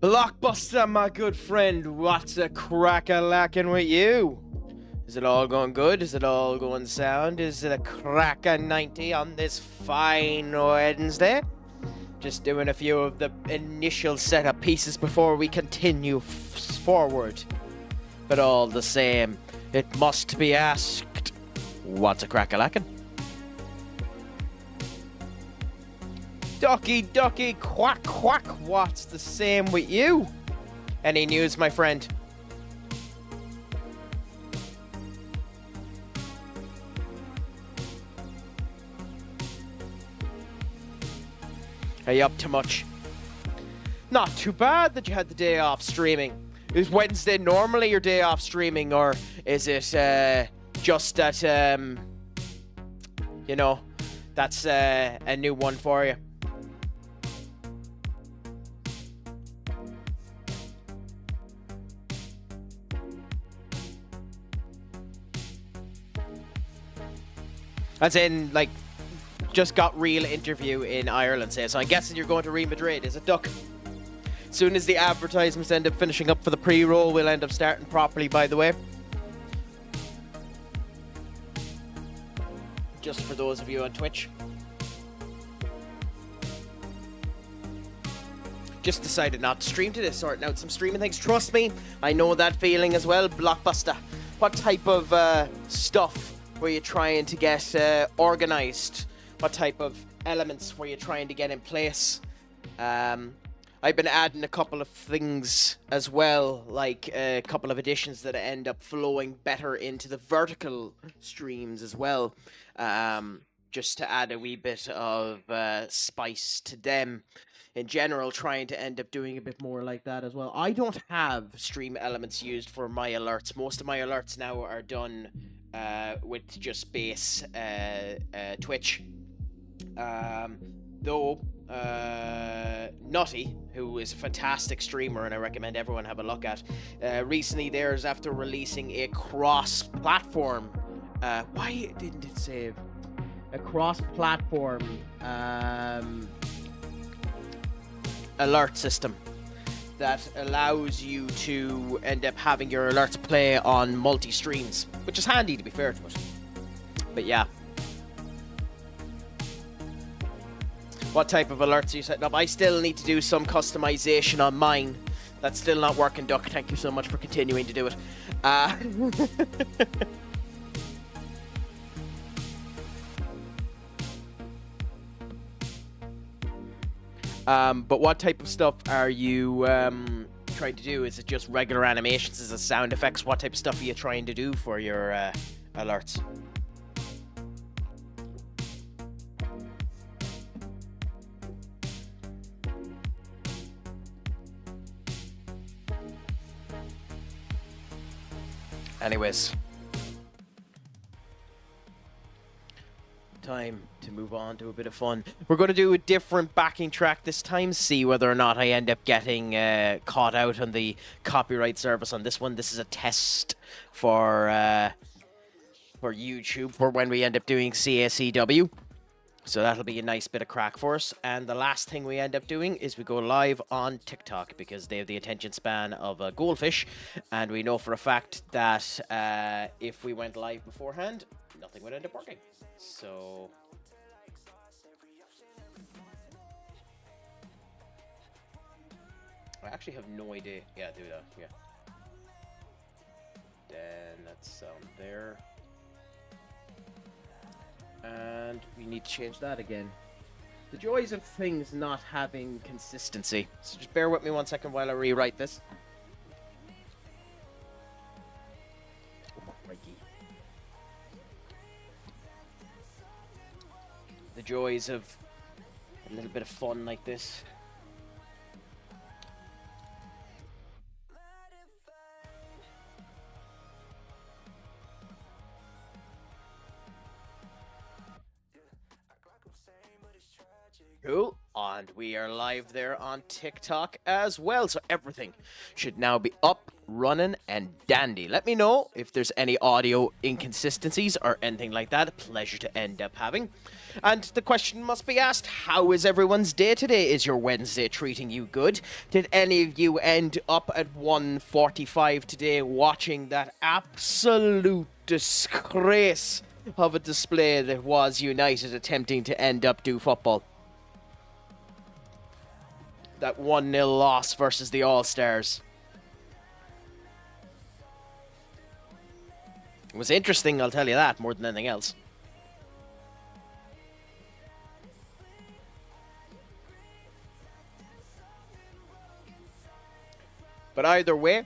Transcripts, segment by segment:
Blockbuster, my good friend, what's a crack-a-lackin' with you? Is it all going good? Is it all going sound? Is it a crack-a-90 on this fine Wednesday? Just doing a few of the initial setup pieces before we continue forward. But all the same, it must be asked, what's a crack-a-lackin'? Ducky, ducky, quack, quack, what's the same with you? Any news, my friend? Are you up to much? Not too bad that you had the day off streaming. Is Wednesday normally your day off streaming, or is it just that, you know, that's a new one for you? As in, like, just got real interview in Ireland, say. So I'm guessing you're going to Real Madrid. Is it Duck? As soon as the advertisements end up finishing up for the pre-roll, we'll end up starting properly, by the way. Just for those of you on Twitch. Just decided not to stream today, sorting out some streaming things. Trust me, I know that feeling as well. Blockbuster. What type of stuff were you trying to get organized? What type of elements were you trying to get in place? I've been adding a couple of things as well, like a couple of additions that end up flowing better into the vertical streams as well, just to add a wee bit of spice to them. In general, trying to end up doing a bit more like that as well. I don't have stream elements used for my alerts. Most of my alerts now are done with just base Twitch. Though Nutty, who is a fantastic streamer and I recommend everyone have a look at, recently theirs after releasing a cross-platform, why didn't it save? A cross-platform alert system that allows you to end up having your alerts play on multi-streams, which is handy, to be fair to it. But yeah. What type of alerts are you setting up? I still need to do some customization on mine. That's still not working, Duck. Thank you so much for continuing to do it. But what type of stuff are you trying to do? Is it just regular animations? Is it sound effects? What type of stuff are you trying to do for your alerts? Anyways, time to move on to a bit of fun. We're going to do a different backing track this time, see whether or not I end up getting caught out on the copyright service on this one. This is a test for YouTube for when we end up doing CACW. So that'll be a nice bit of crack for us. And the last thing we end up doing is we go live on TikTok because they have the attention span of a goldfish. And we know for a fact that if we went live beforehand, nothing would end up working. So I actually have no idea. Yeah, do that. Yeah. Then that's there. And we need to change that again. The joys of things not having consistency. So just bear with me 1 second while I rewrite this. The joys of a little bit of fun like this. Cool. And we are live there on TikTok as well, so everything should now be up, running, and dandy. Let me know if there's any audio inconsistencies or anything like that. A pleasure to end up having. And the question must be asked, how is everyone's day today? Is your Wednesday treating you good? Did any of you end up at 1:45 today watching that absolute disgrace of a display that was United attempting to end up do football? That 1-0 loss versus the All-Stars. It was interesting, I'll tell you that, more than anything else. But either way,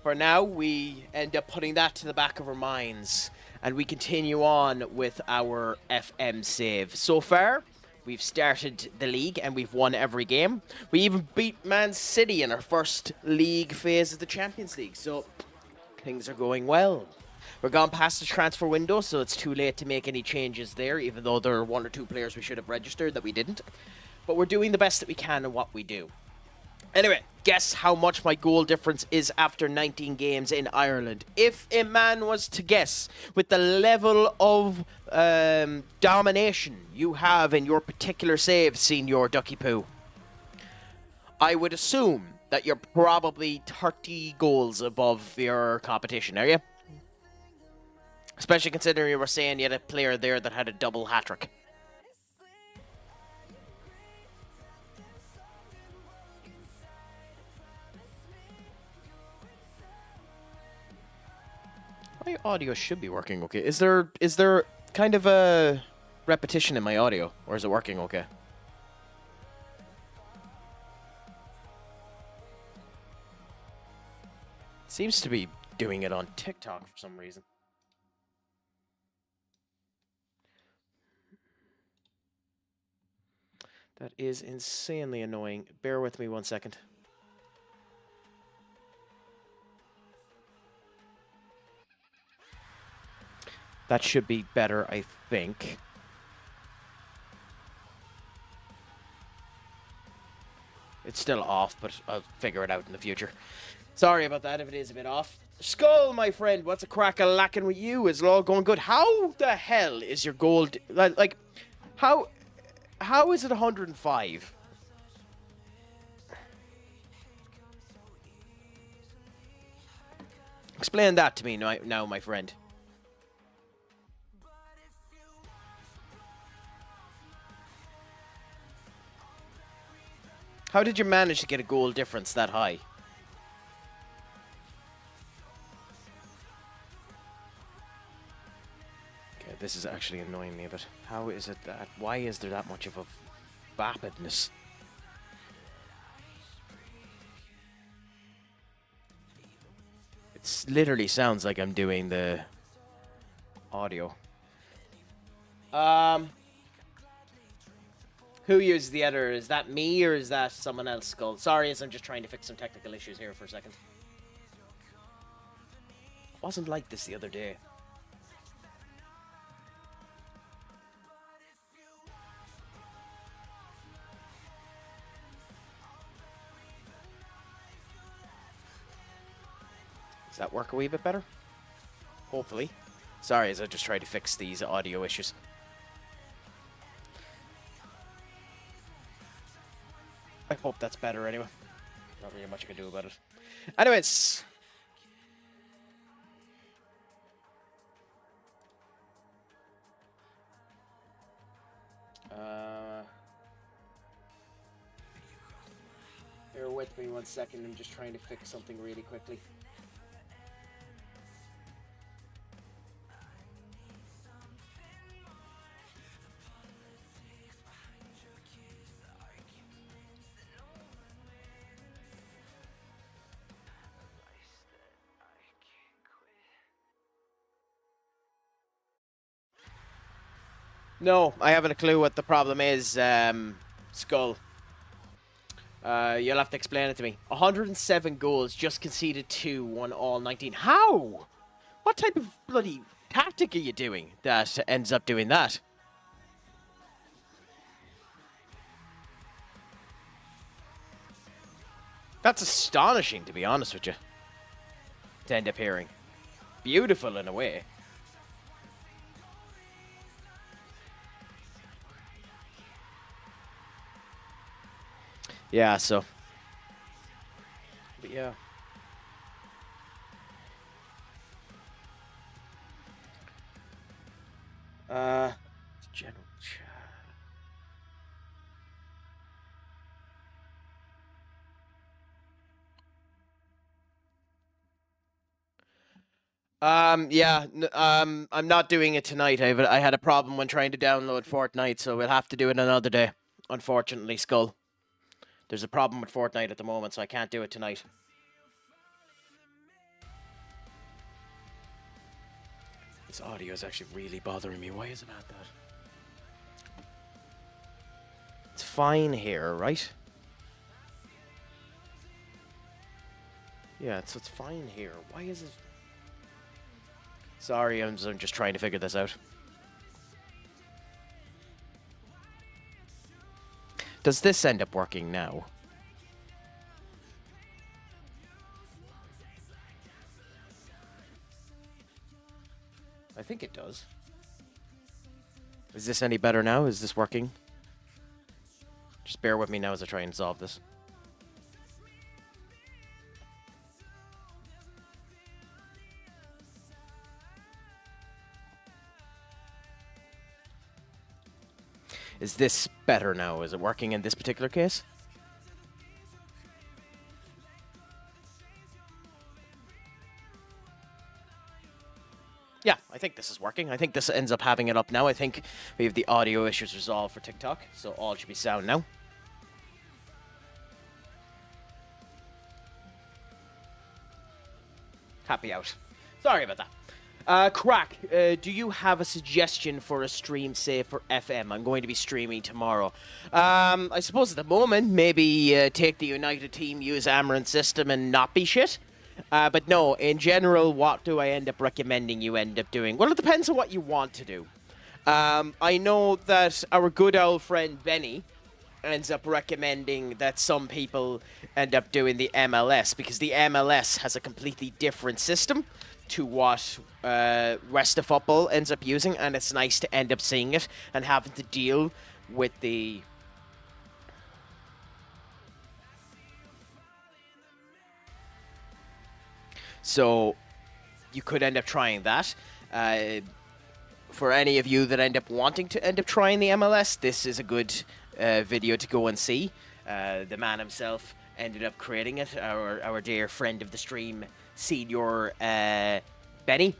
for now, we end up putting that to the back of our minds. And we continue on with our FM save. So far, we've started the league and we've won every game. We even beat Man City in our first league phase of the Champions League. So things are going well. We're gone past the transfer window, so it's too late to make any changes there, even though there are 1 or 2 players we should have registered that we didn't. But we're doing the best that we can in what we do. Anyway, guess how much my goal difference is after 19 games in Ireland. If a man was to guess, with the level of domination you have in your particular save, Senior Ducky Poo, I would assume that you're probably 30 goals above your competition, are you? Especially considering you were saying you had a player there that had a double hat-trick. My audio should be working okay. Is there kind of a repetition in my audio, or is it working okay? It seems to be doing it on TikTok for some reason. That is insanely annoying. Bear with me 1 second. That should be better, I think. It's still off, but I'll figure it out in the future. Sorry about that if it is a bit off. Skull, my friend, what's a crack a lacking with you? Is it all going good? How the hell is your goal... Like, how is it 105? Explain that to me now, my friend. How did you manage to get a goal difference that high? Okay, this is actually annoying me a bit. How is it that... Why is there that much of a vapidness? It literally sounds like I'm doing the audio. Who uses the editor? Is that me or is that someone else, Skull? Sorry, I'm just trying to fix some technical issues here for a second. It wasn't like this the other day. Does that work a wee bit better? Hopefully. Sorry, as I just tried to fix these audio issues. I hope that's better anyway. Not really much I can do about it. Anyways. Bear with me 1 second. I'm just trying to fix something really quickly. No, I haven't a clue what the problem is, Skull. You'll have to explain it to me. 107 goals, just conceded 2, won all 19. How? What type of bloody tactic are you doing that ends up doing that? That's astonishing, to be honest with you, to end up hearing. Beautiful in a way. Yeah, so. But yeah. General chat. Yeah, I'm not doing it tonight. I had a problem when trying to download Fortnite, so we'll have to do it another day. Unfortunately, Skull. There's a problem with Fortnite at the moment, so I can't do it tonight. This audio is actually really bothering me. Why is it like that? It's fine here, right? Yeah, so it's fine here. Why is it? Sorry, I'm just trying to figure this out. Does this end up working now? I think it does. Is this any better now? Is this working? Just bear with me now as I try and solve this. Is this better now? Is it working in this particular case? Yeah, I think this is working. I think this ends up having it up now. I think we have the audio issues resolved for TikTok, so all should be sound now. Happy out. Sorry about that. Crack, do you have a suggestion for a stream, say, for FM? I'm going to be streaming tomorrow. I suppose at the moment, maybe take the United team, use Amaranth system, and not be shit. But no, in general, what do I end up recommending you end up doing? Well, it depends on what you want to do. I know that our good old friend Benny ends up recommending that some people end up doing the MLS because the MLS has a completely different system to what rest of football ends up using, and it's nice to end up seeing it and having to deal with the so you could end up trying that. For any of you that end up wanting to end up trying the MLS, this is a good video to go and see. The man himself ended up creating it, our dear friend of the stream, Senior Benny.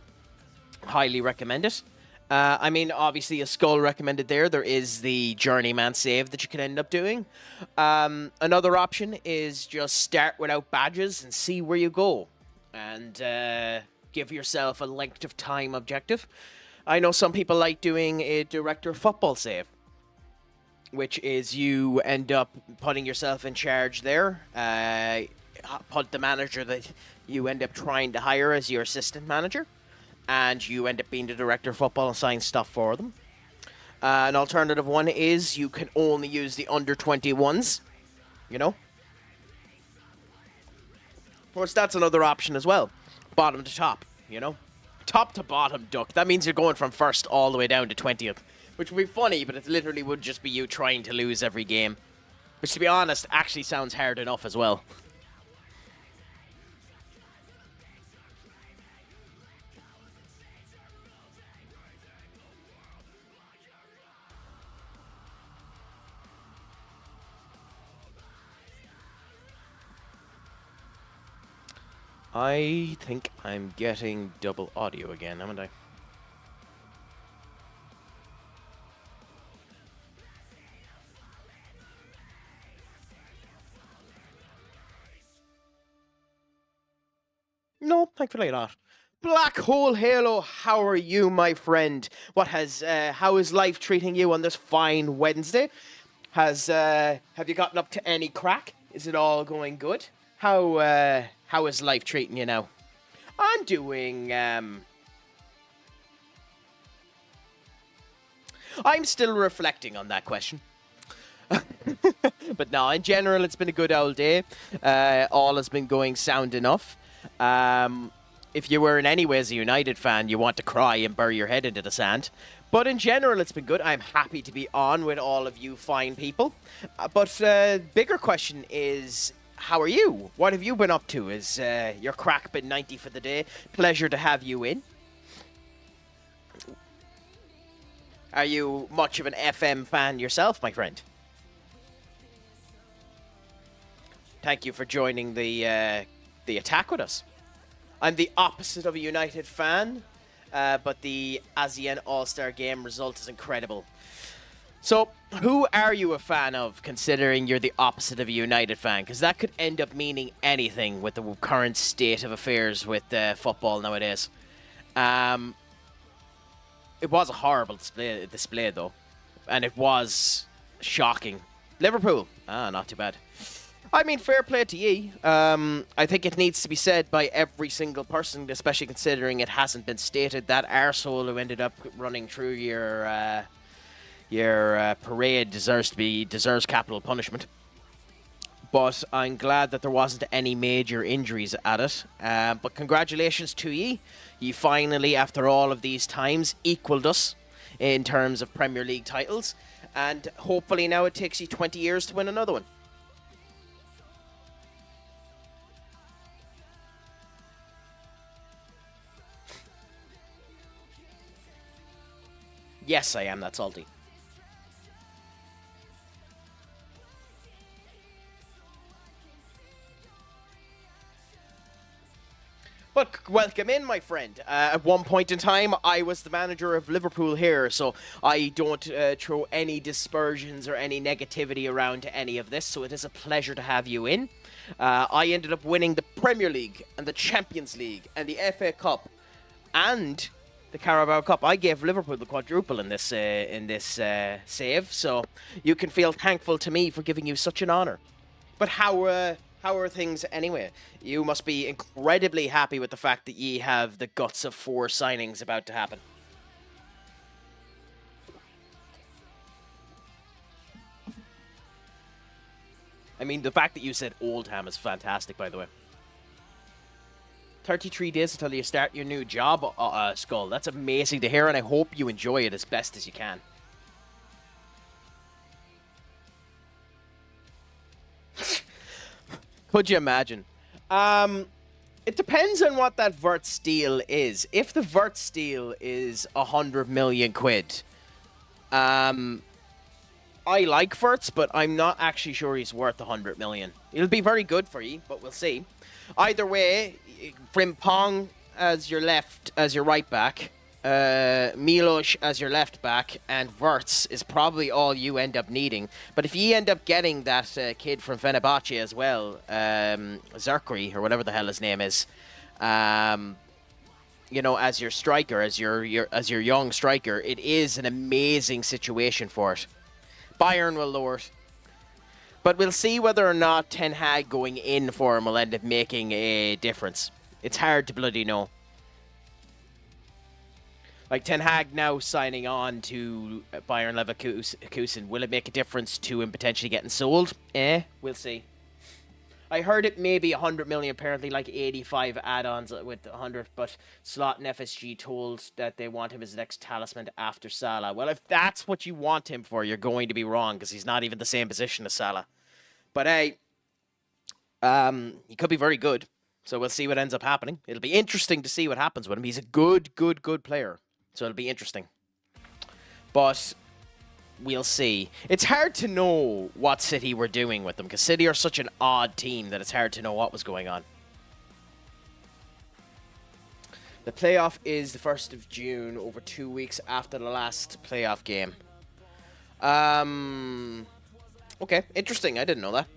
Highly recommend it. I mean, obviously, a Skull recommended there. There is the Journeyman save that you can end up doing. Another option is just start without badges and see where you go. And give yourself a length of time objective. I know some people like doing a director football save, which is you end up putting yourself in charge there. Put the manager that you end up trying to hire as your assistant manager, and you end up being the director of football and sign stuff for them. An alternative one is you can only use the under-21s, you know? Of course, that's another option as well. Bottom to top, you know? Top to bottom, duck. That means you're going from first all the way down to 20th. Which would be funny, but it literally would just be you trying to lose every game. Which, to be honest, actually sounds hard enough as well. I think I'm getting double audio again, haven't I? No, thankfully not. Black Hole Halo, how are you, my friend? How is life treating you on this fine Wednesday? Have you gotten up to any crack? Is it all going good? How is life treating you now? I'm doing, I'm still reflecting on that question. But no, in general, it's been a good old day. All has been going sound enough. If you were in any ways a United fan, you want to cry and bury your head into the sand. But in general, it's been good. I'm happy to be on with all of you fine people. But bigger question is, how are you? What have you been up to? Is your crack been 90 for the day? Pleasure to have you in. Are you much of an FM fan yourself, my friend? Thank you for joining the attack with us. I'm the opposite of a United fan, but the ASEAN All-Star Game result is incredible. So, who are you a fan of, considering you're the opposite of a United fan? Because that could end up meaning anything with the current state of affairs with football nowadays. It was a horrible display, though. And it was shocking. Liverpool. Not too bad. I mean, fair play to ye. I think it needs to be said by every single person, especially considering it hasn't been stated. That arsehole who ended up running through your parade deserves capital punishment. But I'm glad that there wasn't any major injuries at it. But congratulations to ye. You finally, after all of these times, equaled us in terms of Premier League titles. And hopefully now it takes you 20 years to win another one. Yes, I am that salty. But welcome in, my friend. At one point in time, I was the manager of Liverpool here, so I don't throw any dispersions or any negativity around to any of this, so it is a pleasure to have you in. I ended up winning the Premier League and the Champions League and the FA Cup and the Carabao Cup. I gave Liverpool the quadruple in this save, so you can feel thankful to me for giving you such an honour. But how are things anyway? You must be incredibly happy with the fact that ye have the guts of 4 signings about to happen. I mean, the fact that you said Oldham is fantastic, by the way. 33 days until you start your new job, Skull. That's amazing to hear, and I hope you enjoy it as best as you can. Could you imagine? It depends on what that Wirtz deal is. If the Wirtz deal is 100 million quid, I like Wirtz, but I'm not actually sure he's worth 100 million. It'll be very good for you, but we'll see. Either way, Frimpong as your right back, Milos as your left back, and Wirtz is probably all you end up needing. But if you end up getting that kid from Fenerbahce as well, Zerkri, or whatever the hell his name is, you know, as your striker, as your young striker, it is an amazing situation for it. Bayern will lower it. But we'll see whether or not Ten Hag going in for him will end up making a difference. It's hard to bloody know. Like, Ten Hag now signing on to Bayern Leverkusen, will it make a difference to him potentially getting sold? We'll see. I heard it may be 100 million, apparently like 85 add-ons with 100, but Slot and FSG told that they want him as the next talisman after Salah. Well, if that's what you want him for, you're going to be wrong, because he's not even the same position as Salah. But hey, he could be very good, so we'll see what ends up happening. It'll be interesting to see what happens with him. He's a good player, so it'll be interesting. But we'll see. It's hard to know what City were doing with them, because City are such an odd team that it's hard to know what was going on. The playoff is the 1st of June, over 2 weeks after the last playoff game. Okay, interesting. I didn't know that.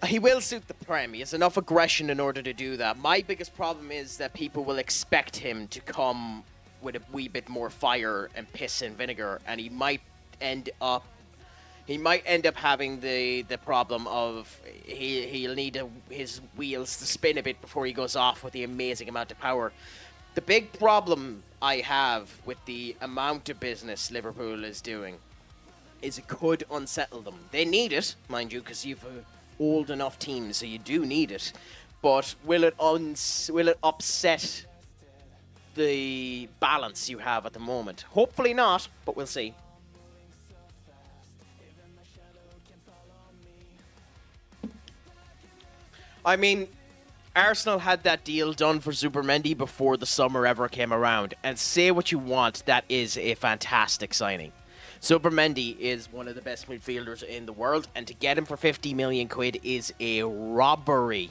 He will suit the Prem. He has enough aggression in order to do that. My biggest problem is that people will expect him to come with a wee bit more fire and piss and vinegar, and he might end up having the problem of he'll need his wheels to spin a bit before he goes off with the amazing amount of power. The big problem I have with the amount of business Liverpool is doing is it could unsettle them. They need it, mind you, because you've an old enough team, so you do need it. But will it upset the balance you have at the moment? Hopefully not, but we'll see. I mean, Arsenal had that deal done for Zubermendi before the summer ever came around. And say what you want, that is a fantastic signing. Zubermendi is one of the best midfielders in the world, and to get him for 50 million quid is a robbery.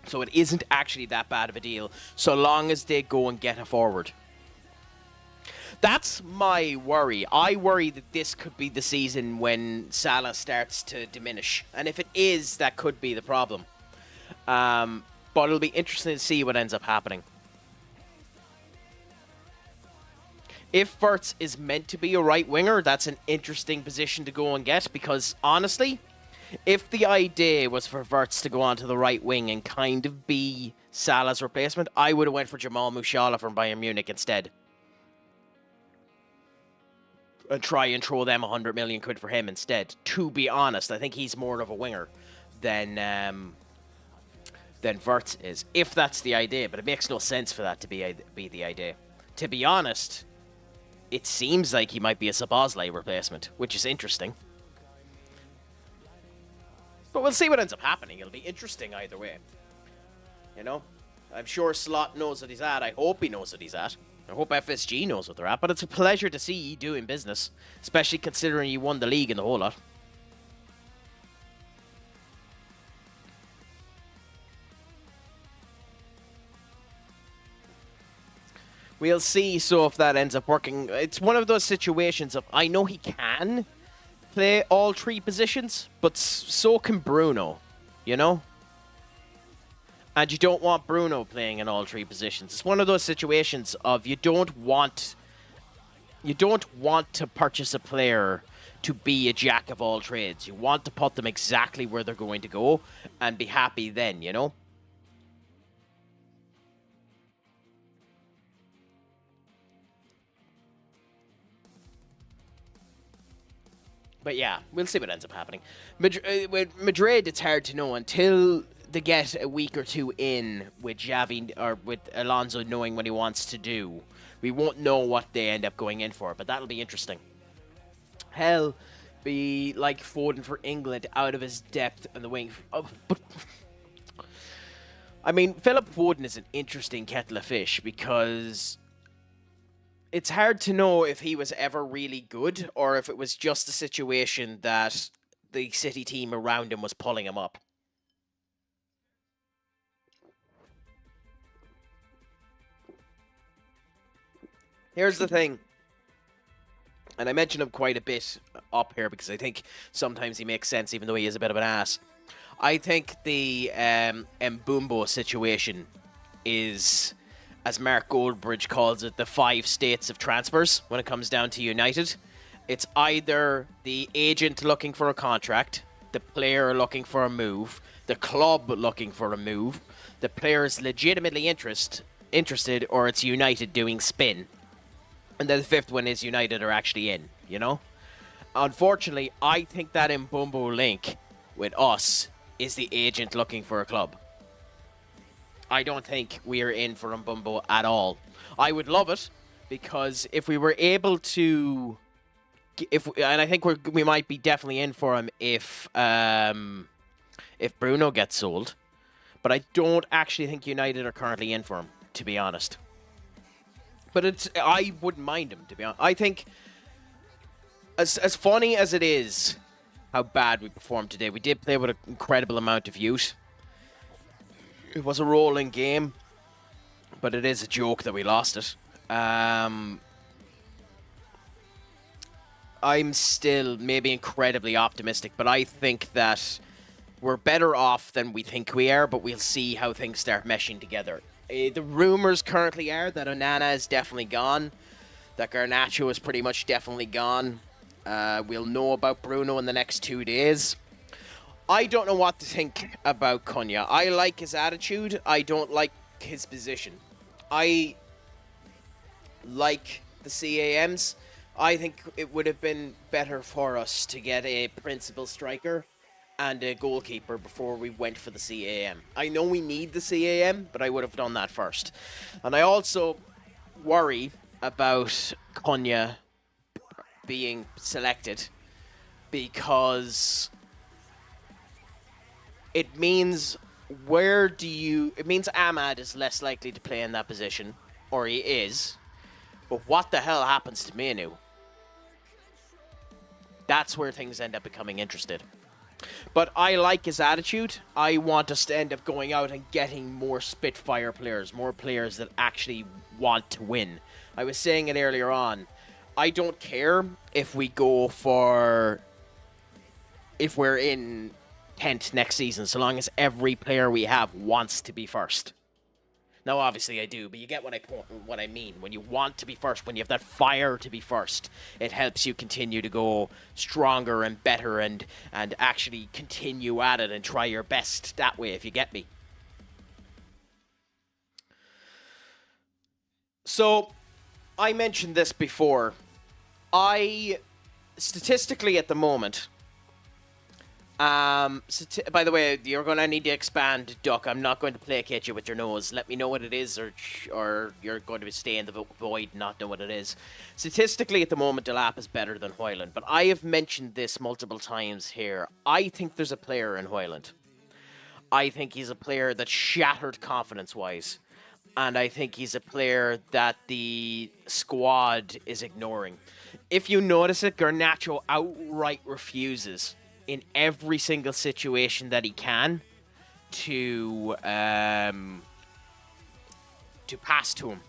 So it isn't actually that bad of a deal, so long as they go and get a forward. That's my worry. I worry that this could be the season when Salah starts to diminish. And if it is, that could be the problem. But it'll be interesting to see what ends up happening. If Wirtz is meant to be a right winger, that's an interesting position to go and get, because honestly, if the idea was for Wirtz to go onto the right wing and kind of be Salah's replacement, I would have went for Jamal Musiala from Bayern Munich instead. And try and throw them 100 million quid for him instead. To be honest, I think he's more of a winger than Wirtz is, if that's the idea. But it makes no sense for that to be the idea. To be honest, it seems like he might be a Szoboszlai replacement, which is interesting. But we'll see what ends up happening. It'll be interesting either way. You know? I'm sure Slot knows what he's at. I hope he knows what he's at. I hope FSG knows what they're at. But it's a pleasure to see you doing business, especially considering you won the league and the whole lot. We'll see, so if that ends up working. It's one of those situations of, I know he can play all three positions, but so can Bruno, you know? And you don't want Bruno playing in all three positions. It's one of those situations of you don't want to purchase a player to be a jack of all trades. You want to put them exactly where they're going to go and be happy then, you know? But yeah, we'll see what ends up happening. With Madrid, it's hard to know until they get a week or two in with Xavi or with Alonso knowing what he wants to do. We won't know what they end up going in for, but that'll be interesting. Hell, be like Foden for England, out of his depth on the wing. Oh, but I mean, Philip Foden is an interesting kettle of fish because it's hard to know if he was ever really good or if it was just a situation that the City team around him was pulling him up. Here's the thing, and I mention him quite a bit up here because I think sometimes he makes sense even though he is a bit of an ass. I think the Mbumbo situation is, as Mark Goldbridge calls it, the 5 states of transfers when it comes down to United. It's either the agent looking for a contract, the player looking for a move, the club looking for a move, the player's legitimately interested, or it's United doing spin. And then the 5th one is United are actually in, you know? Unfortunately, I think that Mbumbo link with us is the agent looking for a club. I don't think we are in for Mbumbo at all. I would love it, because if we were able to, and I think we might be definitely in for him if Bruno gets sold, but I don't actually think United are currently in for him, to be honest. But I wouldn't mind him, to be honest. I think, as funny as it is how bad we performed today, we did play with an incredible amount of youth. It was a rolling game, but it is a joke that we lost it. I'm still maybe incredibly optimistic, but I think that we're better off than we think we are, but we'll see how things start meshing together. The rumors currently are that Onana is definitely gone, that Garnacho is pretty much definitely gone. We'll know about Bruno in the next 2 days. I don't know what to think about Cunha. I like his attitude. I don't like his position. I like the CAMs. I think it would have been better for us to get a principal striker and a goalkeeper before we went for the CAM. I know we need the CAM, but I would have done that first. And I also worry about Cunha being selected because it means it means Ahmad is less likely to play in that position, or he is. But what the hell happens to Manu? That's where things end up becoming interested. But I like his attitude. I want us to end up going out and getting more Spitfire players, more players that actually want to win. I was saying it earlier on. I don't care if we go for... if we're in 10th next season, so long as every player we have wants to be first. Now, obviously I do, but you get what I mean. When you want to be first, when you have that fire to be first, it helps you continue to go stronger and better and actually continue at it and try your best that way, if you get me. So, I mentioned this before. Statistically at the moment... by the way, you're going to need to expand, Duck. I'm not going to placate you with your nose. Let me know what it is, or you're going to stay in the void and not know what it is. Statistically, at the moment, Delap is better than Hoyland. But I have mentioned this multiple times here. I think there's a player in Hoyland. I think he's a player that's shattered confidence-wise. And I think he's a player that the squad is ignoring. If you notice it, Garnacho outright refuses in every single situation that he can to pass to him.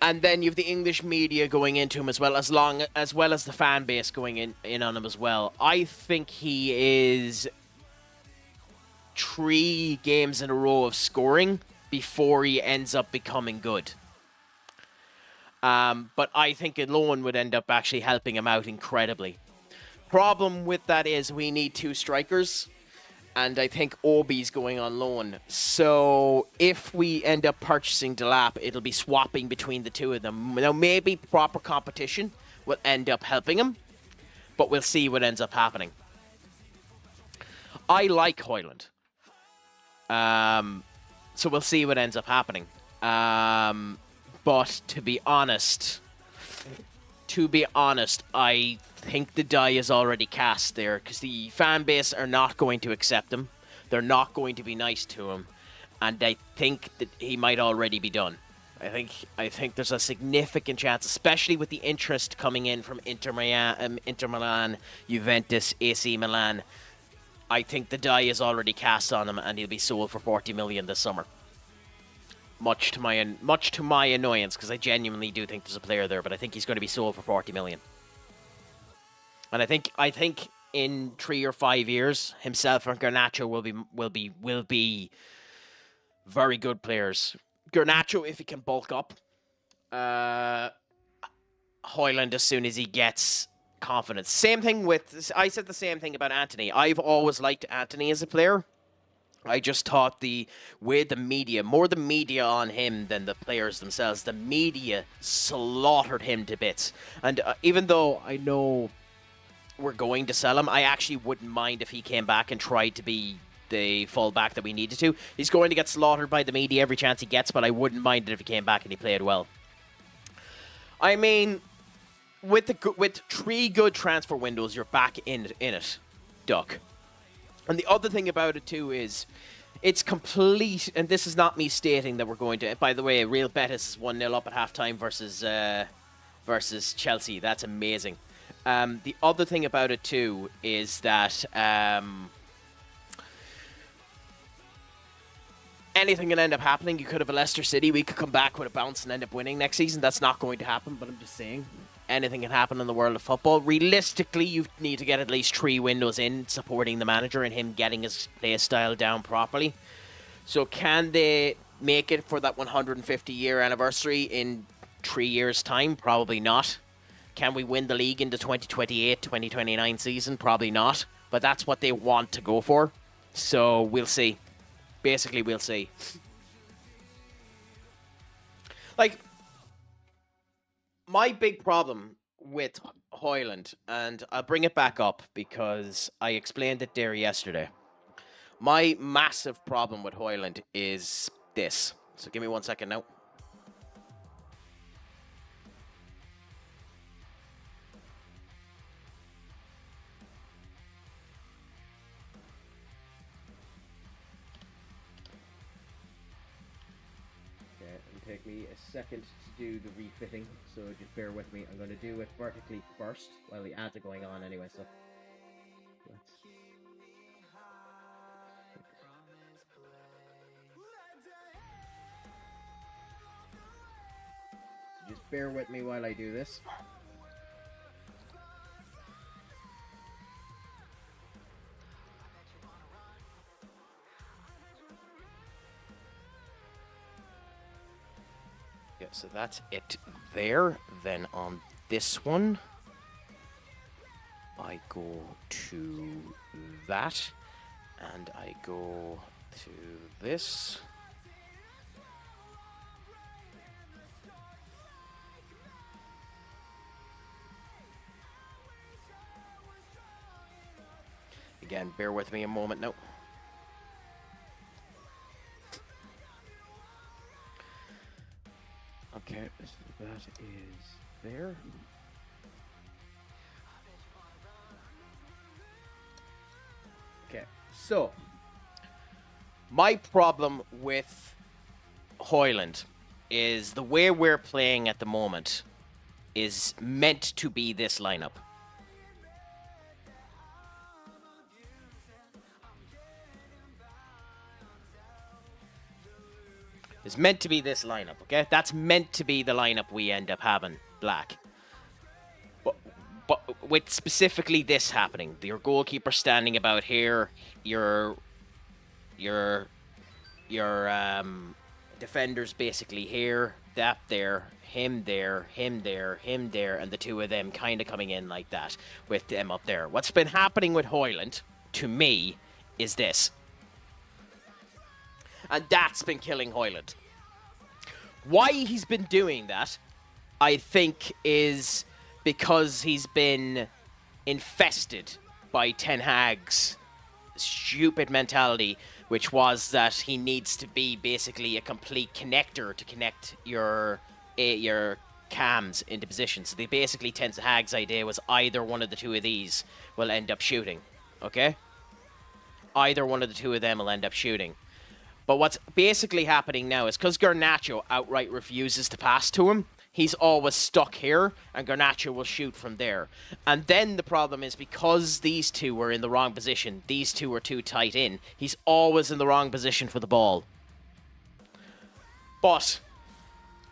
And then you have the English media going into him as well as the fan base going in on him as well. I think he is 3 games in a row of scoring before he ends up becoming good. But I think a loan would end up actually helping him out incredibly. Problem with that is we need 2 strikers, and I think Obi's going on loan. So if we end up purchasing Delap, it'll be swapping between the 2 of them. Now, maybe proper competition will end up helping him, but we'll see what ends up happening. I like Hoyland. So we'll see what ends up happening. But to be honest, I think the die is already cast there because the fan base are not going to accept him. They're not going to be nice to him, and I think that he might already be done. I think there's a significant chance, especially with the interest coming in from Inter Milan, Juventus, AC Milan. I think the die is already cast on him, and he'll be sold for 40 million this summer. Much to my annoyance, because I genuinely do think there's a player there, but I think he's going to be sold for 40 million. And I think in 3 or 5 years, himself and Garnacho will be very good players. Garnacho, if he can bulk up, Hoyland as soon as he gets confidence. Same thing with, I said the same thing about Anthony. I've always liked Anthony as a player. I just thought the media on him than the players themselves. The media slaughtered him to bits. And even though I know we're going to sell him, I actually wouldn't mind if he came back and tried to be the fullback that we needed to. He's going to get slaughtered by the media every chance he gets, but I wouldn't mind it if he came back and he played well. I mean, with 3 good transfer windows, you're back in it, Duck. And the other thing about it, too, is it's complete, and this is not me stating that we're going to... By the way, Real Betis is 1-0 up at halftime versus Chelsea. That's amazing. The other thing about it, too, is that anything can end up happening. You could have a Leicester City. We could come back with a bounce and end up winning next season. That's not going to happen, but I'm just saying. Anything can happen in the world of football. Realistically, you need to get at least 3 windows in supporting the manager and him getting his play style down properly. So can they make it for that 150-year anniversary in 3 years' time? Probably not. Can we win the league in the 2028, 2029 season? Probably not. But that's what they want to go for. So we'll see. Basically, we'll see. Like, My big problem with Hoyland, and I'll bring it back up because I explained it there yesterday. My massive problem with Hoyland is this. So give me 1 second now. Okay, it'll take me a second to do the refitting, so just bear with me. I'm going to do it vertically first while the ads are going on anyway, so let's... Just bear with me while I do this. Yeah, so that's it there. Then on this one, I go to that, and I go to this. Again, bear with me a moment now. Okay, so that is there. Okay, so my problem with Hoyland is the way we're playing at the moment is meant to be this lineup. It's meant to be this lineup, okay? That's meant to be the lineup we end up having, black. But with specifically this happening, your goalkeeper standing about here, your defenders basically here, that there, him there, him there, him there, and the two of them kind of coming in like that with them up there. What's been happening with Hoyland, to me, is this. And that's been killing Hoyland. Why he's been doing that, I think, is because he's been infested by Ten Hag's stupid mentality, which was that he needs to be basically a complete connector to connect your cams into position. So they basically, Ten Hag's idea was either one of the two of these will end up shooting, okay? Either one of the two of them will end up shooting. But what's basically happening now is because Garnacho outright refuses to pass to him, he's always stuck here, and Garnacho will shoot from there. And then the problem is because these two were in the wrong position, these two were too tight in, he's always in the wrong position for the ball. But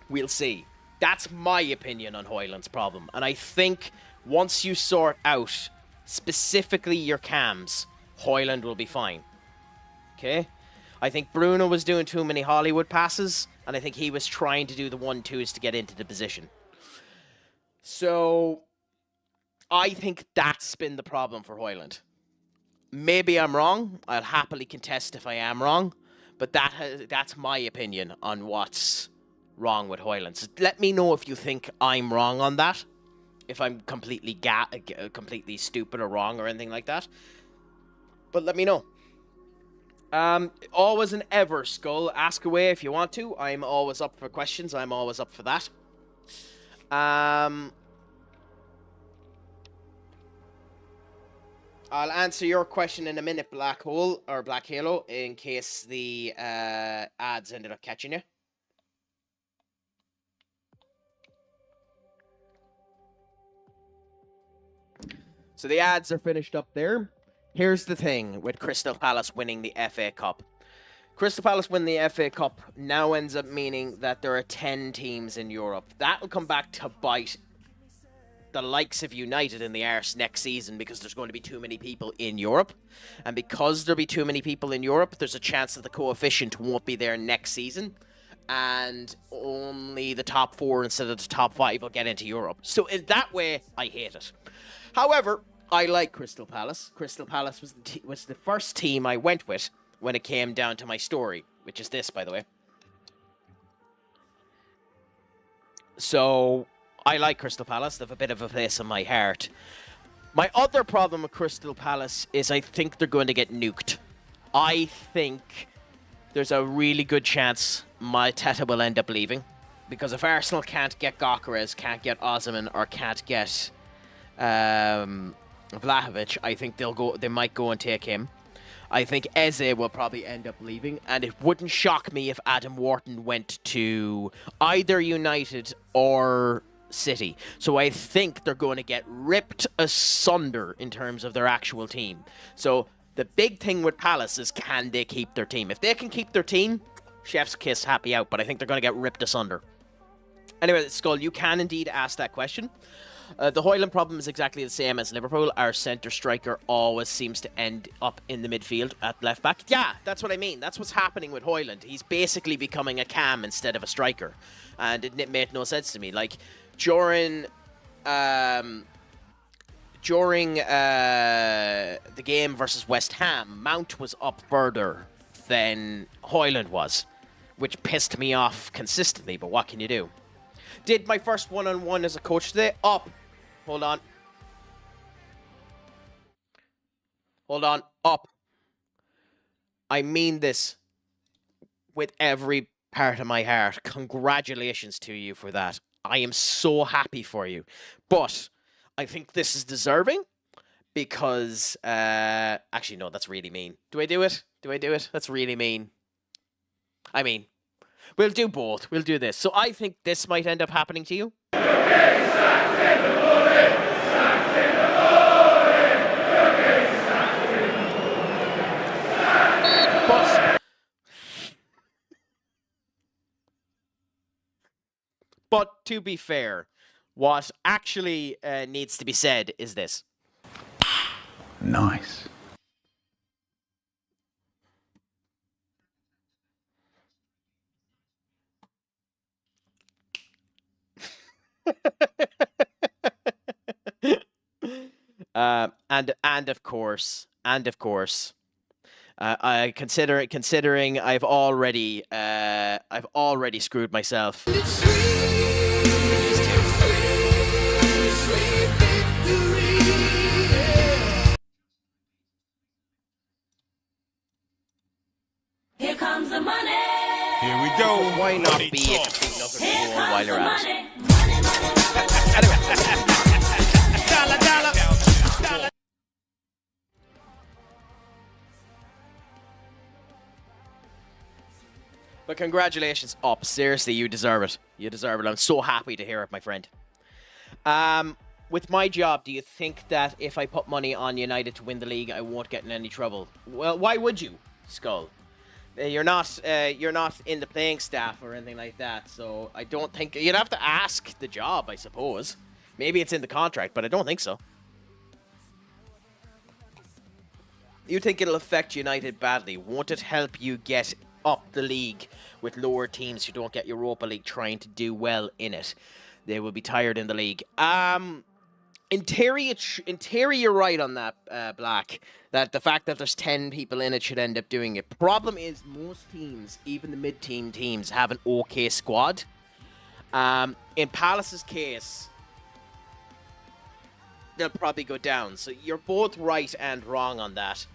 we'll see. That's my opinion on Hoyland's problem. And I think once you sort out specifically your cams, Hoyland will be fine. Okay? I think Bruno was doing too many Hollywood passes, and I think he was trying to do the 1-2s to get into the position. So I think that's been the problem for Hoyland. Maybe I'm wrong. I'll happily contest if I am wrong, but that's my opinion on what's wrong with Hoyland. So let me know if you think I'm wrong on that, if I'm completely stupid or wrong or anything like that. But let me know. Always and ever, Skull. Ask away if you want to. I'm always up for questions. I'm always up for that. I'll answer your question in a minute, Black Hole, or Black Halo, in case the ads ended up catching you. So the ads are finished up there. Here's the thing with Crystal Palace winning the FA Cup. Crystal Palace win the FA Cup now ends up meaning that there are 10 teams in Europe. That will come back to bite the likes of United in the arse next season because there's going to be too many people in Europe. And because there'll be too many people in Europe, there's a chance that the coefficient won't be there next season. And only the top 4 instead of the top 5 will get into Europe. So in that way, I hate it. However, I like Crystal Palace. Crystal Palace was the first team I went with when it came down to my story, which is this, by the way. So I like Crystal Palace. They have a bit of a place in my heart. My other problem with Crystal Palace is I think they're going to get nuked. I think there's a really good chance Mateta will end up leaving. Because if Arsenal can't get Gyökeres, can't get Osimhen, or can't get Vlahovic, I think they might go and take him. I think Eze will probably end up leaving, and it wouldn't shock me if Adam Wharton went to either United or City. So I think they're going to get ripped asunder in terms of their actual team. So the big thing with Palace is, can they keep their team? If they can keep their team, chef's kiss, happy out, but I think they're going to get ripped asunder. Anyway, Skull, you can indeed ask that question. The Højlund problem is exactly the same as Liverpool. Our centre striker always seems to end up in the midfield at left back. Yeah, that's what I mean. That's what's happening with Højlund. He's basically becoming a cam instead of a striker. And it made no sense to me. Like, during the game versus West Ham, Mount was up further than Højlund was, which pissed me off consistently, but what can you do? Did my first one-on-one as a coach today. Up. Hold on. Hold on. Up. I mean this with every part of my heart. Congratulations to you for that. I am so happy for you. But I think this is deserving because... actually, no, that's really mean. Do I do it? Do I do it? That's really mean. I mean... We'll do both. We'll do this. So I think this might end up happening to you. But to be fair, what actually needs to be said is this. Nice. And of course, I considering I've already screwed myself. Here comes the money. Here we go. Why not Money be a talk. complete nutter Here fool comes while the you're at it? money. Anyway. But congratulations, Up. Seriously, you deserve it. You deserve it. I'm so happy to hear it, my friend. With my job, do you think that if I put money on United to win the league, I won't get in any trouble? Well, why would you, Skull? You're not in the playing staff or anything like that, so I don't think... You'd have to ask the job, I suppose. Maybe it's in the contract, but I don't think so. You think it'll affect United badly? Won't it help you get up the league with lower teams who don't get Europa League trying to do well in it? They will be tired in the league. In theory, you're right on that, Black. That the fact that there's 10 people in it should end up doing it. Problem is, most teams, even the mid-team teams, have an okay squad. In Palace's case, they'll probably go down. So you're both right and wrong on that.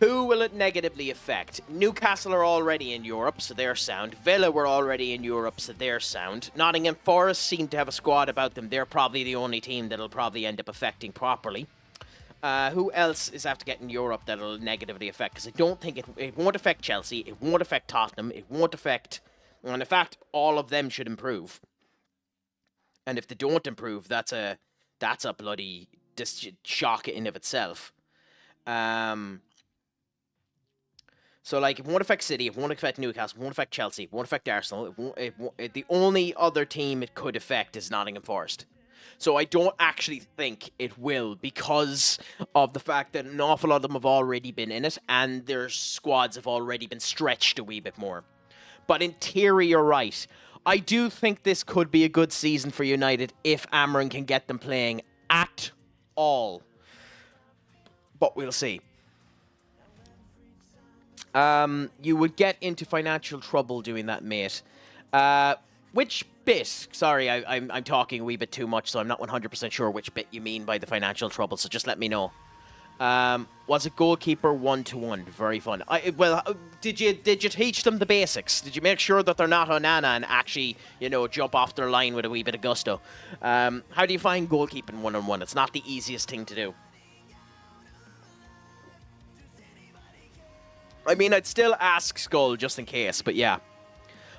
Who will it negatively affect? Newcastle are already in Europe, so they're sound. Villa were already in Europe, so they're sound. Nottingham Forest seem to have a squad about them. They're probably the only team that'll probably end up affecting properly. Who else is after getting Europe that'll negatively affect? Because I don't think it won't affect Chelsea. It won't affect Tottenham. It won't affect... And in fact, all of them should improve. And if they don't improve, that's a bloody shock in of itself. So, like, it won't affect City, it won't affect Newcastle, it won't affect Chelsea, it won't affect Arsenal. The only other team it could affect is Nottingham Forest. So I don't actually think it will because of the fact that an awful lot of them have already been in it and their squads have already been stretched a wee bit more. But in theory, you're right. I do think this could be a good season for United if Amarin can get them playing at all. But we'll see. You would get into financial trouble doing that, mate. Which bit? Sorry, I'm talking a wee bit too much, so I'm not 100% sure which bit you mean by the financial trouble, so just let me know. Was a goalkeeper 1-to-1? Very fun. Did you teach them the basics? Did you make sure that they're not Onana and actually, jump off their line with a wee bit of gusto? How do you find goalkeeping 1-on-1? It's not the easiest thing to do. I mean, I'd still ask Skull just in case, but yeah.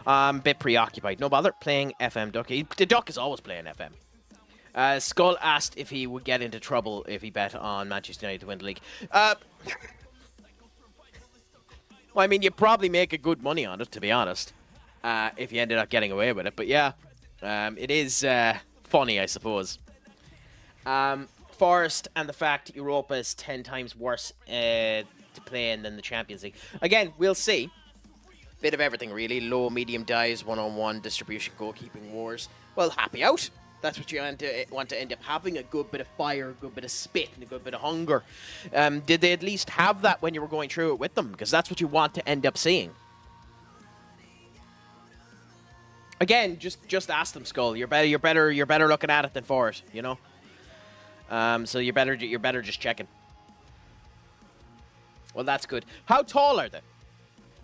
I'm a bit preoccupied. No bother. Playing FM Duck. The Duck is always playing FM. Skull asked if he would get into trouble if he bet on Manchester United to win the league. Well, I mean, you'd probably make a good money on it, to be honest, if you ended up getting away with it. But yeah, it is funny, I suppose. Forest and the fact Europa is 10 times worse to play in than the Champions League. Again, we'll see. Bit of everything, really. Low, medium dives, one-on-one, distribution, goalkeeping wars. Well, happy out. That's what you want to end up having, a good bit of fire, a good bit of spit, and a good bit of hunger. Did they at least have that when you were going through it with them? Because that's what you want to end up seeing. Again, just ask them, Skull. You're better looking at it than for it, So you're better just checking. Well, that's good. How tall are they?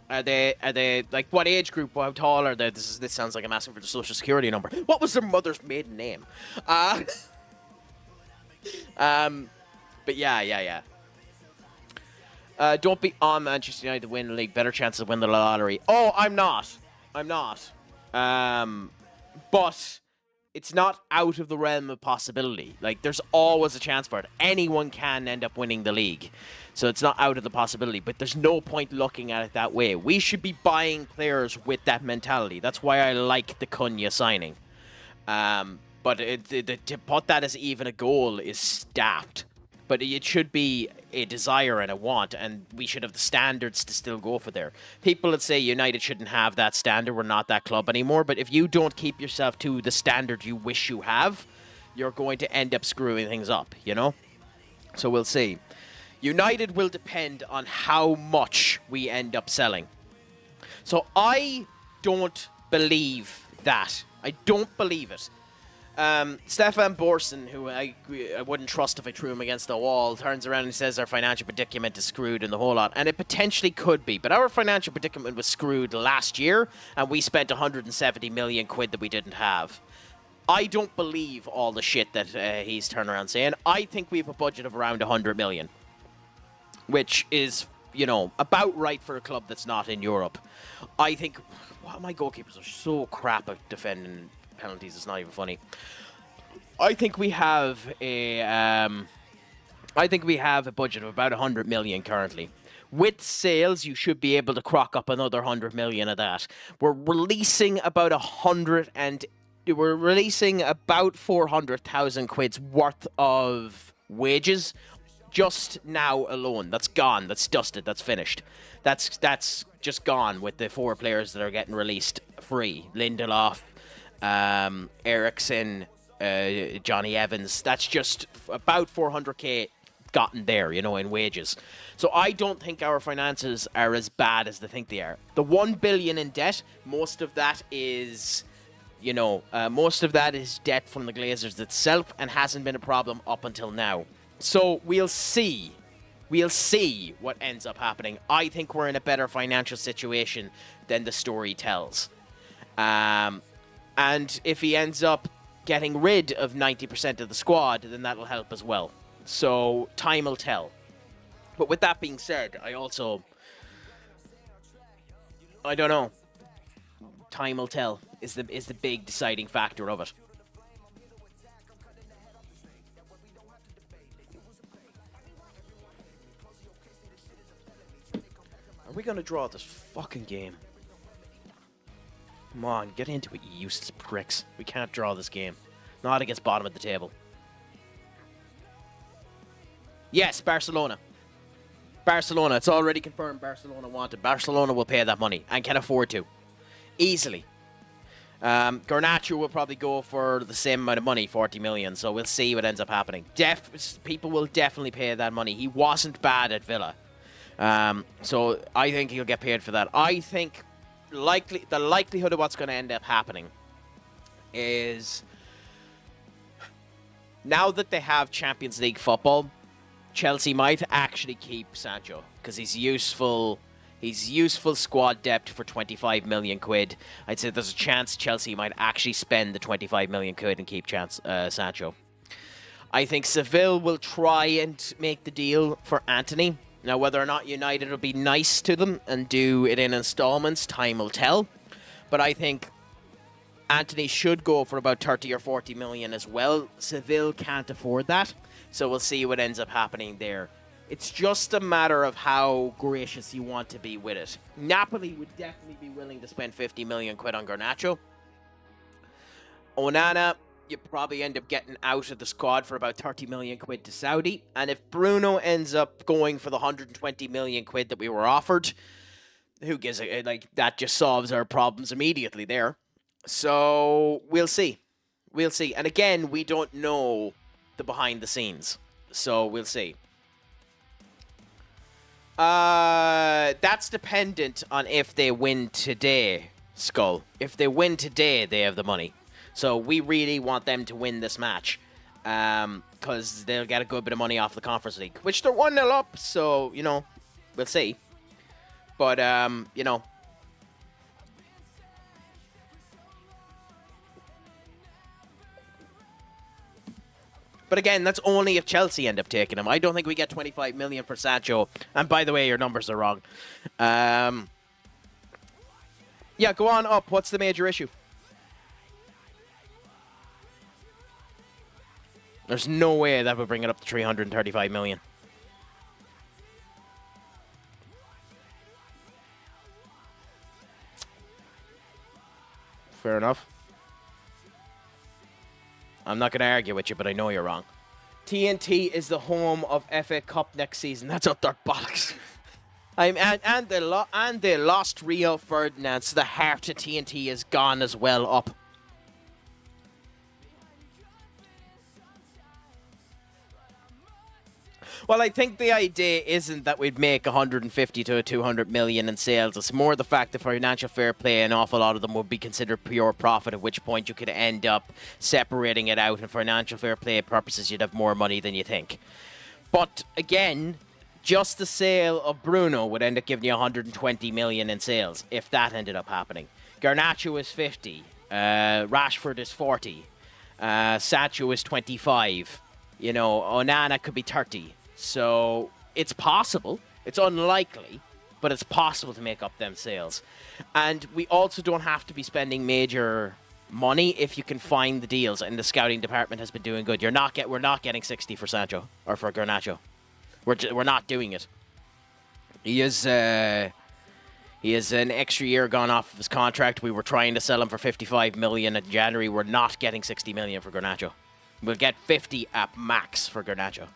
Are they like what age group? How tall are they? This sounds like I'm asking for the social security number. What was their mother's maiden name? But yeah. Don't be on Manchester United to win the league. Better chances of winning the lottery. Oh, I'm not. But it's not out of the realm of possibility. Like, there's always a chance for it. Anyone can end up winning the league. So it's not out of the possibility, but there's no point looking at it that way. We should be buying players with that mentality. That's why I like the Cunha signing. But to put that as even a goal is stacked. But it should be a desire and a want, and we should have the standards to still go for there. People that say United shouldn't have that standard, we're not that club anymore, but if you don't keep yourself to the standard you wish you have, you're going to end up screwing things up, So we'll see. United will depend on how much we end up selling. So I don't believe that. I don't believe it. Stefan Borson, who I wouldn't trust if I threw him against the wall, turns around and says our financial predicament is screwed and the whole lot. And it potentially could be. But our financial predicament was screwed last year, and we spent 170 million quid that we didn't have. I don't believe all the shit that he's turning around saying. I think we have a budget of around 100 million. Which is, about right for a club that's not in Europe. I think my goalkeepers are so crap at defending penalties, it's not even funny. I think we have a budget of about 100 million currently. With sales, you should be able to crock up another 100 million of that. We're releasing about 400,000 quid's worth of wages. Just now alone. That's gone. That's dusted. That's finished. That's just gone with the 4 players that are getting released free. Lindelof, Eriksson, Johnny Evans. That's just about 400k gotten there, in wages. So I don't think our finances are as bad as they think they are. The 1 billion in debt, most of that is debt from the Glazers itself and hasn't been a problem up until now. So we'll see. We'll see what ends up happening. I think we're in a better financial situation than the story tells. And if he ends up getting rid of 90% of the squad, then that'll help as well. So time will tell. But with that being said, I don't know. Time will tell is the big deciding factor of it. Are we going to draw this fucking game? Come on, get into it, you useless pricks. We can't draw this game. Not against bottom of the table. Yes, Barcelona. Barcelona, it's already confirmed Barcelona wanted. Barcelona will pay that money and can afford to. Easily. Garnacho will probably go for the same amount of money, 40 million, so we'll see what ends up happening. People will definitely pay that money. He wasn't bad at Villa. So I think he'll get paid for that. I think the likelihood of what's going to end up happening is now that they have Champions League football, Chelsea might actually keep Sancho because he's useful. He's useful squad depth for 25 million quid. I'd say there's a chance Chelsea might actually spend the 25 million quid and keep Sancho. I think Seville will try and make the deal for Antony. Now, whether or not United will be nice to them and do it in installments, time will tell. But I think Antony should go for about 30 or 40 million as well. Seville can't afford that. So we'll see what ends up happening there. It's just a matter of how gracious you want to be with it. Napoli would definitely be willing to spend 50 million quid on Garnacho. Onana, you probably end up getting out of the squad for about 30 million quid to Saudi. And if Bruno ends up going for the 120 million quid that we were offered, who gives a, like, that just solves our problems immediately there. So we'll see. We'll see. And again, we don't know the behind the scenes. So we'll see. That's dependent on if they win today, Skull. If they win today, they have the money. So we really want them to win this match. Because they'll get a good bit of money off the Conference League. Which they're 1-0 up, so, you know, we'll see. But, you know. But again, that's only if Chelsea end up taking him. I don't think we get 25 million for Sancho. And by the way, your numbers are wrong. Yeah, go on up. What's the major issue? There's no way that would bring it up to 335 million. Fair enough. I'm not going to argue with you, but I know you're wrong. TNT is the home of FA Cup next season. That's utter bollocks. And they lost Rio Ferdinand, so the heart of TNT is gone as well up. Well, I think the idea isn't that we'd make 150 to 200 million in sales. It's more the fact that financial fair play, an awful lot of them would be considered pure profit, at which point you could end up separating it out. And for financial fair play purposes, you'd have more money than you think. But again, just the sale of Bruno would end up giving you 120 million in sales if that ended up happening. Garnacho is 50. Rashford is 40. Sancho is 25. You know, Onana could be 30. So it's possible. It's unlikely, but it's possible to make up them sales. And we also don't have to be spending major money if you can find the deals. And the scouting department has been doing good. We're not getting 60 for Sancho or for Garnacho. We're not doing it. He is an extra year gone off of his contract. We were trying to sell him for 55 million in January. We're not getting 60 million for Garnacho. We'll get 50 at max for Garnacho.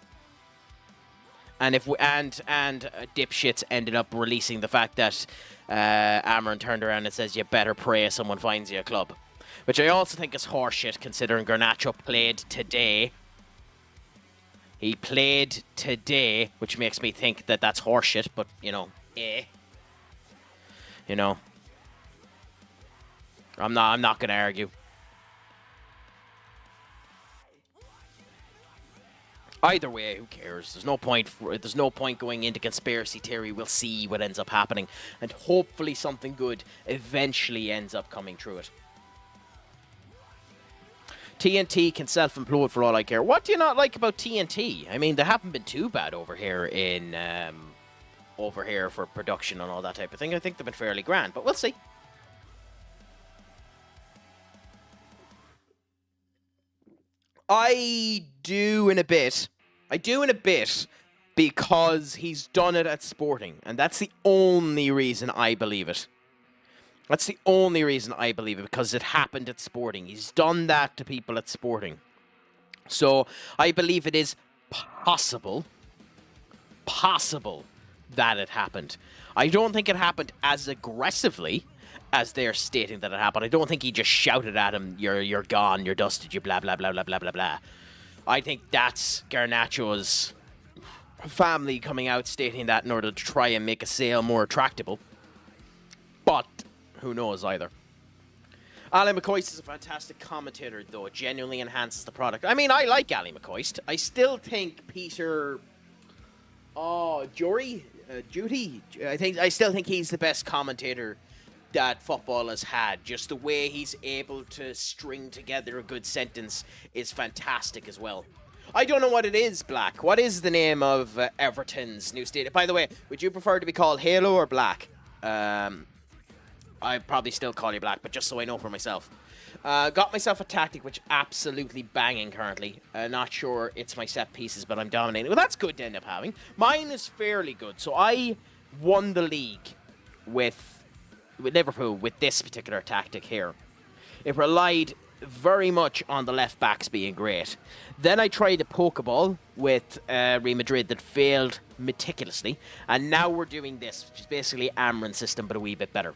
And if we, and dipshits ended up releasing the fact that Amron turned around and says you better pray someone finds you a club, which I also think is horseshit considering Garnacho played today. He played today, which makes me think that that's horseshit. But you know, you know, I'm not gonna argue. Either way, who cares? There's no point going into conspiracy theory. We'll see what ends up happening. And hopefully something good eventually ends up coming through it. TNT can self-implode for all I care. What do you not like about TNT? I mean, they haven't been too bad over here for production and all that type of thing. I think they've been fairly grand, but we'll see. I do in a bit because he's done it at Sporting, and that's the only reason I believe it. That's the only reason I believe it, because it happened at Sporting. He's done that to people at Sporting. So I believe it is possible that it happened. I don't think it happened as aggressively as they're stating that it happened. I don't think he just shouted at him, you're gone, you're dusted, you blah, blah, blah, blah, blah, blah, blah. I think that's Garnacho's family coming out stating that in order to try and make a sale more attractable. But who knows either. Ali McCoist is a fantastic commentator, though. It genuinely enhances the product. I mean, I like Ali McCoist. I still think Peter... Judy? I still think he's the best commentator that football has had. Just the way he's able to string together a good sentence is fantastic as well. I don't know what it is, Black. What is the name of Everton's new stadium? By the way, would you prefer to be called Halo or Black? I'd probably still call you Black, but just so I know for myself. Got myself a tactic which absolutely banging currently. Not sure it's my set pieces, but I'm dominating. Well, that's good to end up having. Mine is fairly good. So I won the league with Liverpool with this particular tactic here. It relied very much on the left backs being great. Then I tried a Pokeball with Real Madrid that failed meticulously. And now we're doing this, which is basically Amrin system, but a wee bit better.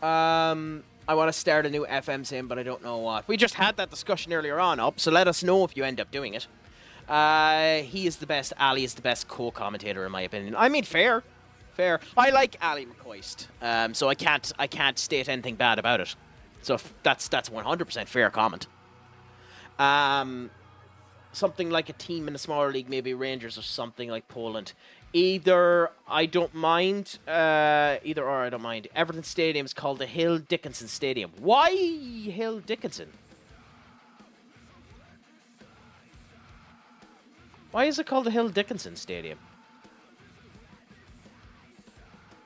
I want to start a new FM sim, but I don't know what. We just had that discussion earlier on, so let us know if you end up doing it. He is the best. Ali is the best co-commentator, in my opinion. I mean, fair. I like Ali McCoist, so I can't state anything bad about it. So that's 100% fair comment. Something like a team in a smaller league, maybe Rangers or something like Poland. Either I don't mind. Either or I don't mind. Everton Stadium is called the Hill Dickinson Stadium. Why Hill Dickinson? Why is it called the Hill Dickinson Stadium?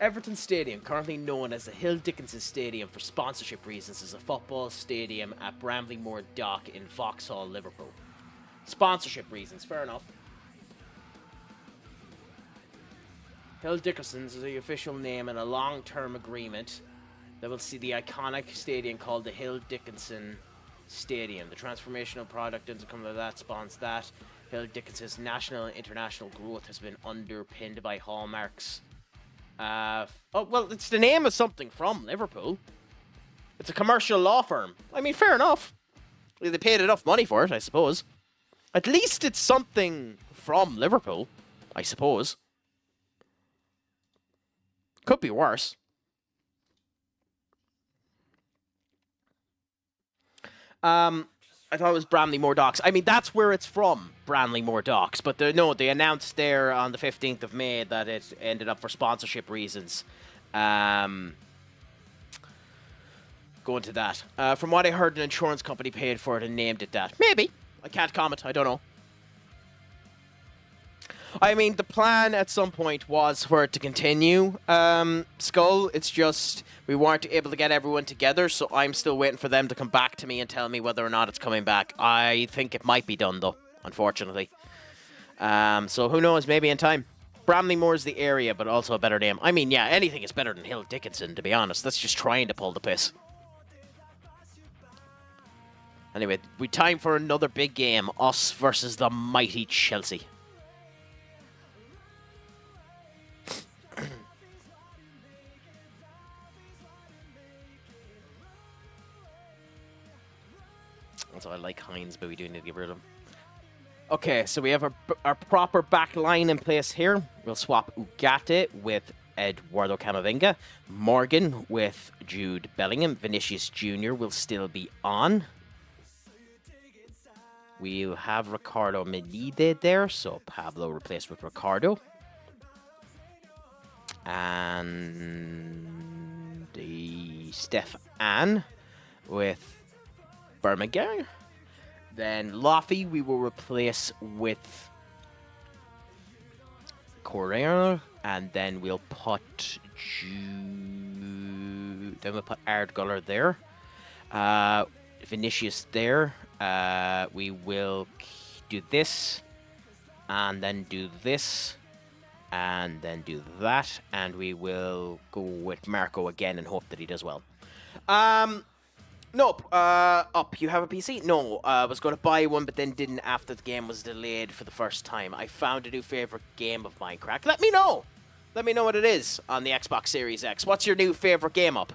Everton Stadium, currently known as the Hill Dickinson Stadium for sponsorship reasons, is a football stadium at Bramley-Moore Dock in Vauxhall, Liverpool. Sponsorship reasons, fair enough. Hill Dickinson's is the official name in a long-term agreement that will see the iconic stadium called the Hill Dickinson Stadium. The transformational product income of that spawns that. Hill Dickinson's national and international growth has been underpinned by hallmarks. Well, it's the name of something from Liverpool. It's a commercial law firm. I mean, fair enough. They paid enough money for it, I suppose. At least it's something from Liverpool, I suppose. Could be worse. I thought it was Bramley-Moore Docks. I mean, that's where it's from, Bramley-Moore Docks. But they announced there on the 15th of May that it ended up for sponsorship reasons. Going to that. From what I heard, an insurance company paid for it and named it that. Maybe. I can't comment. I don't know. I mean, the plan at some point was for it to continue, Skull. It's just we weren't able to get everyone together, so I'm still waiting for them to come back to me and tell me whether or not it's coming back. I think it might be done, though, unfortunately. So who knows, maybe in time. Bramley-Moore's the area, but also a better name. I mean, yeah, anything is better than Hill Dickinson, to be honest. That's just trying to pull the piss. Anyway, we time for another big game. Us versus the mighty Chelsea. Also, I like Hines, but we do need to get rid of him. Okay, so we have our proper back line in place here. We'll swap Ugarte with Eduardo Camavinga. Morgan with Jude Bellingham. Vinicius Jr. will still be on. We'll have Ricardo Melide there, so Pablo replaced with Ricardo. And the Stefan with Birmingham. Then Laffy we will replace with Correa, and then we'll put Ardguller there. Vinicius there. We will do this, and then do this, and then do that, and we will go with Marco again and hope that he does well. Nope. Up. You have a PC? No. I was going to buy one, but then didn't after the game was delayed for the first time. I found a new favorite game of mine, Crack. Let me know. Let me know what it is on the Xbox Series X. What's your new favorite game up?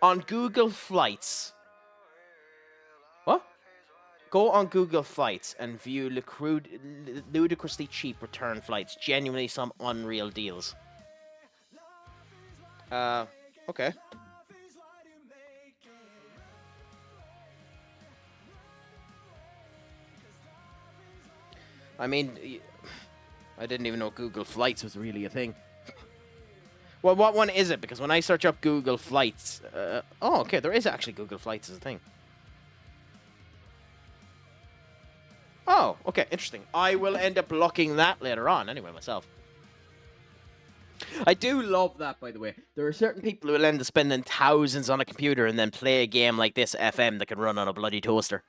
On Google Flights. What? Go on Google Flights and view ludicrously cheap return flights. Genuinely some unreal deals. Okay. I mean, I didn't even know Google Flights was really a thing. Well, what one is it? Because when I search up Google Flights, oh, okay, there is actually Google Flights as a thing. Oh, okay, interesting. I will end up looking that later on anyway myself. I do love that, by the way. There are certain people who will end up spending thousands on a computer and then play a game like this FM that can run on a bloody toaster.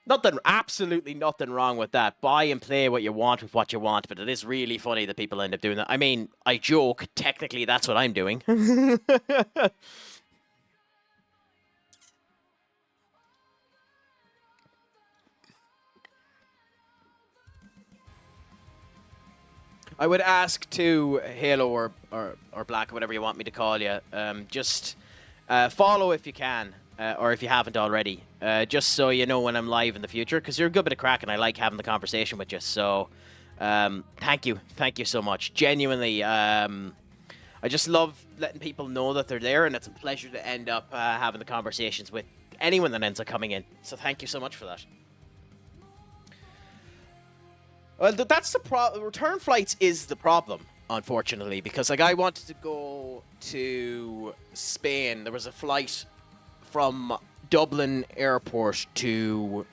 Nothing, absolutely nothing wrong with that. Buy and play what you want with what you want, but it is really funny that people end up doing that. I mean, I joke, technically that's what I'm doing. I would ask to Halo or Black, or whatever you want me to call you, just follow if you can, or if you haven't already, just so you know when I'm live in the future, because you're a good bit of crack and I like having the conversation with you. So thank you so much. Genuinely, I just love letting people know that they're there, and it's a pleasure to end up having the conversations with anyone that ends up coming in. So thank you so much for that. Well, that's the problem. Return flights is the problem, unfortunately, because like I wanted to go to Spain. There was a flight from Dublin Airport to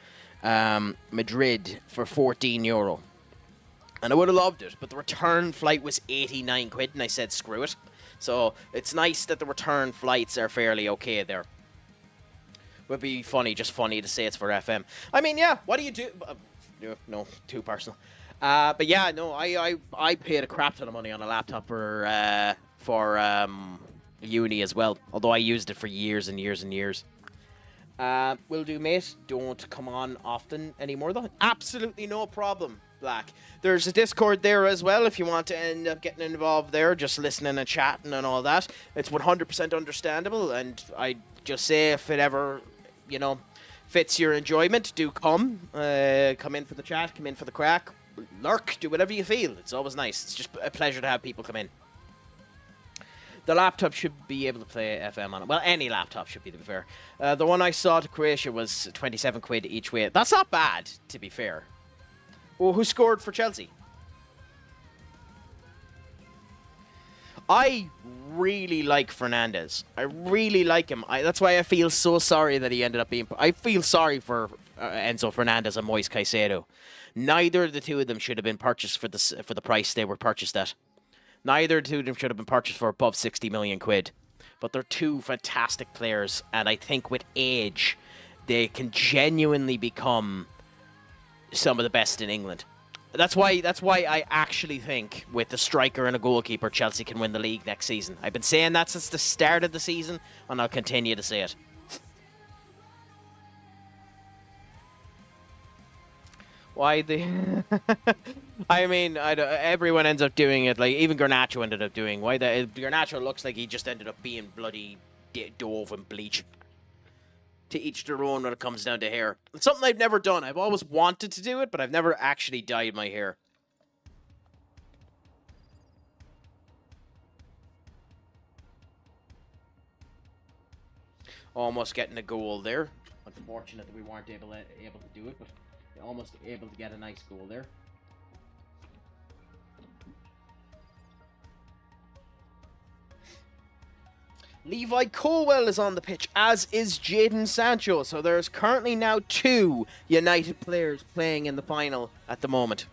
Madrid for €14, and I would have loved it, but the return flight was 89 quid, and I said screw it. So it's nice that the return flights are fairly okay there. Would be funny, just funny to say it's for FM. I mean, yeah. What do you do? No, too personal. But yeah, no, I paid a crap ton of money on a laptop for uni as well. Although I used it for years and years and years. Will do, mate. Don't come on often anymore, though. Absolutely no problem, Black. There's a Discord there as well if you want to end up getting involved there, just listening and chatting and all that. It's 100% understandable, and I just say if it ever, fits your enjoyment, do come. Come in for the chat, come in for the crack, lurk, do whatever you feel. It's always nice. It's just a pleasure to have people come in. The laptop should be able to play FM on it. Well, any laptop should be, to be fair. The one I saw to Croatia was 27 quid each way. That's not bad, to be fair. Well, who scored for Chelsea? I really like Fernandes. I really like him. That's why I feel so sorry that he ended up being... I feel sorry for Enzo Fernandez and Moise Caicedo. Neither of the two of them should have been purchased for the price they were purchased at. Neither of the two of them should have been purchased for above 60 million quid. But they're two fantastic players, and I think with age, they can genuinely become some of the best in England. That's why I actually think with the striker and a goalkeeper, Chelsea can win the league next season. I've been saying that since the start of the season, and I'll continue to say it. Why the... I mean, everyone ends up doing it. Like, even Garnacho ended up doing. Garnacho looks like he just ended up being bloody Dove and bleach. To each their own when it comes down to hair. It's something I've never done. I've always wanted to do it, but I've never actually dyed my hair. Almost getting a goal there. Unfortunate that we weren't able to do it, but almost able to get a nice goal there. Levi Colwell is on the pitch, as is Jadon Sancho. So there's currently now 2 United players playing in the final at the moment.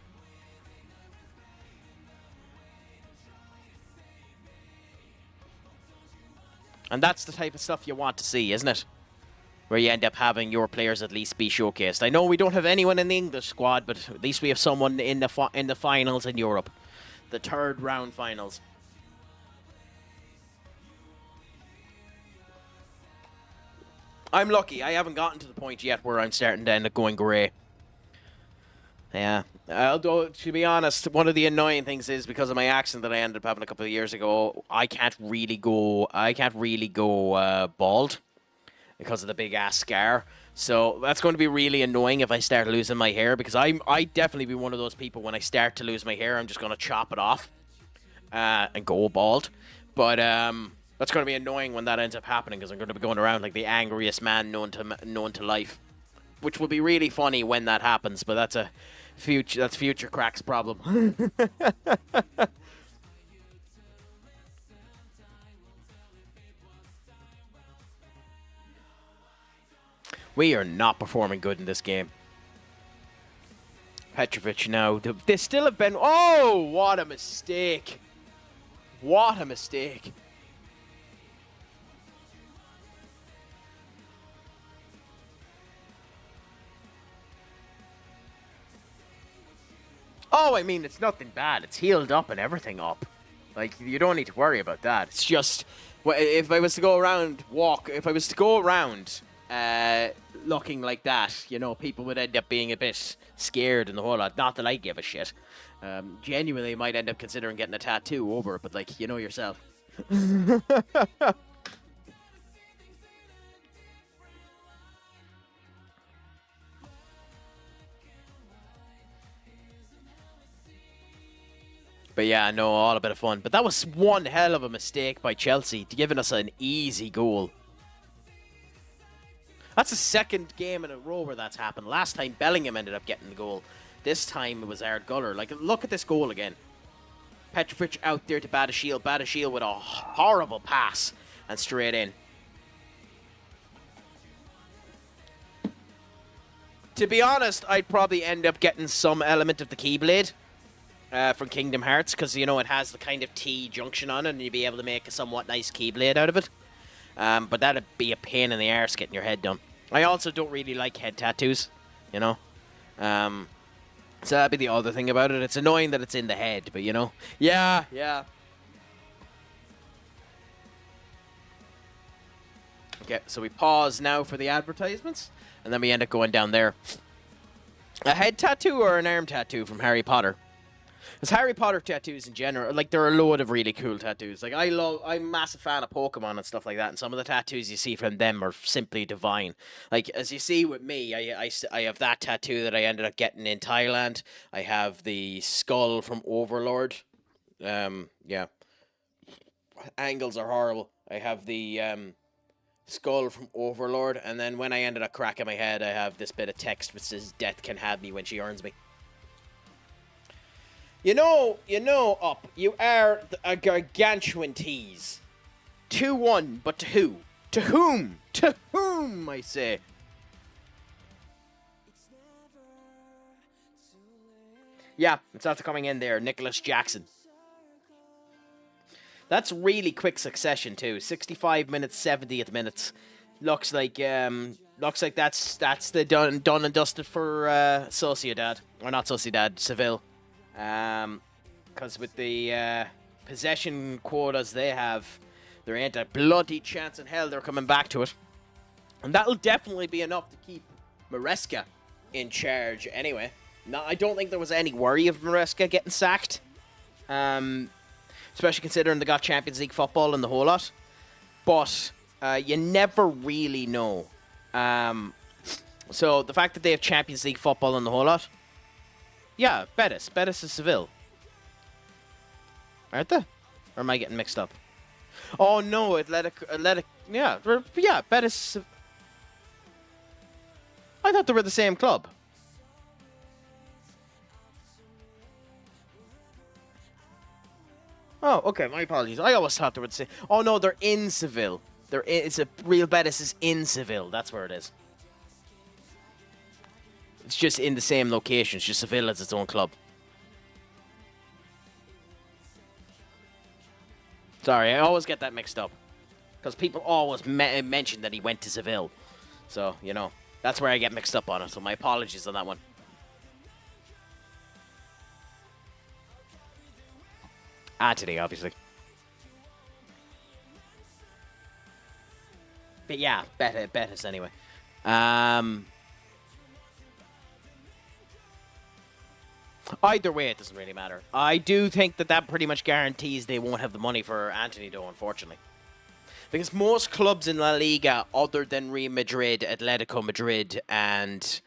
And that's the type of stuff you want to see, isn't it? Where you end up having your players at least be showcased. I know we don't have anyone in the English squad, but at least we have someone in the finals in Europe. The third round finals. I'm lucky. I haven't gotten to the point yet where I'm starting to end up going grey. Yeah. Although, to be honest, one of the annoying things is because of my accent that I ended up having a couple of years ago, I can't really go bald because of the big ass scar. So that's going to be really annoying if I start losing my hair, because I definitely be one of those people when I start to lose my hair, I'm just going to chop it off and go bald. But That's going to be annoying when that ends up happening, because I'm going to be going around like the angriest man known to life, which will be really funny when that happens. But that's future Crack's problem. We are not performing good in this game. Petrovic now. They still have been... Oh, what a mistake. What a mistake. Oh, I mean, it's nothing bad. It's healed up and everything up. Like, you don't need to worry about that. It's just... If I was to go around... If I was to go around... looking like that, you know, people would end up being a bit scared and the whole lot. Not that I give a shit. Genuinely might end up considering getting a tattoo over it, but like, you know yourself. But yeah, no, all a bit of fun. But that was one hell of a mistake by Chelsea, giving us an easy goal. That's the second game in a row where that's happened. Last time, Bellingham ended up getting the goal. This time, it was Ard Guller. Like, look at this goal again. Petrovic out there to Badiashile. Badiashile with a horrible pass and straight in. To be honest, I'd probably end up getting some element of the Keyblade from Kingdom Hearts, because, you know, it has the kind of T junction on it, and you'd be able to make a somewhat nice Keyblade out of it. But that'd be a pain in the arse getting your head done. I also don't really like head tattoos, you know. So that'd be the other thing about it. It's annoying that it's in the head, but, you know. Yeah, yeah. Okay, so we pause now for the advertisements, and then we end up going down there. A head tattoo or an arm tattoo from Harry Potter? Because Harry Potter tattoos in general, like, there are a load of really cool tattoos. Like, I'm a massive fan of Pokemon and stuff like that, and some of the tattoos you see from them are simply divine. Like, as you see with me, I have that tattoo that I ended up getting in Thailand. I have the skull from Overlord. Yeah. Angles are horrible. I have the skull from Overlord, and then when I ended up cracking my head, I have this bit of text which says, "Death can have me when she earns me." You know, Up, you are a gargantuan tease. 2-1, but to who? To whom? To whom, I say? Yeah, it's after coming in there, Nicholas Jackson. That's really quick succession too. 65 minutes, 70th minutes. Looks like that's the done and dusted for Sociedad, or not Sociedad, Seville. Because with the possession quotas they have, there ain't a bloody chance in hell they're coming back to it. And that'll definitely be enough to keep Maresca in charge anyway. No, I don't think there was any worry of Maresca getting sacked. Especially considering they got Champions League football and the whole lot. But you never really know. So the fact that they have Champions League football and the whole lot, yeah, Betis. Betis is Seville. Aren't they? Or am I getting mixed up? Oh, no, Athletic, yeah, Betis. I thought they were the same club. Oh, okay, my apologies. I always thought they were the same. Oh, no, they're in Seville. Real Betis is in Seville. That's where it is. It's just in the same location. It's just Seville as its own club. Sorry, I always get that mixed up. Because people always mention that he went to Seville. So, you know, that's where I get mixed up on it. So my apologies on that one. Anthony, obviously. But yeah, Betis anyway. Either way, it doesn't really matter. I do think that pretty much guarantees they won't have the money for Anthony, though, unfortunately. Because most clubs in La Liga, other than Real Madrid, Atletico Madrid, and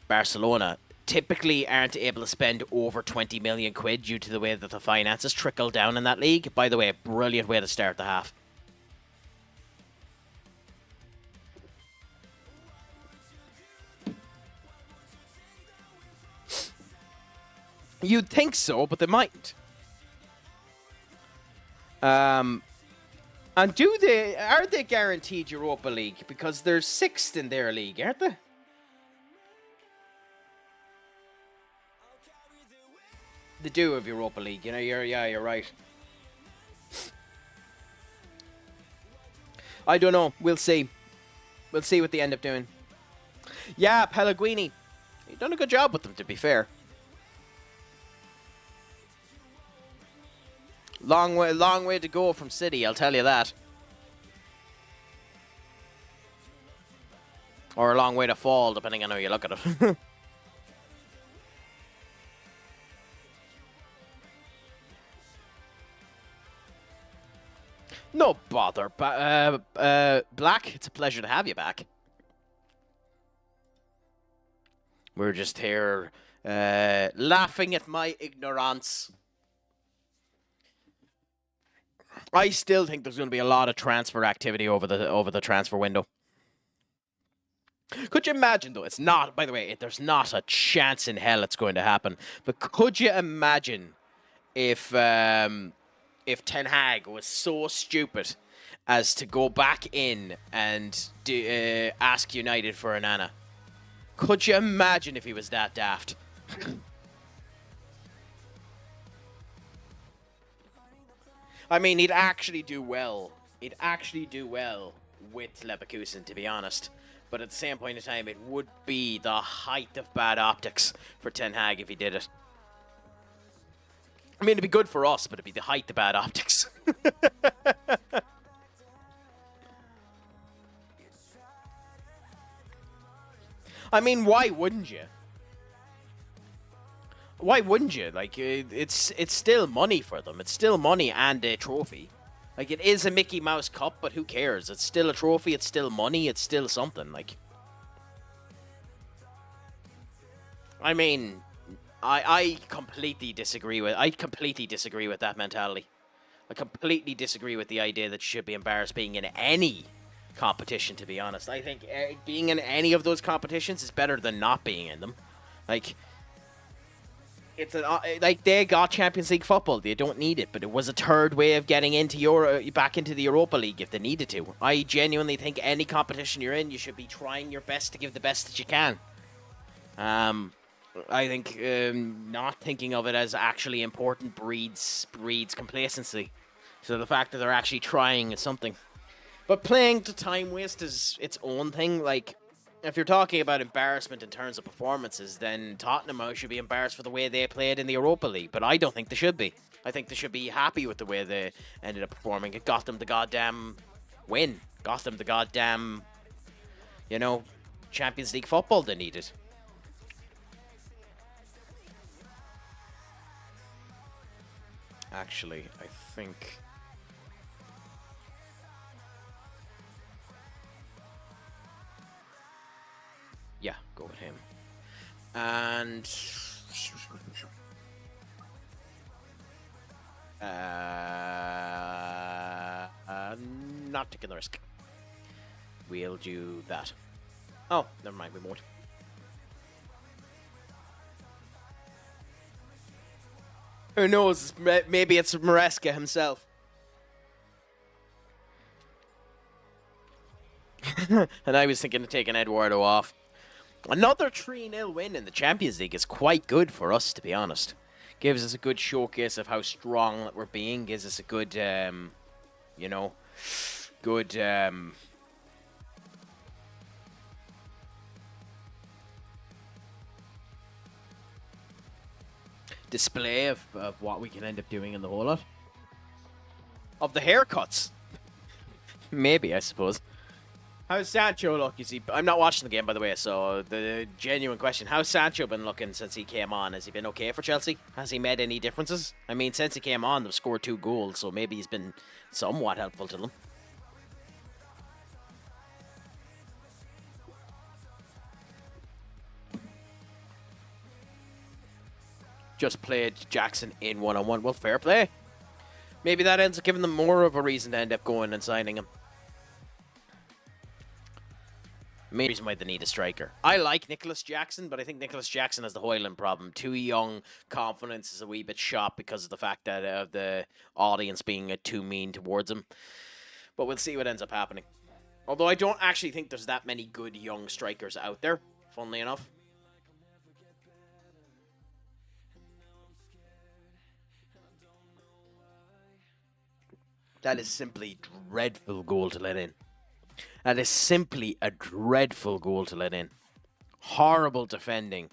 Barcelona, typically aren't able to spend over 20 million quid due to the way that the finances trickle down in that league. By the way, brilliant way to start the half. You'd think so, but they mightn't. And are they guaranteed Europa League? Because they're 6th in their league, aren't they? They do have Europa League, you know. You're right. I don't know. We'll see. We'll see what they end up doing. Yeah, Pellegrini. You've done a good job with them, to be fair. Long way to go from City, I'll tell you that. Or a long way to fall, depending on how you look at it. No bother. Black, it's a pleasure to have you back. We're just here laughing at my ignorance. I still think there's going to be a lot of transfer activity over the transfer window. Could you imagine, though? It's not, by the way, there's not a chance in hell it's going to happen. But could you imagine if Ten Hag was so stupid as to go back in and ask United for Onana? Could you imagine if he was that daft? I mean, he'd actually do well. He'd actually do well with Leverkusen, to be honest. But at the same point in time, it would be the height of bad optics for Ten Hag if he did it. I mean, it'd be good for us, but it'd be the height of bad optics. I mean, why wouldn't you? Why wouldn't you? Like, it's still money for them. It's still money and a trophy. Like, it is a Mickey Mouse Cup, but who cares? It's still a trophy. It's still money. It's still something. Like, I mean, I completely disagree with. I completely disagree with that mentality. I completely disagree with the idea that you should be embarrassed being in any competition. To be honest, I think being in any of those competitions is better than not being in them. Like, like they got Champions League football. They don't need it, but it was a third way of getting into back into the Europa League if they needed to. I genuinely think any competition you're in, you should be trying your best to give the best that you can. I think not thinking of it as actually important breeds complacency. So the fact that they're actually trying is something. But playing to time waste is its own thing. Like, if you're talking about embarrassment in terms of performances, then Tottenham should be embarrassed for the way they played in the Europa League. But I don't think they should be. I think they should be happy with the way they ended up performing. It got them the goddamn win. Got them the goddamn, Champions League football they needed. Actually, I think... yeah, go with him. And... not taking the risk. We'll do that. Oh, never mind, we won't. Who knows? Maybe it's Maresca himself. And I was thinking of taking Eduardo off. Another 3-0 win in the Champions League is quite good for us, to be honest. Gives us a good showcase of how strong we're being. Gives us a good, display of what we can end up doing in the whole lot. Of the haircuts. Maybe, I suppose. How's Sancho look? I'm not watching the game, by the way, so the genuine question, how's Sancho been looking since he came on? Has he been okay for Chelsea? Has he made any differences? I mean, since he came on, they've scored 2 goals, so maybe he's been somewhat helpful to them. just played Jackson in one-on-one. Well, fair play. Maybe that ends up giving them more of a reason to end up going and signing him. Main reason why they need a striker. I like Nicholas Jackson, but I think Nicholas Jackson has the Hoyland problem. Too young, confidence is a wee bit shot because of the fact that of the audience being too mean towards him. But we'll see what ends up happening. Although I don't actually think there's that many good young strikers out there, funnily enough. That is simply dreadful goal to let in. That is simply a dreadful goal to let in. Horrible defending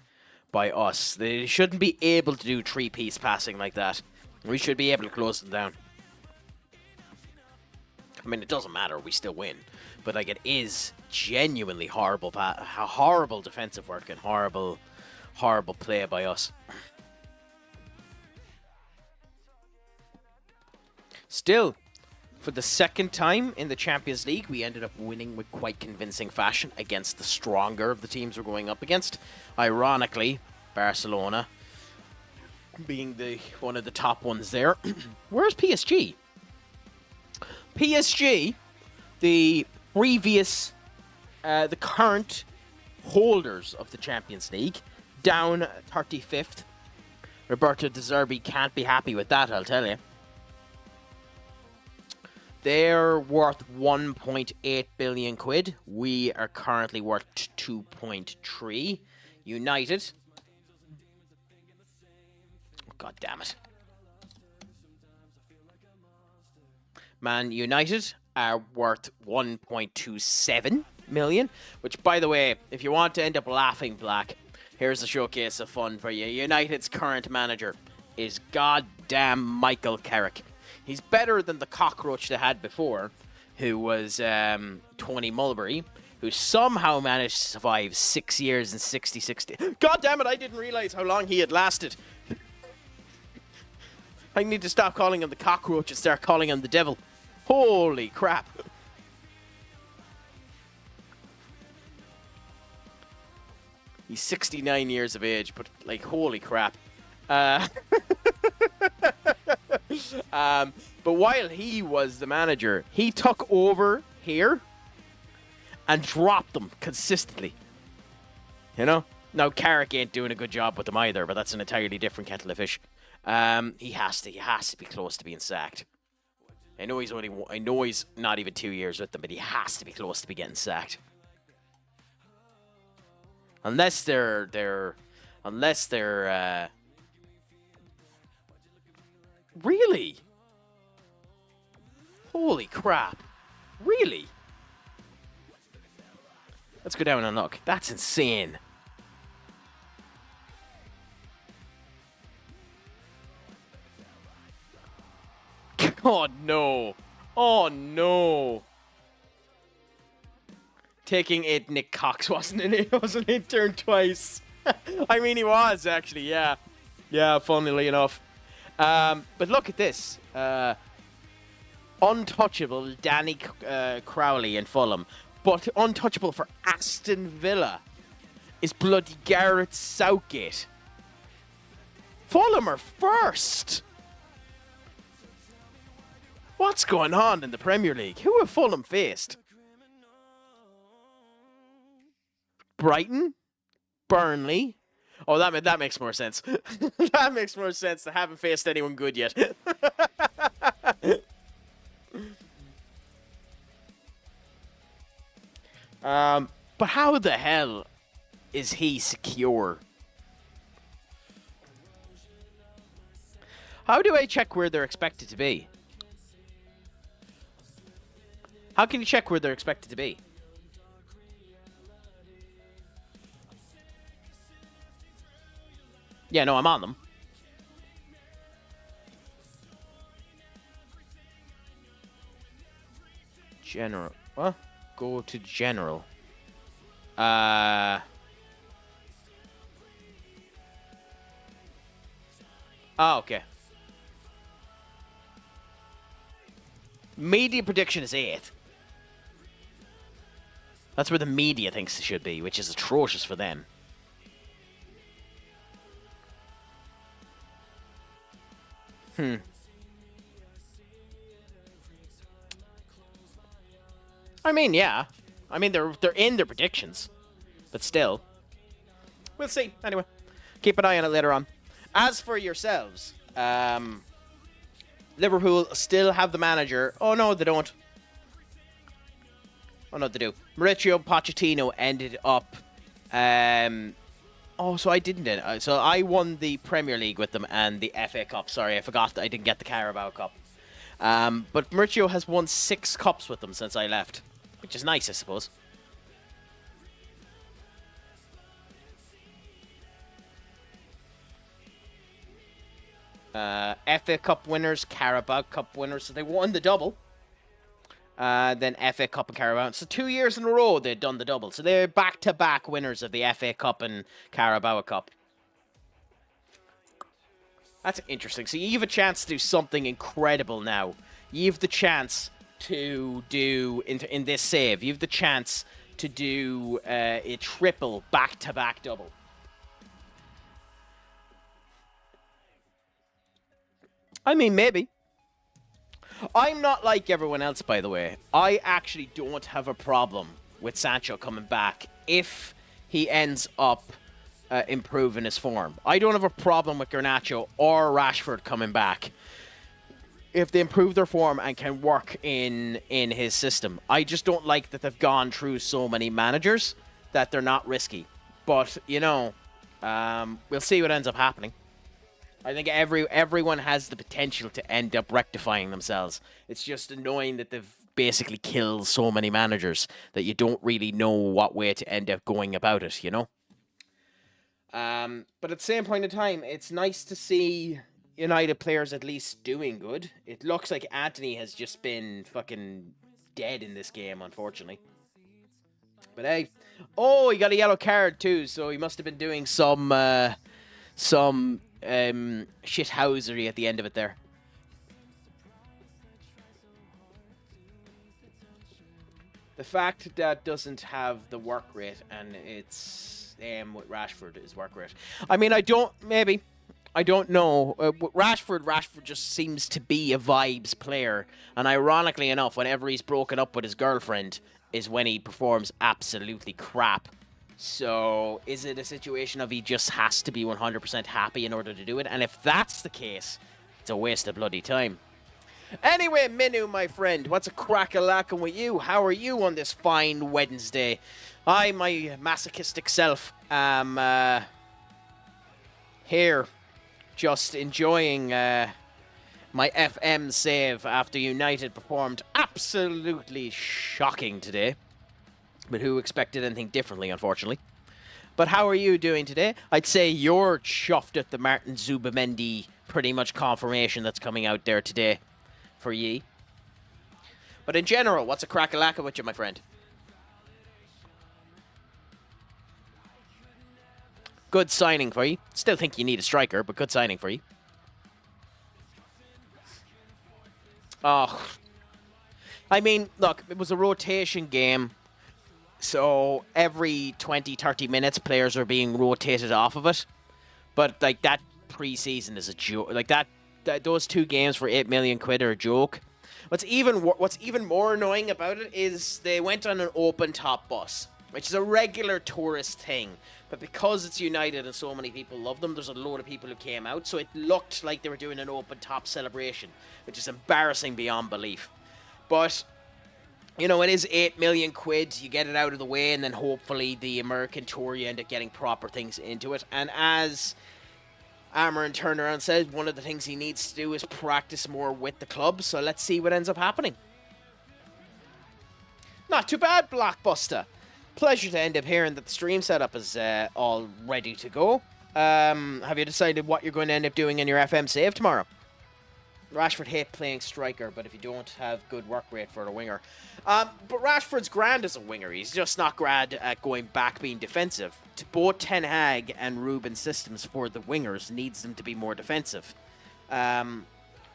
by us. They shouldn't be able to do three-piece passing like that. We should be able to close them down. I mean, it doesn't matter. We still win. But, like, it is genuinely horrible defensive work and horrible play by us. Still, for the second time in the Champions League, we ended up winning with quite convincing fashion against the stronger of the teams we're going up against. Ironically, Barcelona being one of the top ones there. Where's PSG? PSG, the current holders of the Champions League, down 35th. Roberto De Zerbi can't be happy with that, I'll tell you. They're worth 1.8 billion quid. We are currently worth 2.3. United. God damn it. Man United are worth 1.27 million. Which, by the way, if you want to end up laughing, Black, here's a showcase of fun for you. United's current manager is goddamn Michael Carrick. He's better than the cockroach they had before, who was Tony Mulberry, who somehow managed to survive 6 years and 66 days. God damn it, I didn't realize how long he had lasted. I need to stop calling him the cockroach and start calling him the devil. Holy crap. He's 69 years of age, but, like, holy crap. But while he was the manager, he took over here and dropped them consistently. You know? Now, Carrick ain't doing a good job with them either, but that's an entirely different kettle of fish. He has to be close to being sacked. I know he's not even 2 years with them, but he has to be close to be getting sacked. Unless they're really? Holy crap. Really? Let's go down and look. That's insane. Oh, no. Oh, no. Taking it, Nick Cox wasn't an intern twice. I mean, he was, actually, yeah. Yeah, funnily enough. But look at this. Untouchable Danny Crowley in Fulham. But untouchable for Aston Villa is bloody Gareth Southgate. Fulham are first. What's going on in the Premier League? Who have Fulham faced? Brighton? Burnley? Oh, that makes more sense. That makes more sense. They haven't faced anyone good yet. But how the hell is he secure? How do I check where they're expected to be? How can you check where they're expected to be? Yeah, no, I'm on them. General. What? Go to general. Oh, okay. Media prediction is 8th. That's where the media thinks it should be, which is atrocious for them. I mean, yeah. I mean, they're in their predictions, but still, we'll see. Anyway, keep an eye on it later on. As for yourselves, Liverpool still have the manager. Oh no, they don't. Oh no, they do. Mauricio Pochettino ended up. Oh, so I didn't. So I won the Premier League with them and the FA Cup. Sorry, I forgot that I didn't get the Carabao Cup. But Mauricio has won 6 cups with them since I left, which is nice, I suppose. FA Cup winners, Carabao Cup winners, so they won the double. Then FA Cup and Carabao. So 2 years in a row they'd done the double. So they're back-to-back winners of the FA Cup and Carabao Cup. That's interesting. So you have a chance to do something incredible now. You have the chance to do, in this save, you have the chance to do a triple back-to-back double. I mean, maybe. I'm not like everyone else, by the way. I actually don't have a problem with Sancho coming back if he ends up improving his form. I don't have a problem with Garnacho or Rashford coming back if they improve their form and can work in his system. I just don't like that they've gone through so many managers that they're not risky. But, you know, we'll see what ends up happening. I think everyone has the potential to end up rectifying themselves. It's just annoying that they've basically killed so many managers that you don't really know what way to end up going about it, you know? But at the same point in time, it's nice to see United players at least doing good. It looks like Anthony has just been fucking dead in this game, unfortunately. But hey, oh, he got a yellow card too, so he must have been doing some shithousery at the end of it there. The fact that doesn't have the work rate and it's with Rashford is work rate. I mean, I don't know. With Rashford just seems to be a vibes player, and ironically enough, whenever he's broken up with his girlfriend is when he performs absolutely crap. So, is it a situation of he just has to be 100% happy in order to do it? And if that's the case, it's a waste of bloody time. Anyway, Minu, my friend, what's a crack-a-lackin' with you? How are you on this fine Wednesday? I, my masochistic self, am here just enjoying my FM save after United performed absolutely shocking today. But who expected anything differently, unfortunately. But how are you doing today? I'd say you're chuffed at the Martin Zubamendi pretty much confirmation that's coming out there today for ye. But in general, what's a crack-a-lacka with you, my friend? Good signing for you. Still think you need a striker, but good signing for you. Oh. I mean, look, it was a rotation game. So every 20, 30 minutes, players are being rotated off of it. But, like, that pre-season is a joke. Like, those 2 games for 8 million quid are a joke. What's even more annoying about it is they went on an open-top bus, which is a regular tourist thing. But because it's United and so many people love them, there's a load of people who came out. So it looked like they were doing an open-top celebration, which is embarrassing beyond belief. But... you know, it is 8 million quid. You get it out of the way, and then hopefully the American tour, you end up getting proper things into it. And as Amarin turned around and said, one of the things he needs to do is practice more with the club. So let's see what ends up happening. Not too bad, Blockbuster. Pleasure to end up hearing that the stream setup is all ready to go. Have you decided what you're going to end up doing in your FM save tomorrow? Rashford hate playing striker, but if you don't have good work rate for a winger. But Rashford's grand as a winger. He's just not grand at going back being defensive. Both Ten Hag and Ruben's systems for the wingers needs them to be more defensive.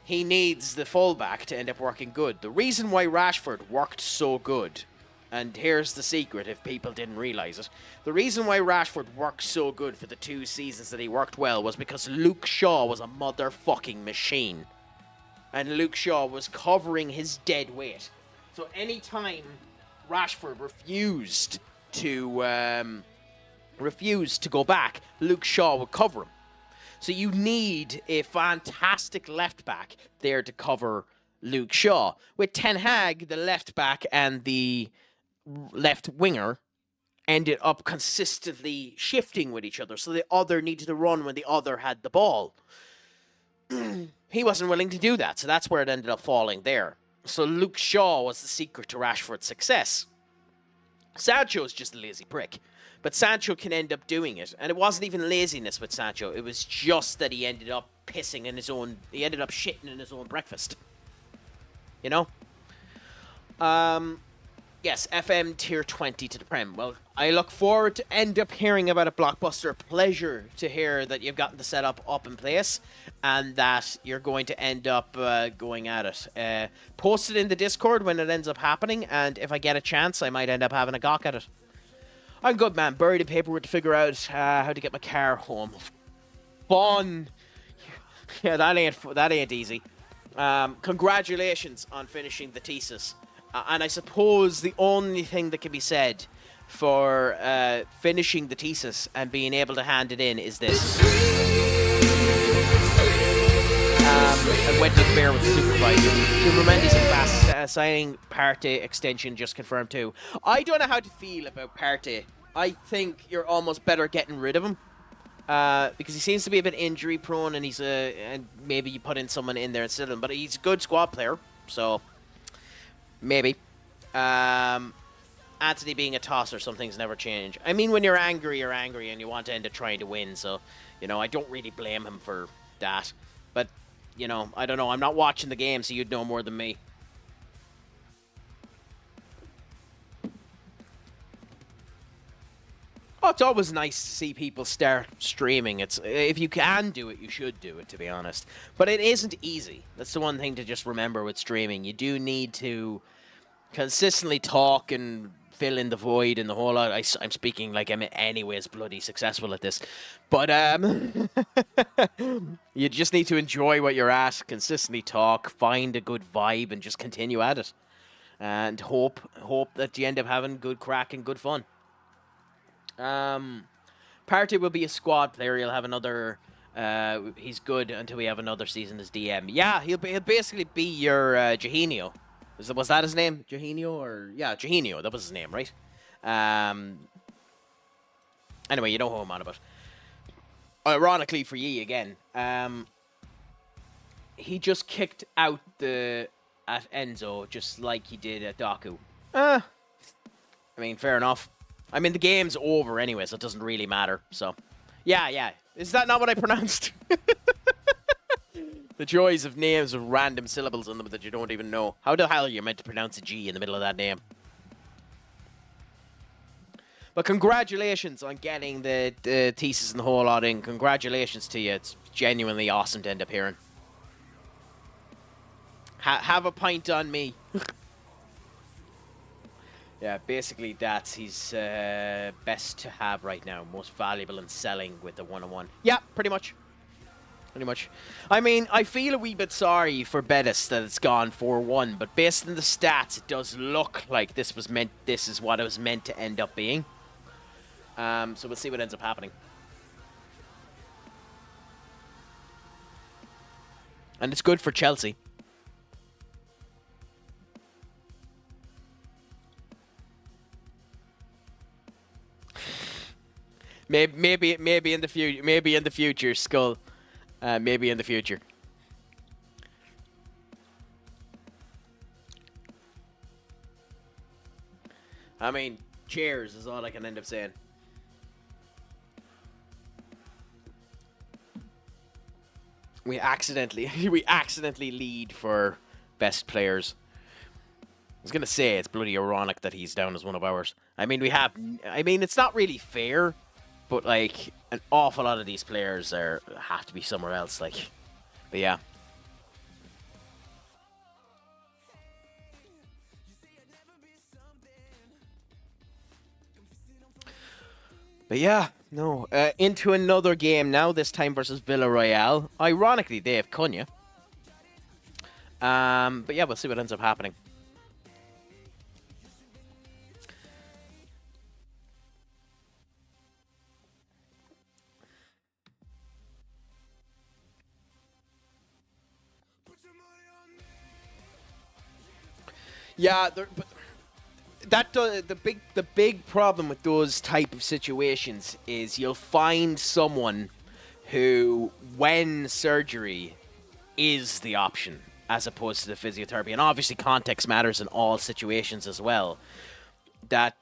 He needs the fullback to end up working good. The reason why Rashford worked so good And here's the secret, if people didn't realise it. The reason why Rashford worked so good for the 2 seasons that he worked well was because Luke Shaw was a motherfucking machine. And Luke Shaw was covering his dead weight. So anytime Rashford refused to go back, Luke Shaw would cover him. So you need a fantastic left back there to cover Luke Shaw. With Ten Hag, the left back and the left winger ended up consistently shifting with each other, so the other needed to run when the other had the ball. He wasn't willing to do that, so that's where it ended up falling there. So Luke Shaw was the secret to Rashford's success. Sancho's just a lazy prick, but Sancho can end up doing it, and it wasn't even laziness with Sancho, it was just that he ended up shitting in his own breakfast. You know? Yes, FM Tier 20 to the Prem. Well, I look forward to end up hearing about a blockbuster. Pleasure to hear that you've gotten the setup up in place and that you're going to end up going at it. Post it in the Discord when it ends up happening, and if I get a chance, I might end up having a gawk at it. I'm good, man. Buried in paperwork to figure out how to get my car home. Fun! Yeah, that ain't easy. Congratulations on finishing the thesis. And I suppose the only thing that can be said for finishing the thesis and being able to hand it in is this. And went to the bear with the supervisor. Super Mendes and fast signing Partey extension just confirmed too. I don't know how to feel about Partey. I think you're almost better getting rid of him. Because he seems to be a bit injury prone, and and maybe you put in someone in there instead of him. But he's a good squad player, so maybe. Anthony being a tosser, some things never change. I mean, when you're angry, and you want to end up trying to win. So, I don't really blame him for that. But, I don't know. I'm not watching the game, so you'd know more than me. Oh, it's always nice to see people start streaming. If you can do it, you should do it, to be honest. But it isn't easy. That's the one thing to just remember with streaming. You do need to consistently talk and fill in the void and the whole lot. I'm speaking like I'm anyways bloody successful at this. But you just need to enjoy what you're at, consistently talk, find a good vibe, and just continue at it. And hope that you end up having good crack and good fun. Partey will be a squad player. He'll have another. He's good until we have another season as DM. Yeah, he'll basically be your Jorginho. Was that his name? Jorginho or Jorginho? That was his name, right? Anyway, you know who I'm on about. Ironically for ye again, he just kicked out at Enzo just like he did at Doku. I mean, fair enough. I mean, the game's over anyway, so it doesn't really matter. So, yeah. Is that not what I pronounced? The joys of names with random syllables in them that you don't even know. How the hell are you meant to pronounce a G in the middle of that name? But congratulations on getting the thesis and the whole lot in. Congratulations to you. It's genuinely awesome to end up hearing. Have a pint on me. Yeah, basically he's best to have right now. Most valuable in selling with the one-on-one. Yeah, pretty much. I mean, I feel a wee bit sorry for Betis that it's gone 4-1, but based on the stats, it does look like this is what it was meant to end up being. So we'll see what ends up happening. And it's good for Chelsea. Maybe in the future. Maybe in the future, Skull. Maybe in the future. I mean, cheers is all I can end up saying. We accidentally lead for best players. I was gonna say it's bloody ironic that he's down as one of ours. I mean, it's not really fair. But, like, an awful lot of these players have to be somewhere else, like. But, yeah. But yeah, no. Into another game now, this time versus Villarreal. Ironically, they have Cunha. But yeah, we'll see what ends up happening. Yeah, but the big problem with those type of situations is you'll find someone who, when surgery is the option as opposed to the physiotherapy, and obviously context matters in all situations as well. That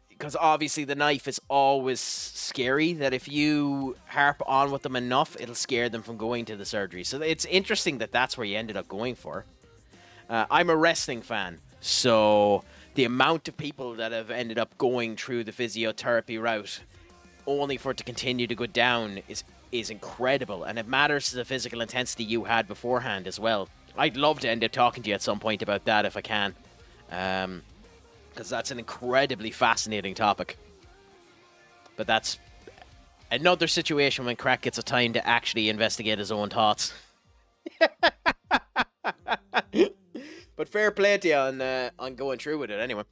because obviously the knife is always scary. That if you harp on with them enough, it'll scare them from going to the surgery. So it's interesting that that's where you ended up going for. I'm a wrestling fan, so the amount of people that have ended up going through the physiotherapy route only for it to continue to go down is incredible, and it matters to the physical intensity you had beforehand as well. I'd love to end up talking to you at some point about that if I can, because that's an incredibly fascinating topic. But that's another situation when Crack gets a time to actually investigate his own thoughts. But fair play to you on going through with it anyway.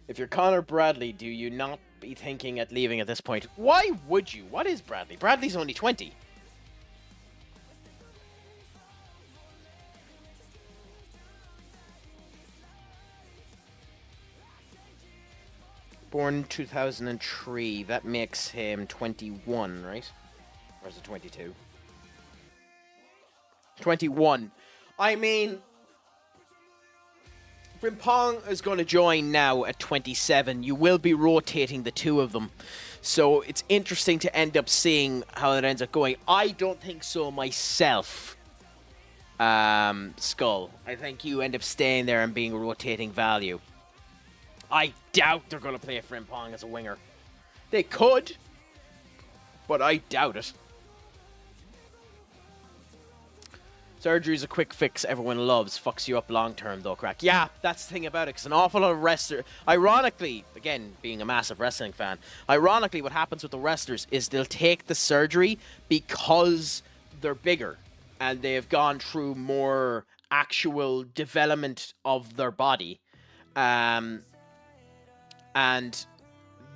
If you're Connor Bradley, do you not be thinking at leaving at this point? Why would you? What is Bradley? Bradley's only 20. Born 2003. That makes him 21, right? Or is it 22? 21. I mean, Frimpong is going to join now at 27. You will be rotating the two of them. So it's interesting to end up seeing how it ends up going. I don't think so myself, Skull. I think you end up staying there and being a rotating value. I doubt they're going to play Frimpong as a winger. They could, but I doubt it. Surgery's a quick fix everyone loves. Fucks you up long term though, Crack. Yeah, that's the thing about it, because an awful lot of wrestlers... Ironically, again, being a massive wrestling fan, ironically what happens with the wrestlers is they'll take the surgery because they're bigger and they've gone through more actual development of their body. And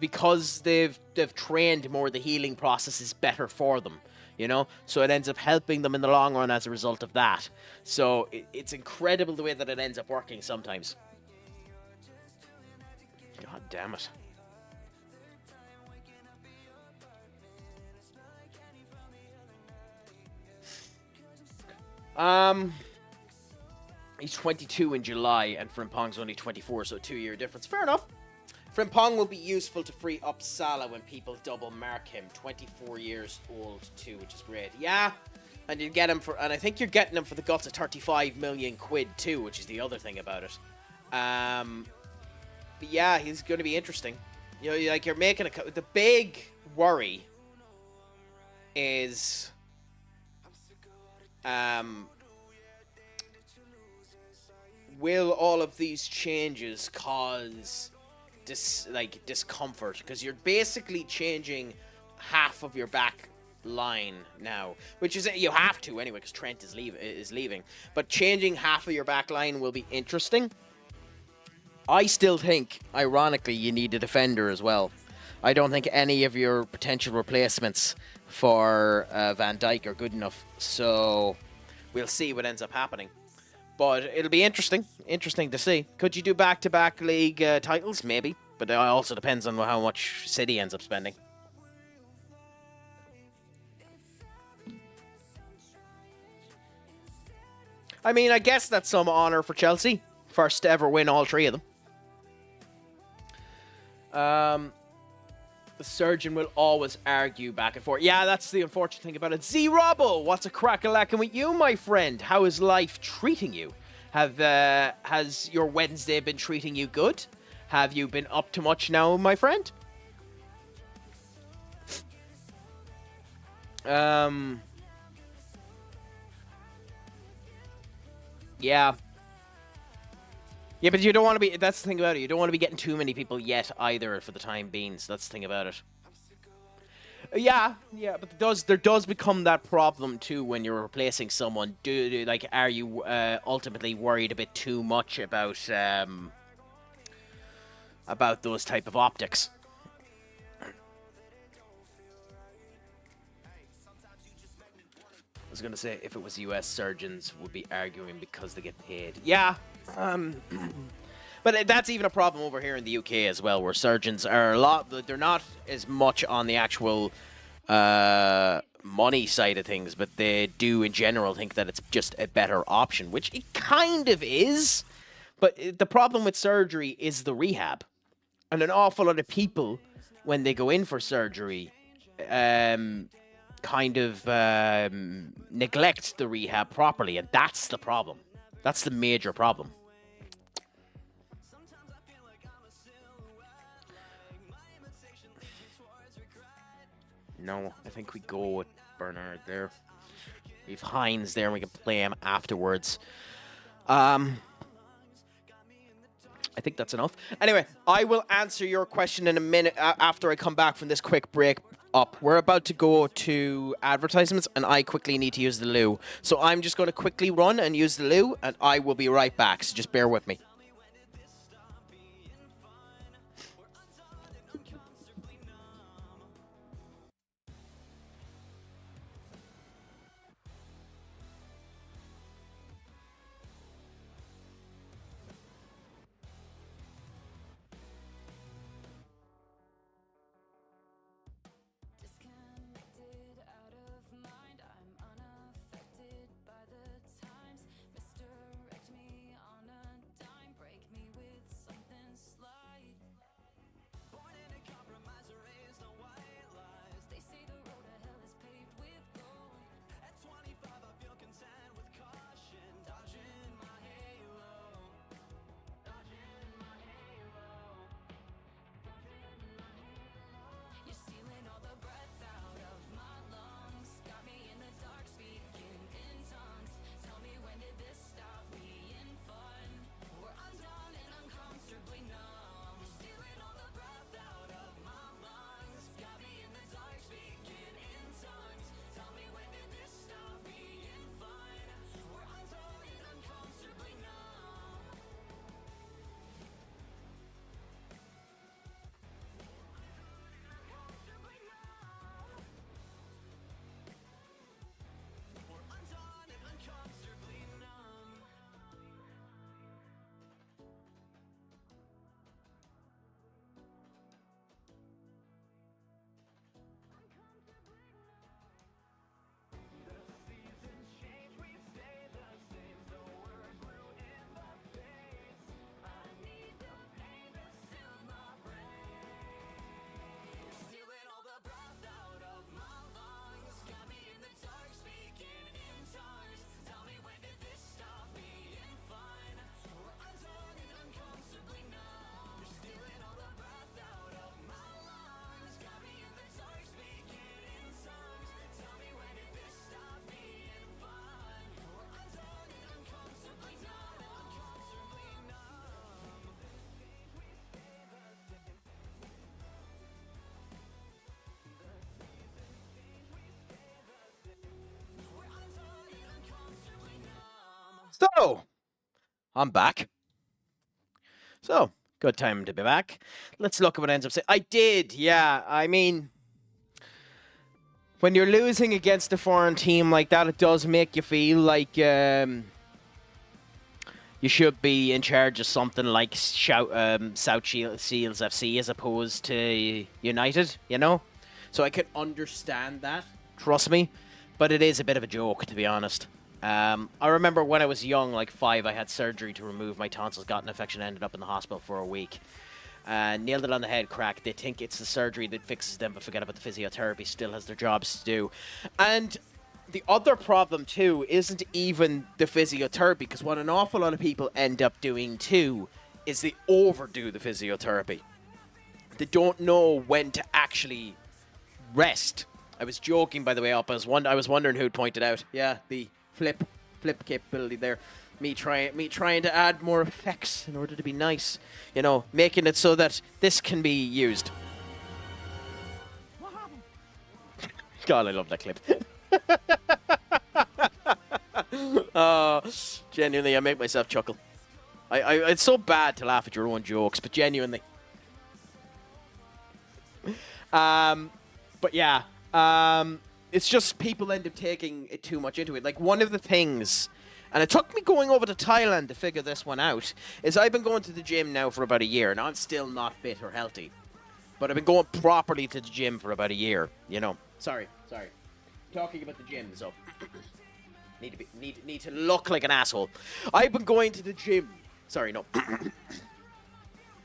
because they've trained more, the healing process is better for them. You know, so it ends up helping them in the long run as a result of that. So it's incredible the way that it ends up working sometimes. God damn it. He's 22 in July and Frimpong's only 24, so a 2-year difference. Fair enough. Frimpong will be useful to free up Salah when people double mark him. 24 years old too, which is great. Yeah, and you get him for, and I think you're getting him for the guts of 35 million quid too, which is the other thing about it. But yeah, he's going to be interesting. You know, like you're making the big worry is, will all of these changes cause discomfort, because you're basically changing half of your back line now, which is, you have to anyway because Trent is leaving, but changing half of your back line will be interesting. I still think, ironically, you need a defender as well. I don't think any of your potential replacements for Van Dijk are good enough, so we'll see what ends up happening. But it'll be interesting to see. Could you do back-to-back league titles? Maybe. But it also depends on how much City ends up spending. I mean, I guess that's some honour for Chelsea. First to ever win all three of them. The surgeon will always argue back and forth. Yeah, that's the unfortunate thing about it. Z-Robbo, what's a crack-a-lackin' with you, my friend? How is life treating you? Has your Wednesday been treating you good? Have you been up to much now, my friend? Yeah. Yeah, but you don't want to be... That's the thing about it. You don't want to be getting too many people yet either for the time being. So that's the thing about it. Yeah, but there does become that problem too when you're replacing someone. Are you ultimately worried a bit too much about those type of optics? I was gonna say if it was US, surgeons would be arguing because they get paid. Yeah, but that's even a problem over here in the UK as well, where surgeons are they're not as much on the actual money side of things, but they do in general think that it's just a better option, which it kind of is. But the problem with surgery is the rehab, and an awful lot of people, when they go in for surgery, kind of neglect the rehab properly, and that's the problem. That's the major problem. No, I think we go with Bernard there. We've Hines there, and we can play him afterwards. I think that's enough. Anyway, I will answer your question in a minute after I come back from this quick break up. We're about to go to advertisements, and I quickly need to use the loo. So I'm just going to quickly run and use the loo, and I will be right back. So just bear with me. So, I'm back. So, good time to be back. Let's look at what ends up saying. I did, yeah. I mean, when you're losing against a foreign team like that, it does make you feel like you should be in charge of something like South Seals FC as opposed to United, you know? So I can understand that, trust me. But it is a bit of a joke, to be honest. I remember when I was young, like 5, I had surgery to remove my tonsils, got an infection, ended up in the hospital for a week. Nailed it on the head, crack. They think it's the surgery that fixes them, but forget about the physiotherapy, still has their jobs to do. And the other problem, too, isn't even the physiotherapy, because what an awful lot of people end up doing, too, is they overdo the physiotherapy. They don't know when to actually rest. I was joking, by the way, up. I was wondering who'd pointed out. Yeah, the flip capability there. Me trying to add more effects in order to be nice. You know, making it so that this can be used. God, I love that clip. Genuinely, I make myself chuckle. It's so bad to laugh at your own jokes, but genuinely. But yeah, it's just people end up taking it too much into it. Like, one of the things, and it took me going over to Thailand to figure this one out, is I've been going to the gym now for about a year, and I'm still not fit or healthy. But I've been going properly to the gym for about a year, you know. Sorry. Talking about the gym, so need to look like an asshole. I've been going to the gym. Sorry, no.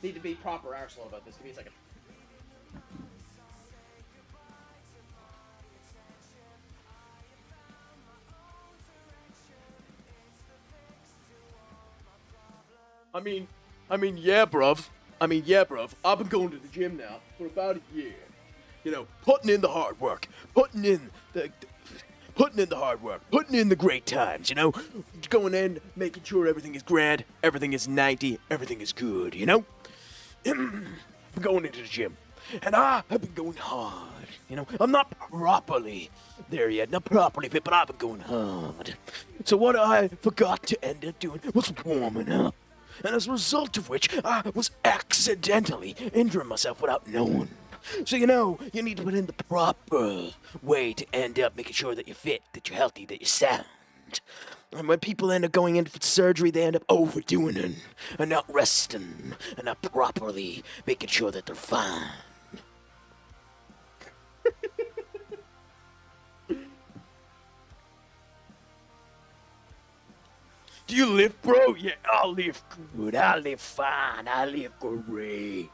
Need to be proper arsehole about this. Give me a second. I mean, yeah, bruv. I've been going to the gym now for about a year. You know, putting in the hard work, putting in the hard work, putting in the great times, you know? Going in, making sure everything is grand, everything is 90, everything is good, you know? I'm going into the gym, and I've been going hard, you know? I'm not properly there yet, not properly fit, but I've been going hard. So what I forgot to end up doing was warming up. And as a result of which, I was accidentally injuring myself without knowing. So, you know, you need to put in the proper way to end up making sure that you're fit, that you're healthy, that you're sound. And when people end up going in for surgery, they end up overdoing it, and not resting, and not properly making sure that they're fine. Do you live, bro? Yeah, I live good, I live fine, I live great.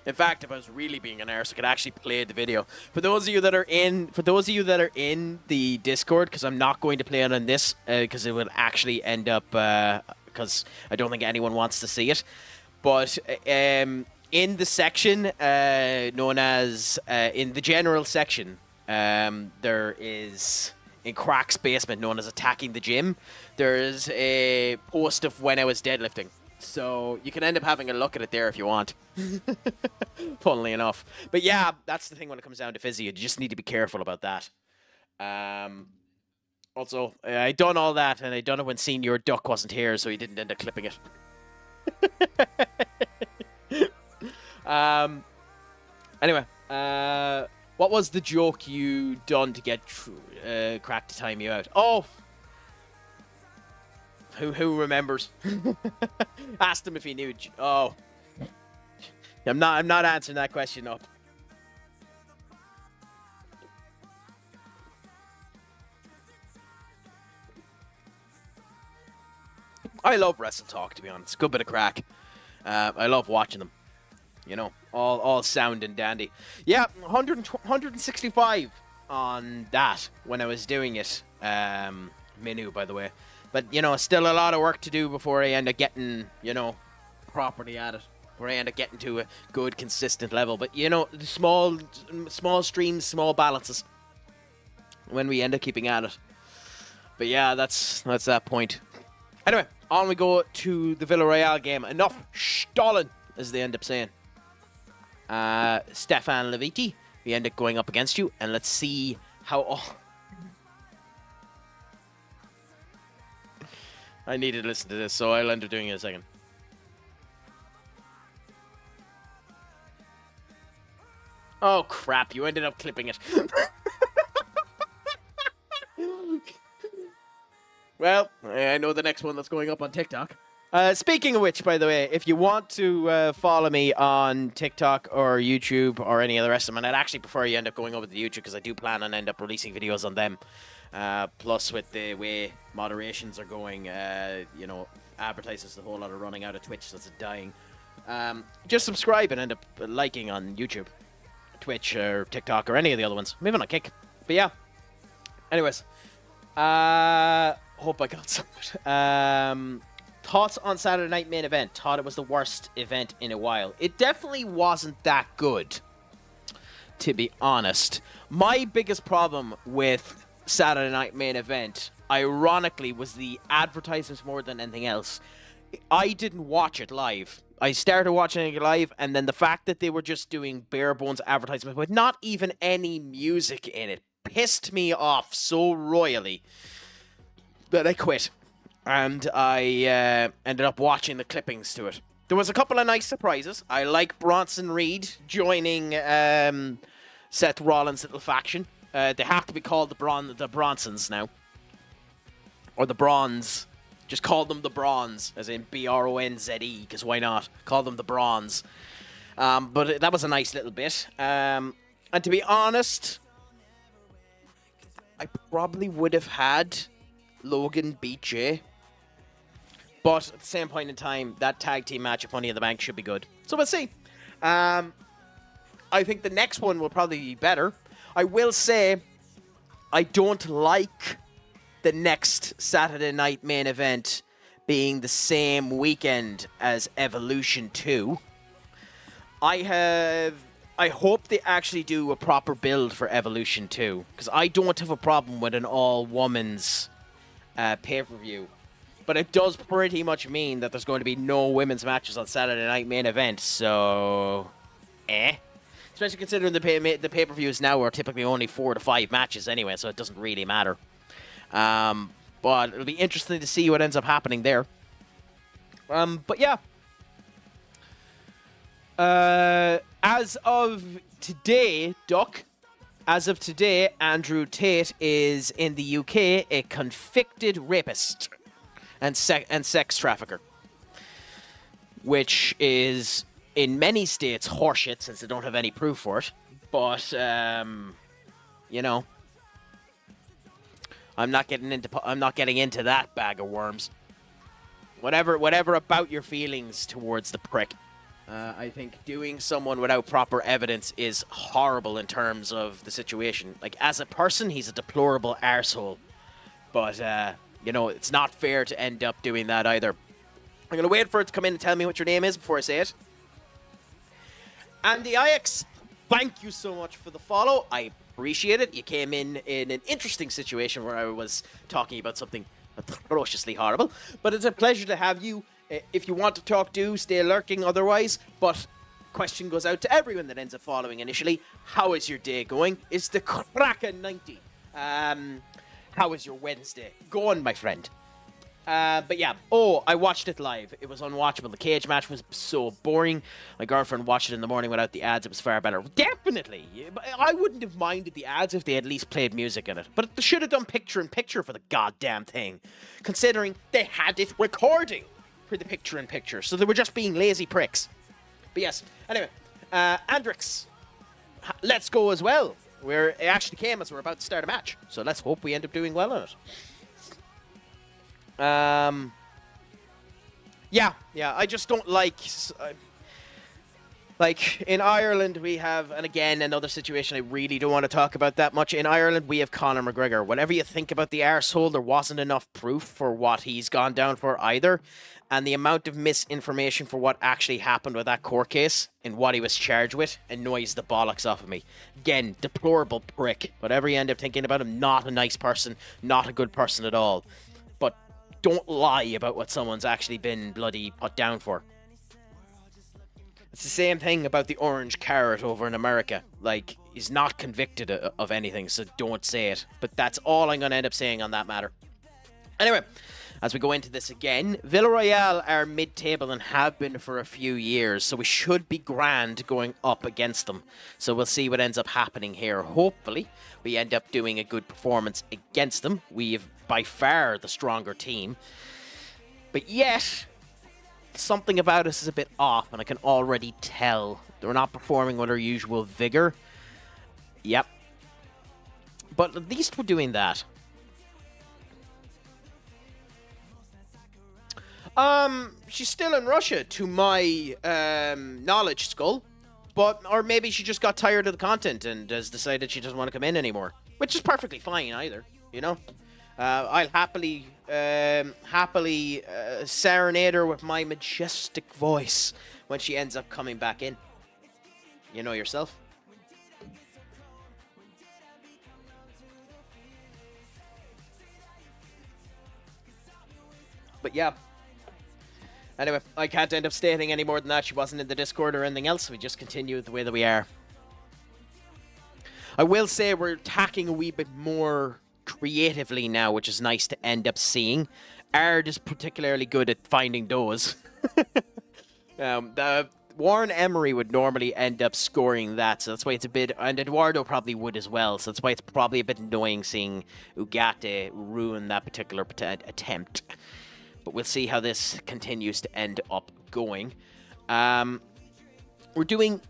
In fact, if I was really being an arse, I could actually play the video. For those of you that are in the Discord, because I'm not going to play it on this, because it will actually end up, because I don't think anyone wants to see it. But in the section known as in the general section, there is, in Crack's basement, known as Attacking the Gym, there is a post of when I was deadlifting. So you can end up having a look at it there if you want. Funnily enough. But yeah, that's the thing when it comes down to physio. You just need to be careful about that. Also, I done all that, and I done it when Senior Duck wasn't here, so he didn't end up clipping it. Anyway, what was the joke you done to get Crack to time you out? Oh! Who remembers? Asked him if he knew. Oh, I'm not answering that question up. I love Wrestle Talk, to be honest. Good bit of crack. I love watching them. You know, all sound and dandy. Yeah, 165 on that when I was doing it. Menu, by the way. But, you know, still a lot of work to do before I end up getting, you know, properly at it. Where I end up getting to a good, consistent level. But, you know, small streams, small balances. When we end up keeping at it. But yeah, that's that point. Anyway, on we go to the Villarreal game. Enough stalling, as they end up saying. Stefan Leviti, we end up going up against you. And let's see how... Oh, I needed to listen to this, so I'll end up doing it in a second. Oh, crap. You ended up clipping it. Well, I know the next one that's going up on TikTok. Speaking of which, by the way, if you want to follow me on TikTok or YouTube or any of the rest of them, and I'd actually prefer you end up going over to YouTube because I do plan on end up releasing videos on them. Plus, with the way moderations are going, you know, advertisers a whole lot of running out of Twitch, so it's dying. Just subscribe and end up liking on YouTube, Twitch, or TikTok, or any of the other ones. Maybe on Kick. But yeah. Anyways. Hope I got something. Thoughts on Saturday night main event? Thought it was the worst event in a while. It definitely wasn't that good, to be honest. My biggest problem with Saturday night main event, ironically, was the advertisements more than anything else. I didn't watch it live. I started watching it live, and then the fact that they were just doing bare bones advertisements with not even any music in it pissed me off so royally that I quit. And I ended up watching the clippings to it. There was a couple of nice surprises. I like Bronson Reed joining Seth Rollins' little faction. They have to be called the Bronsons now. Or the Bronze. Just call them the Bronze, as in Bronze, because why not? Call them the Bronze. But that was a nice little bit. And to be honest, I probably would have had Logan beat Jay. But at the same point in time, that tag team match at Money in the Bank should be good. So we'll see. I think the next one will probably be better. I will say, I don't like the next Saturday night main event being the same weekend as Evolution 2. I hope they actually do a proper build for Evolution 2, because I don't have a problem with an all-women's pay-per-view. But it does pretty much mean that there's going to be no women's matches on Saturday night main event, so... Especially considering the pay-per-views now are typically only 4 to 5 matches anyway, so it doesn't really matter. But it'll be interesting to see what ends up happening there. But yeah. As of today, Andrew Tate is in the UK a convicted rapist and sex trafficker, which is in many states horseshit since they don't have any proof for it. But you know, I'm not getting into that bag of worms. Whatever about your feelings towards the prick. I think doing someone without proper evidence is horrible in terms of the situation. Like, as a person, he's a deplorable arsehole. But, you know, it's not fair to end up doing that either. I'm going to wait for it to come in and tell me what your name is before I say it. Andy Ix, thank you so much for the follow. I appreciate it. You came in an interesting situation where I was talking about something atrociously horrible. But it's a pleasure to have you. If you want to talk, do stay lurking otherwise. But question goes out to everyone that ends up following initially. How is your day going? It's the Kraken 90. How is your Wednesday going, my friend? But yeah. Oh, I watched it live. It was unwatchable. The cage match was so boring. My girlfriend watched it in the morning without the ads. It was far better. Definitely. I wouldn't have minded the ads if they at least played music in it. But they should have done picture-in-picture for the goddamn thing. Considering they had it recording for the picture-in-picture. So they were just being lazy pricks. But yes. Anyway. Andrix. Let's go as well. It actually came as we're about to start a match. So let's hope we end up doing well on it. Yeah, I just don't like in Ireland we have, and again, another situation I really don't want to talk about that much. In Ireland, we have Conor McGregor. Whatever you think about the arsehole, there wasn't enough proof for what he's gone down for either. And the amount of misinformation for what actually happened with that court case and what he was charged with annoys the bollocks off of me. Again, deplorable prick. Whatever you end up thinking about him, not a nice person, not a good person at all. But don't lie about what someone's actually been bloody put down for. It's the same thing about the orange carrot over in America. Like, he's not convicted of anything, so don't say it. But that's all I'm going to end up saying on that matter. Anyway, as we go into this again, Villarreal are mid-table and have been for a few years, so we should be grand going up against them. So we'll see what ends up happening here. Hopefully, we end up doing a good performance against them. We have by far the stronger team. But yet, something about us is a bit off, and I can already tell. They're not performing with our usual vigor. Yep. But at least we're doing that. She's still in Russia, to my knowledge, Skull. Or maybe she just got tired of the content and has decided she doesn't want to come in anymore. Which is perfectly fine either, you know? I'll happily serenade her with my majestic voice when she ends up coming back in. You know yourself. But yeah. Anyway, I can't end up stating any more than that. She wasn't in the Discord or anything else. We just continue the way that we are. I will say we're attacking a wee bit more creatively now, which is nice to end up seeing. Ard is particularly good at finding those. Warren Emery would normally end up scoring that, so that's why it's a bit... And Eduardo probably would as well, so that's why it's probably a bit annoying seeing Ugarte ruin that particular attempt. But we'll see how this continues to end up going. We're doing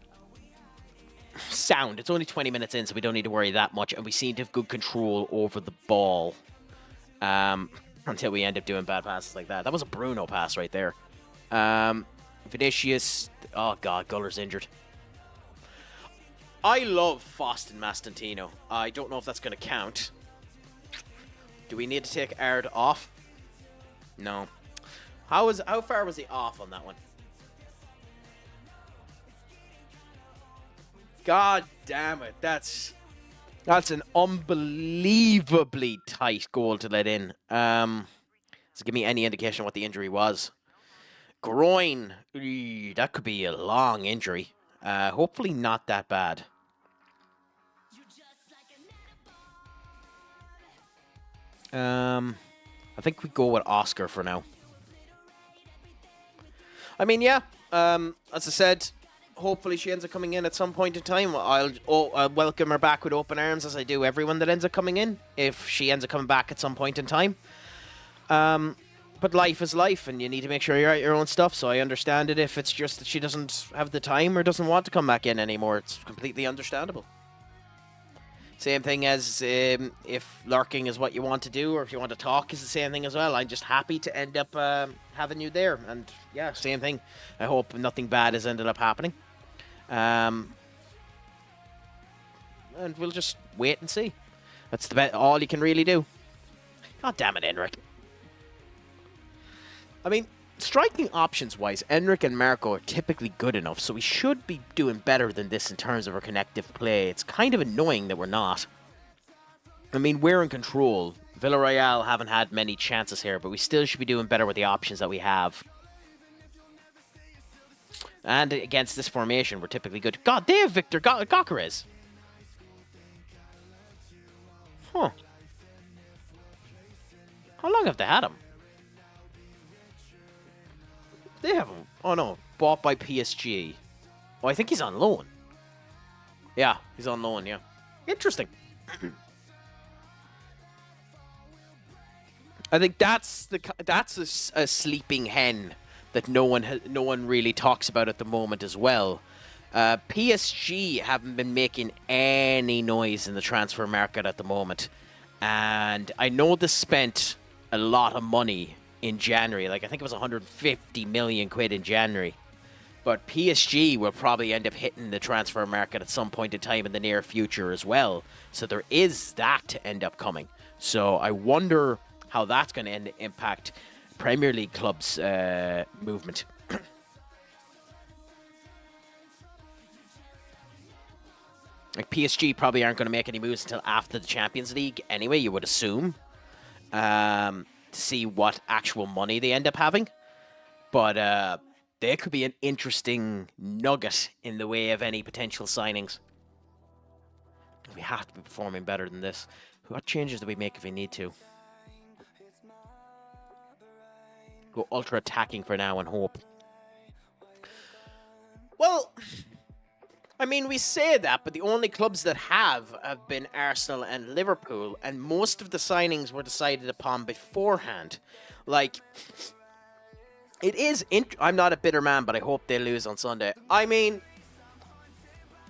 sound. It's only 20 minutes in, so we don't need to worry that much. And we seem to have good control over the ball until we end up doing bad passes like that. That was a Bruno pass right there. Vinicius. Oh, God, Guller's injured. I love Faust and Mastantino. I don't know if that's going to count. Do we need to take Ard off? No. How far was he off on that one? God damn it. That's an unbelievably tight goal to let in. So give me any indication what the injury was. Groin. That could be a long injury. Hopefully not that bad. I think we go with Oscar for now. I mean, yeah. As I said, hopefully she ends up coming in at some point in time. I'll welcome her back with open arms, as I do everyone that ends up coming in, if she ends up coming back at some point in time. But life is life, and you need to make sure you're at your own stuff, so I understand it if it's just that she doesn't have the time or doesn't want to come back in anymore. It's completely understandable. Same thing as if lurking is what you want to do, or if you want to talk is the same thing as well. I'm just happy to end up having you there. And yeah, same thing. I hope nothing bad has ended up happening. And we'll just wait and see. That's all you can really do. God damn it, Enric. I mean, striking options-wise, Enric and Marco are typically good enough, so we should be doing better than this in terms of our connective play. It's kind of annoying that we're not. I mean, we're in control. Villarreal haven't had many chances here, but we still should be doing better with the options that we have. And against this formation, we're typically good. God, they have Victor Gyökeres. Huh. How long have they had him? They have him. Oh, no. Bought by PSG. Oh, I think he's on loan. Yeah, he's on loan, yeah. Interesting. I think that's a sleeping hen that no one really talks about at the moment as well. PSG haven't been making any noise in the transfer market at the moment. And I know they spent a lot of money in January. Like, I think it was 150 million quid in January. But PSG will probably end up hitting the transfer market at some point in time in the near future as well. So there is that to end up coming. So I wonder how that's going to impact Premier League clubs' movement. Like, PSG probably aren't going to make any moves until after the Champions League anyway, you would assume. To see what actual money they end up having. But there could be an interesting nugget in the way of any potential signings. We have to be performing better than this. What changes do we make if we need to? Go ultra attacking for now and hope. Well, I mean, we say that, but the only clubs that have been Arsenal and Liverpool, and most of the signings were decided upon beforehand. Like, it is... I'm not a bitter man, but I hope they lose on Sunday. I mean,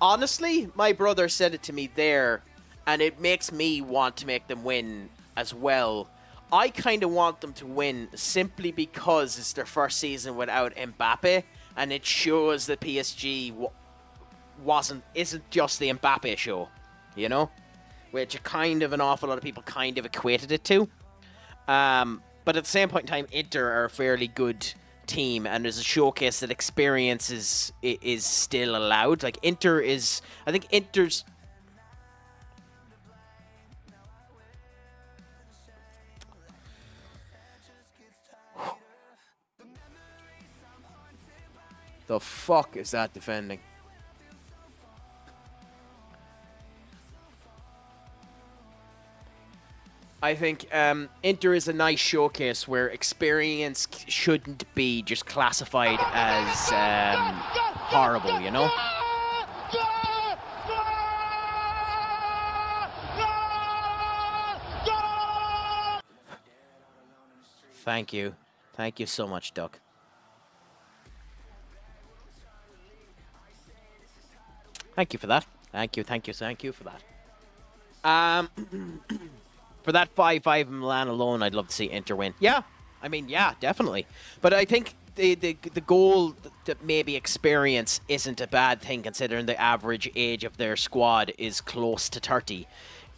honestly, my brother said it to me there, and it makes me want to make them win as well. I kind of want them to win simply because it's their first season without Mbappe, and it shows that PSG isn't just the Mbappe show, you know, which kind of an awful lot of people kind of equated it to. But at the same point in time, Inter are a fairly good team, and there's a showcase that experience is still allowed. Like, I think Inter's... The fuck is that defending? I think Inter is a nice showcase where experience shouldn't be just classified as horrible, you know? Thank you. Thank you so much, Duck. Thank you for that. Thank you for that. For that 5-5 in Milan alone, I'd love to see Inter win. Yeah, I mean, yeah, definitely. But I think the goal that maybe experience isn't a bad thing, considering the average age of their squad is close to 30,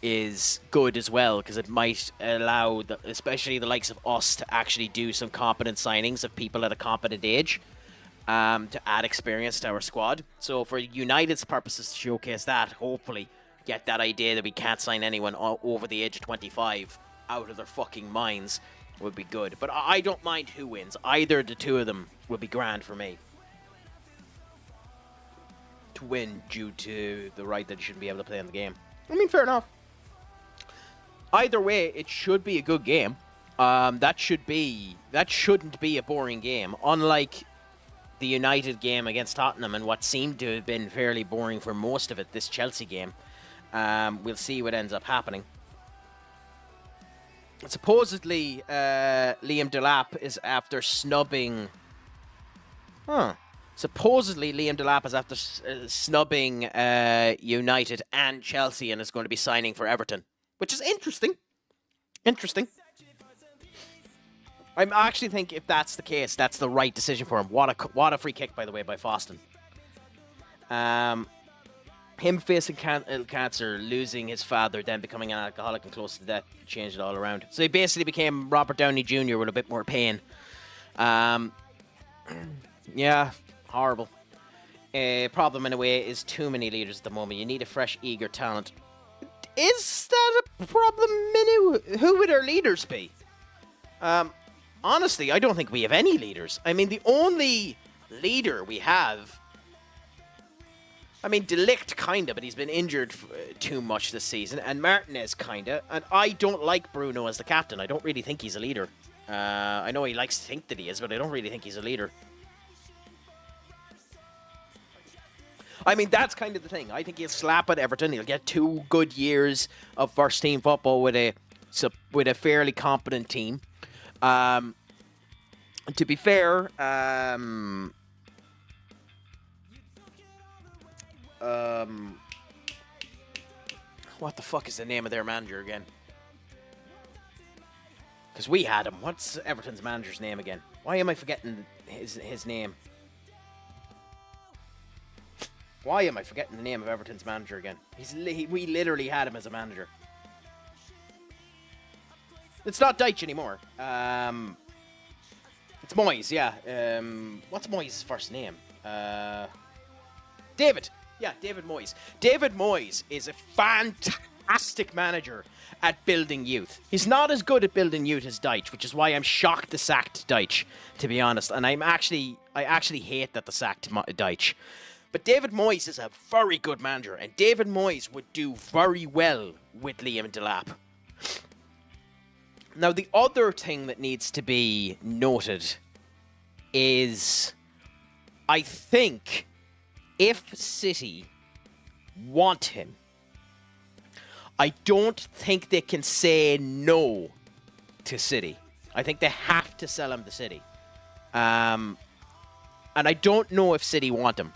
is good as well, because it might allow, especially the likes of us, to actually do some competent signings of people at a competent age, to add experience to our squad. So for United's purposes to showcase that, hopefully get that idea that we can't sign anyone over the age of 25 out of their fucking minds would be good. But I don't mind who wins. Either the two of them would be grand for me to win due to the right that you shouldn't be able to play in the game. I mean, fair enough. Either way, it should be a good game. That shouldn't be a boring game. Unlike the United game against Tottenham and what seemed to have been fairly boring for most of it, this Chelsea game. We'll see what ends up happening. Supposedly, Liam Delap is after snubbing... Supposedly, Liam Delap is after snubbing United and Chelsea and is going to be signing for Everton, which is interesting. Interesting. I actually think if that's the case, that's the right decision for him. What a free kick, by the way, by Foston. Him facing cancer, losing his father, then becoming an alcoholic and close to death, changed it all around. So he basically became Robert Downey Jr. with a bit more pain. Yeah, horrible. Problem in a way is too many leaders at the moment. You need a fresh, eager talent. Is that a problem, Minu? Who would our leaders be? Honestly, I don't think we have any leaders. I mean, the only leader we have... I mean, De Ligt kinda, but he's been injured too much this season. And Martinez kinda. And I don't like Bruno as the captain. I don't really think he's a leader. I know he likes to think that he is, but I don't really think he's a leader. I mean, that's kind of the thing. I think he'll slap at Everton. He'll get 2 good years of first-team football with a fairly competent team. To be fair, what the fuck is the name of their manager again? Because we had him. What's Everton's manager's name again? Why am I forgetting his name? Why am I forgetting the name of Everton's manager again? We literally had him as a manager. It's not Deitch anymore. It's Moyes, yeah. What's Moyes' first name? David. Yeah, David Moyes. David Moyes is a fantastic manager at building youth. He's not as good at building youth as Deitch, which is why I'm shocked they sacked Deitch, to be honest. And I actually hate that they sacked Deitch. But David Moyes is a very good manager, and David Moyes would do very well with Liam Delap. Now, the other thing that needs to be noted is, I think, if City want him, I don't think they can say no to City. I think they have to sell him to City. And I don't know if City want him.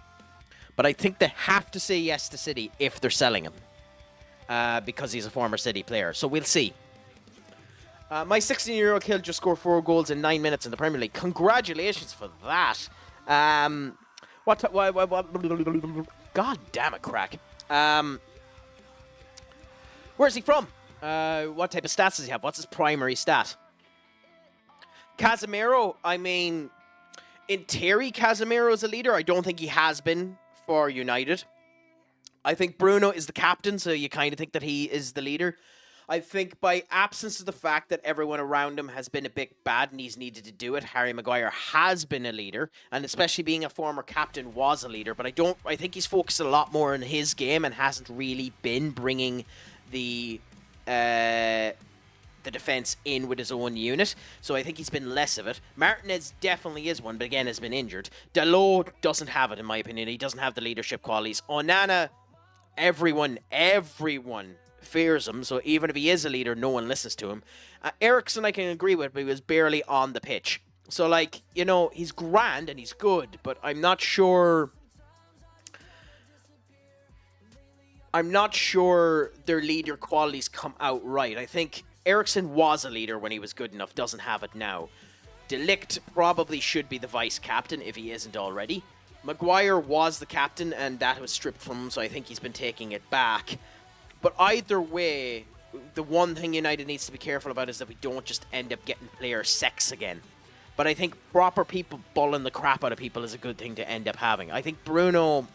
But I think they have to say yes to City if they're selling him. Because he's a former City player. So we'll see. My 16-year-old kid just scored 4 goals in 9 minutes in the Premier League. Congratulations for that. God damn it, crack. Where's he from? What type of stats does he have? What's his primary stat? Casemiro, I mean, in theory, Casemiro is a leader. I don't think he has been for United. I think Bruno is the captain, so you kind of think that he is the leader. I think by absence of the fact that everyone around him has been a bit bad and he's needed to do it, Harry Maguire has been a leader, and especially being a former captain was a leader. But I think he's focused a lot more on his game and hasn't really been bringing the defense in with his own unit. So I think he's been less of it. Martinez definitely is one, but again has been injured. Dalot doesn't have it, in my opinion. He doesn't have the leadership qualities. Onana, everyone fears him, so even if he is a leader, no one listens to him. Eriksen I can agree with, but he was barely on the pitch. So, like, you know, he's grand and he's good, but I'm not sure their leader qualities come out right. I think Eriksen was a leader when he was good enough, doesn't have it now. De Ligt probably should be the vice-captain if he isn't already. Maguire was the captain, and that was stripped from him, so I think he's been taking it back. But either way, the one thing United needs to be careful about is that we don't just end up getting player sex again. But I think proper people bullying the crap out of people is a good thing to end up having. I think Bruno...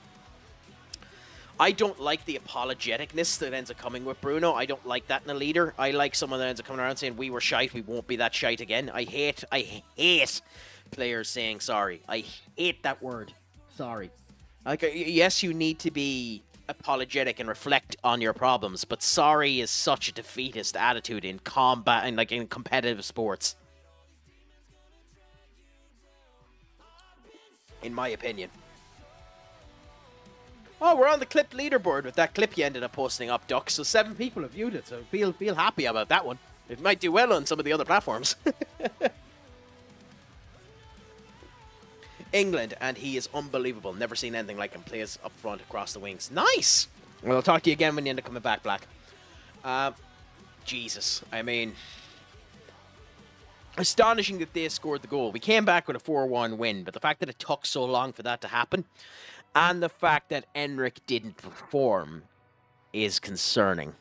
I don't like the apologeticness that ends up coming with Bruno. I don't like that in a leader. I like someone that ends up coming around saying, we were shite, we won't be that shite again. I hate players saying sorry. I hate that word. Sorry. Like, yes, you need to be apologetic and reflect on your problems, but sorry is such a defeatist attitude in combat and like in competitive sports, in my opinion. Oh, we're on the clip leaderboard with that clip you ended up posting up, Duck. So 7 people have viewed it, so feel happy about that one. It might do well on some of the other platforms. England, and he is unbelievable. Never seen anything like him. Plays up front across the wings. Nice! Well, I'll talk to you again when you end up coming back, Black. Jesus. I mean, astonishing that they scored the goal. We came back with a 4-1 win, but the fact that it took so long for that to happen, and the fact that Enric didn't perform, is concerning.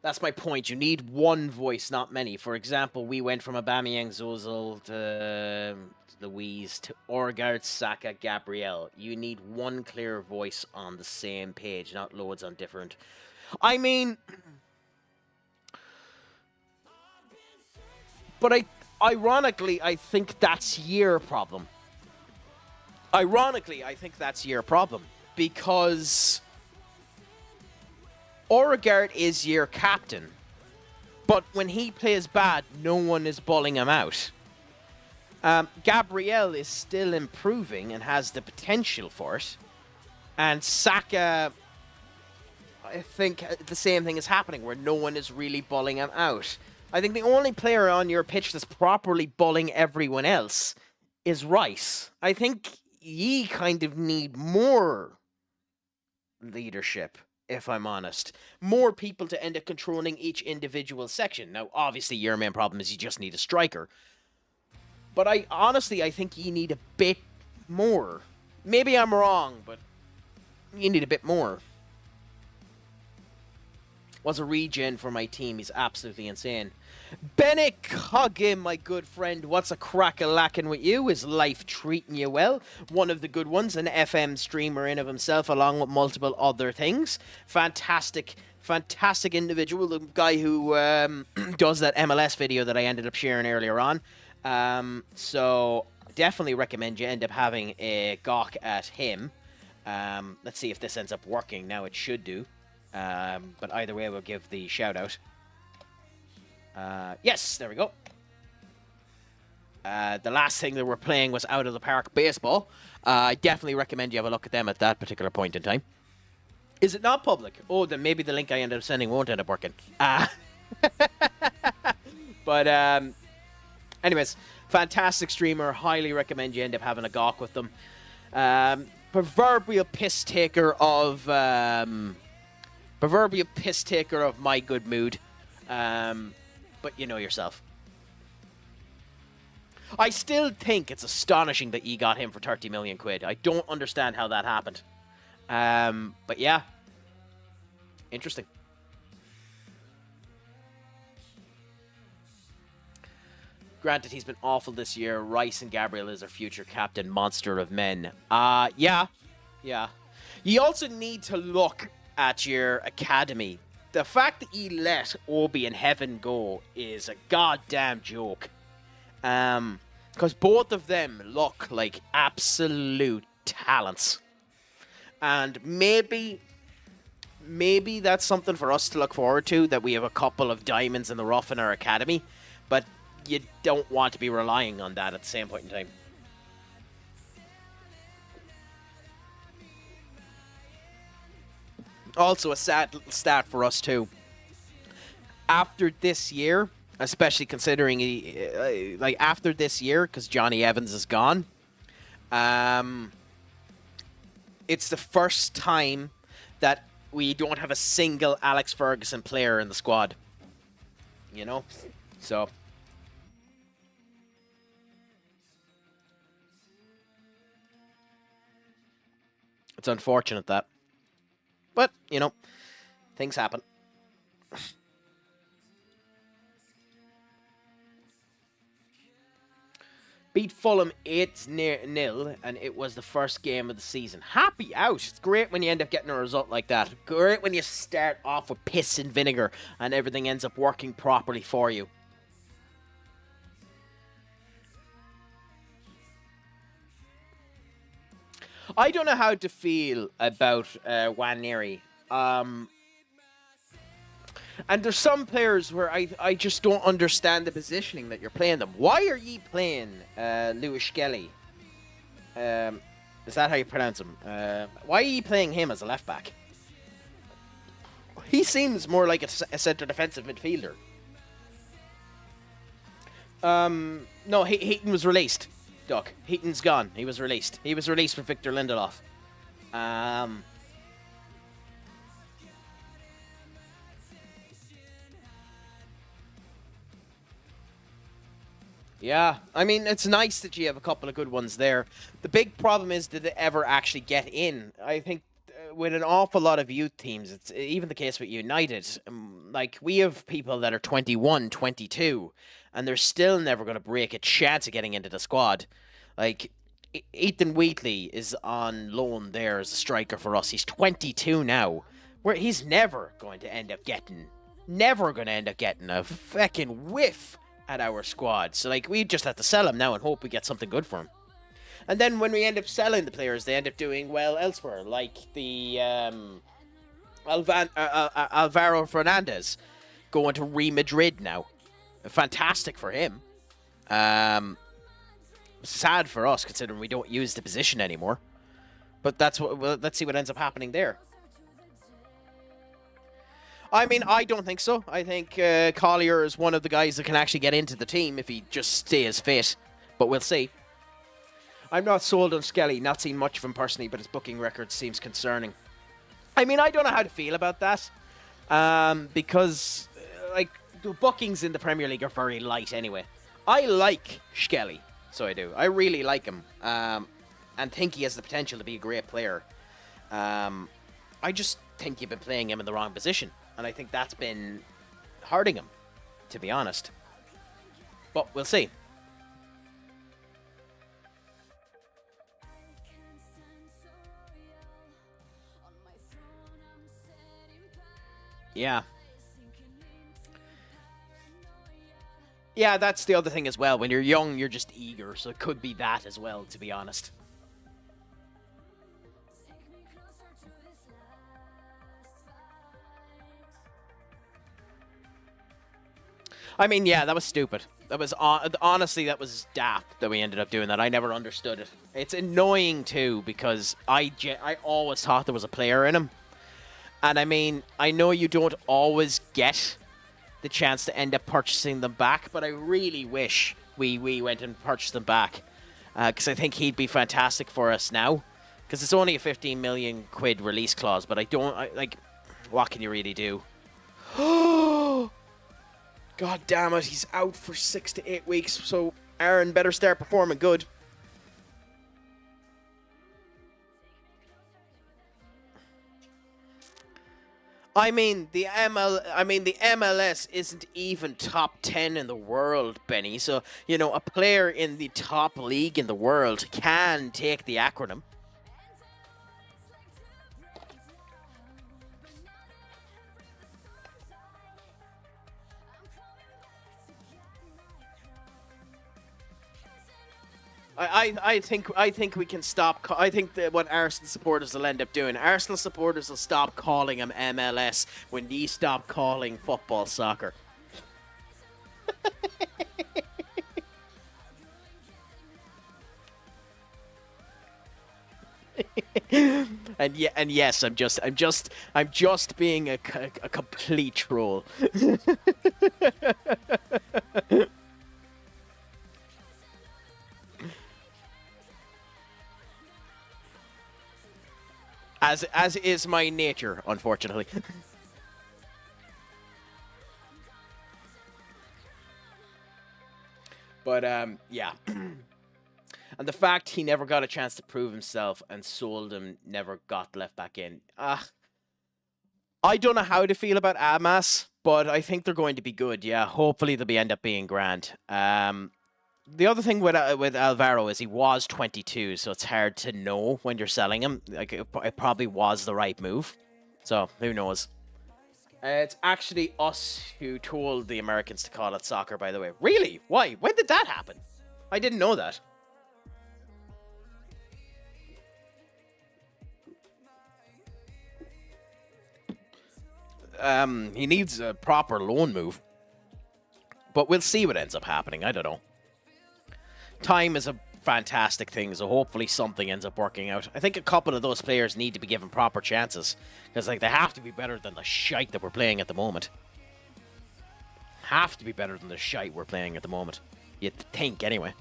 That's my point. You need one voice, not many. For example, we went from Aubameyang, Ozil to Luiz to Orgard, Saka, Gabriel. You need one clear voice on the same page, not loads on different. I mean, but ironically, I think that's your problem. Because Odegaard is your captain, but when he plays bad, no one is bullying him out. Gabriel is still improving and has the potential for it. And Saka, I think the same thing is happening, where no one is really bullying him out. I think the only player on your pitch that's properly bullying everyone else is Rice. I think ye kind of need more leadership, if I'm honest. More people to end up controlling each individual section. Now, obviously, your main problem is you just need a striker. But I think you need a bit more. Maybe I'm wrong, but you need a bit more. Was a regen for my team. He's absolutely insane. Bennett Coggin, my good friend. What's a crack-a-lackin' with you? Is life treating you well? One of the good ones, an FM streamer in of himself, along with multiple other things. Fantastic individual. The guy who does that MLS video that I ended up sharing earlier on. So definitely recommend you end up having a gawk at him. Let's see if this ends up working. Now it should do. But either way, we'll give the shout out. Yes, there we go. The last thing that we're playing was Out of the Park Baseball. I definitely recommend you have a look at them at that particular point in time. Is it not public? Oh, then maybe the link I ended up sending won't end up working. But anyways, fantastic streamer. Highly recommend you end up having a gawk with them. Proverbial piss taker of my good mood. But you know yourself. I still think it's astonishing that you got him for 30 million quid. I don't understand how that happened. But yeah. Interesting. Granted, he's been awful this year. Rice and Gabriel is our future captain, monster of men. Yeah. You also need to look at your academy the fact that he let Obi and Heaven go is a goddamn joke. Because both of them look like absolute talents. And maybe that's something for us to look forward to, that we have a couple of diamonds in the rough in our academy. But you don't want to be relying on that at the same point in time. Also, a sad stat for us, too. After this year, especially considering, after this year, because Johnny Evans is gone, it's the first time that we don't have a single Alex Ferguson player in the squad. You know? So... it's unfortunate that. But, you know, things happen. Beat Fulham 8-0, and it was the first game of the season. Happy out. It's great when you end up getting a result like that. Great when you start off with piss and vinegar and everything ends up working properly for you. I don't know how to feel about Nwaneri. And there's some players where I just don't understand the positioning that you're playing them. Why are you playing Lewis Skelly? Is that how you pronounce him? Why are you playing him as a left back? He seems more like a centre defensive midfielder. No, Heaton was released. Duck. Heaton's gone. He was released. He was released for Victor Lindelof. Yeah, I mean, it's nice that you have a couple of good ones there. The big problem is, did they ever actually get in? I think with an awful lot of youth teams, it's even the case with United. Like, we have people that are 21, 22, and they're still never going to break a chance of getting into the squad. Like, Ethan Wheatley is on loan there as a striker for us. He's 22 now. He's never going to end up getting a fucking whiff at our squad. So, like, we just have to sell him now and hope we get something good for him. And then when we end up selling the players, they end up doing well elsewhere, like the Alvaro Fernandez going to Real Madrid now. Fantastic for him. Sad for us, considering we don't use the position anymore. But let's see what ends up happening there. I mean, I don't think so. I think Collier is one of the guys that can actually get into the team if he just stays fit. But we'll see. I'm not sold on Skelly. Not seen much of him personally, but his booking record seems concerning. I mean, I don't know how to feel about that. Because, like, the bookings in the Premier League are very light anyway. I like Skelly. So I do. I really like him. And think he has the potential to be a great player. I just think you've been playing him in the wrong position. And I think that's been hurting him, to be honest. But we'll see. Yeah. Yeah, that's the other thing as well. When you're young, you're just eager. So it could be that as well, to be honest. I mean, yeah, that was stupid. That was honestly, that was daft that we ended up doing that. I never understood it. It's annoying too because I always thought there was a player in him. And I mean, I know you don't always get the chance to end up purchasing them back, but I really wish we went and purchased them back because I think he'd be fantastic for us now. Because it's only a 15 million quid release clause, but like, what can you really do? God damn it, he's out for 6 to 8 weeks, so Aaron better start performing good. I mean, the MLS isn't even top 10 in the world, Benny. So, you know, a player in the top league in the world can take the acronym. I think we can stop. I think that what Arsenal supporters will end up doing, Arsenal supporters will stop calling him MLS when you stop calling football soccer. And yes, I'm just being a complete troll. As is my nature, unfortunately. But yeah. And the fact he never got a chance to prove himself and sold him never got left back in. I don't know how to feel about Amas, but I think they're going to be good. Yeah, hopefully they'll end up being grand. The other thing with Alvaro is he was 22, so it's hard to know when you're selling him. Like it probably was the right move. So who knows? It's actually us who told the Americans to call it soccer, by the way. Really? Why? When did that happen? I didn't know that. He needs a proper loan move. But we'll see what ends up happening. I don't know. Time is a fantastic thing, so hopefully something ends up working out. I think a couple of those players need to be given proper chances. Because like they have to be better than the shite that we're playing at the moment. Have to be better than the shite we're playing at the moment. You'd think, anyway.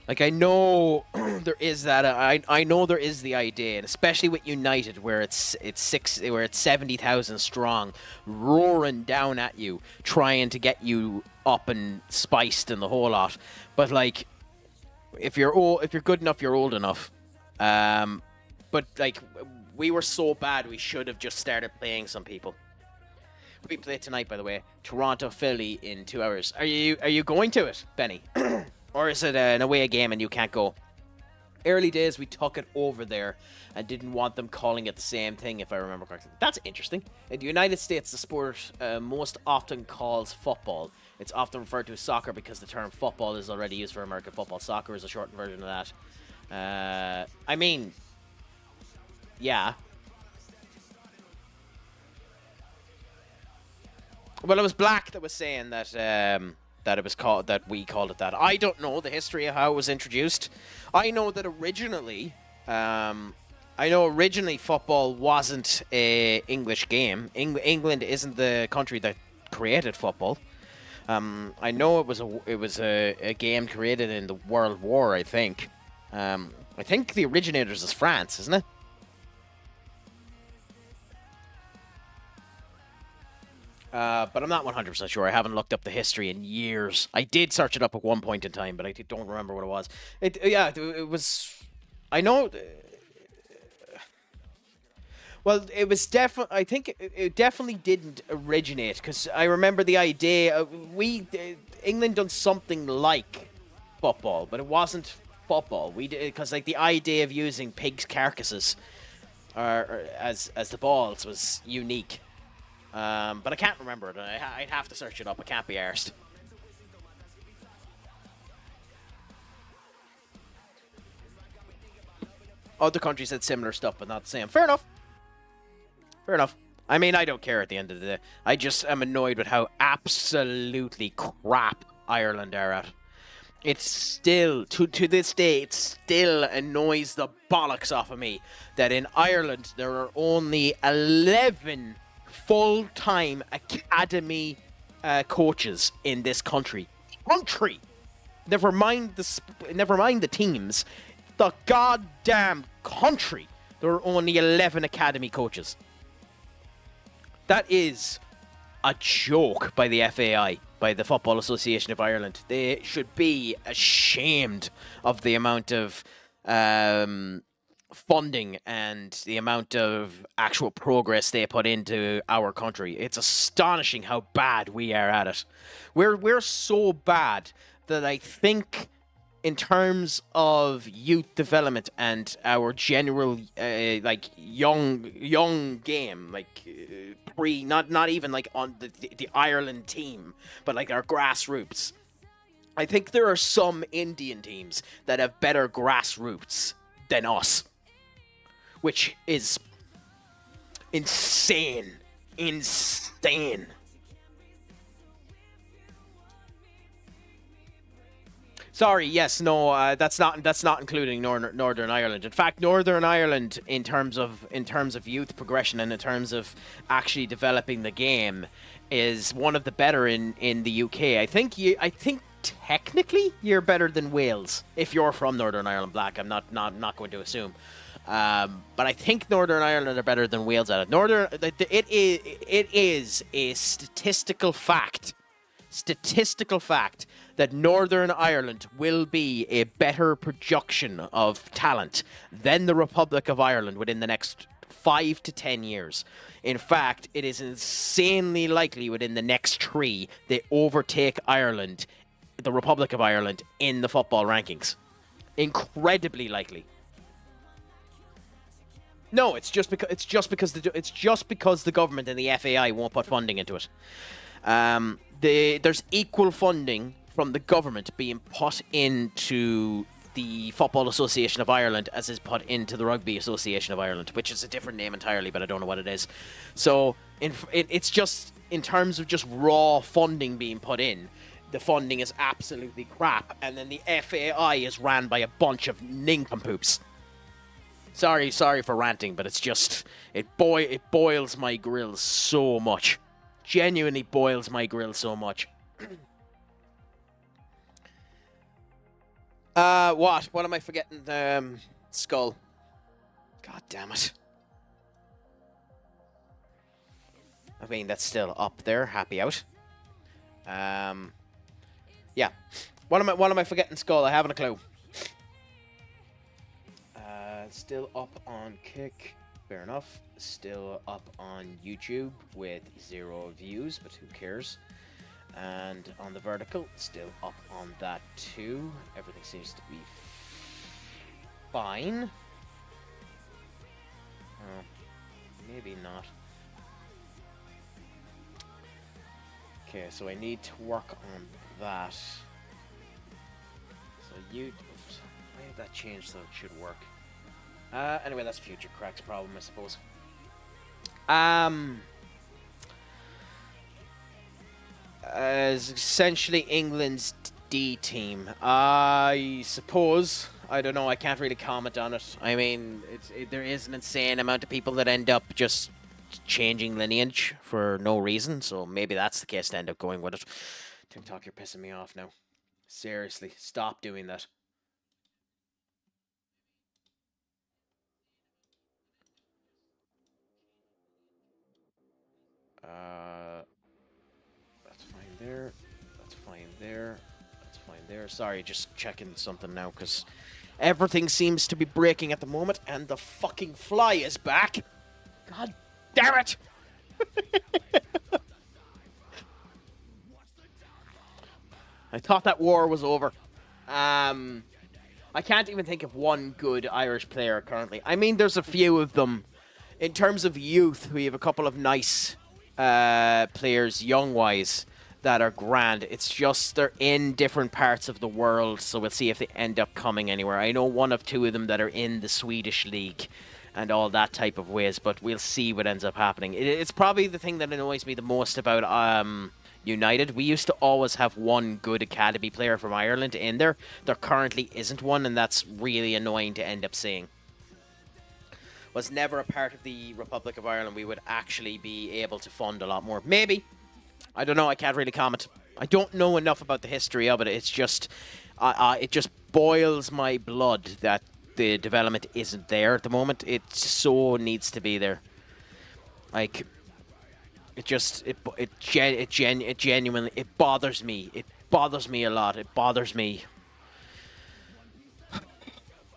Like, I know there is that. I know there is the idea, and especially with United, where it's 70,000 strong, roaring down at you, trying to get you up and spiced and the whole lot. But like, if you're good enough, you're old enough. But like, we were so bad, we should have just started playing some people. We play tonight, by the way. Toronto, Philly in 2 hours. Are you going to it, Benny? Or is it an away game and you can't go? Early days, we took it over there and didn't want them calling it the same thing, if I remember correctly. That's interesting. In the United States, the sport most often calls football. It's often referred to as soccer because the term football is already used for American football. Soccer is a shortened version of that. I mean, yeah. Well, it was Black that was saying that that it was called, that we called it that. I don't know the history of how it was introduced. I know that originally, football wasn't a English game. England isn't the country that created football. I know it was a game created in the World War. I think. I think the originators is France, isn't it? But I'm not 100% sure. I haven't looked up the history in years. I did search it up at one point in time, but I don't remember what it was. It was... I know... Well, it was definitely... I think it definitely didn't originate, because I remember the idea... England done something like football, but it wasn't football. Because like the idea of using pigs' carcasses as the balls was unique. But I can't remember it. I'd have to search it up. I can't be arsed. Other countries had similar stuff, but not the same. Fair enough. Fair enough. I mean, I don't care at the end of the day. I just am annoyed with how absolutely crap Ireland are at. It's still, to this day, it still annoys the bollocks off of me that in Ireland there are only 11 full-time academy coaches in this country. Never mind the teams. The goddamn country. There are only 11 academy coaches. That is a joke by the FAI, by the Football Association of Ireland. They should be ashamed of the amount of funding and the amount of actual progress they put into our country. It's astonishing how bad we are at it. We're so bad that I think in terms of youth development and our general like young game, like not even like on the Ireland team, but like our grassroots. I think there are some Indian teams that have better grassroots than us, which is insane. Insane. Sorry, yes, no, that's not including Northern Ireland. In fact, Northern Ireland, in terms of youth progression and in terms of actually developing the game, is one of the better in the UK. I think technically you're better than Wales if you're from Northern Ireland. Black, I'm not going to assume, but I think Northern Ireland are better than Wales at it. It is a statistical fact that Northern Ireland will be a better projection of talent than the Republic of Ireland within the next 5 to 10 years. In fact, it is insanely likely within the next 3 they overtake Ireland, the Republic of Ireland, in the football rankings. Incredibly likely. No, it's just because the government and the FAI won't put funding into it. There's equal funding from the government being put into the Football Association of Ireland as is put into the Rugby Association of Ireland, which is a different name entirely, but I don't know what it is. So it's just in terms of just raw funding being put in, the funding is absolutely crap, and then the FAI is ran by a bunch of nincompoops. Sorry for ranting, but it's just it boils my grill so much. Genuinely boils my grill so much. What? What am I forgetting? Skull. God damn it. I mean, that's still up there. Happy out. Yeah. What am I forgetting? Skull. I haven't a clue. Still up on Kick. Fair enough. Still up on YouTube with 0 views, but who cares? And on the vertical, still up on that too. Everything seems to be fine. Maybe not. Okay, so I need to work on that. So why did that change so it should work? Anyway, that's future Crack's problem, I suppose. Essentially England's D team. I suppose. I don't know. I can't really comment on it. I mean, there is an insane amount of people that end up just changing lineage for no reason. So maybe that's the case to end up going with it. TikTok, you're pissing me off now. Seriously, stop doing that. That's fine there. That's fine there. That's fine there. Sorry, just checking something now, because everything seems to be breaking at the moment, and the fucking fly is back. God damn it! I thought that war was over. I can't even think of one good Irish player currently. I mean, there's a few of them. In terms of youth, we have a couple of nice players, young-wise, that are grand. It's just they're in different parts of the world, so we'll see if they end up coming anywhere. I know 1 of 2 of them that are in the Swedish league and all that type of ways, but we'll see what ends up happening. It's probably the thing that annoys me the most about United. We used to always have 1 good academy player from Ireland in there. There currently isn't one, and that's really annoying to end up seeing. Was never a part of the Republic of Ireland, we would actually be able to fund a lot more. Maybe. I don't know. I can't really comment. I don't know enough about the history of it. It's just, it just boils my blood that the development isn't there at the moment. It so needs to be there. Like, it just, it genuinely, it bothers me. It bothers me a lot. It bothers me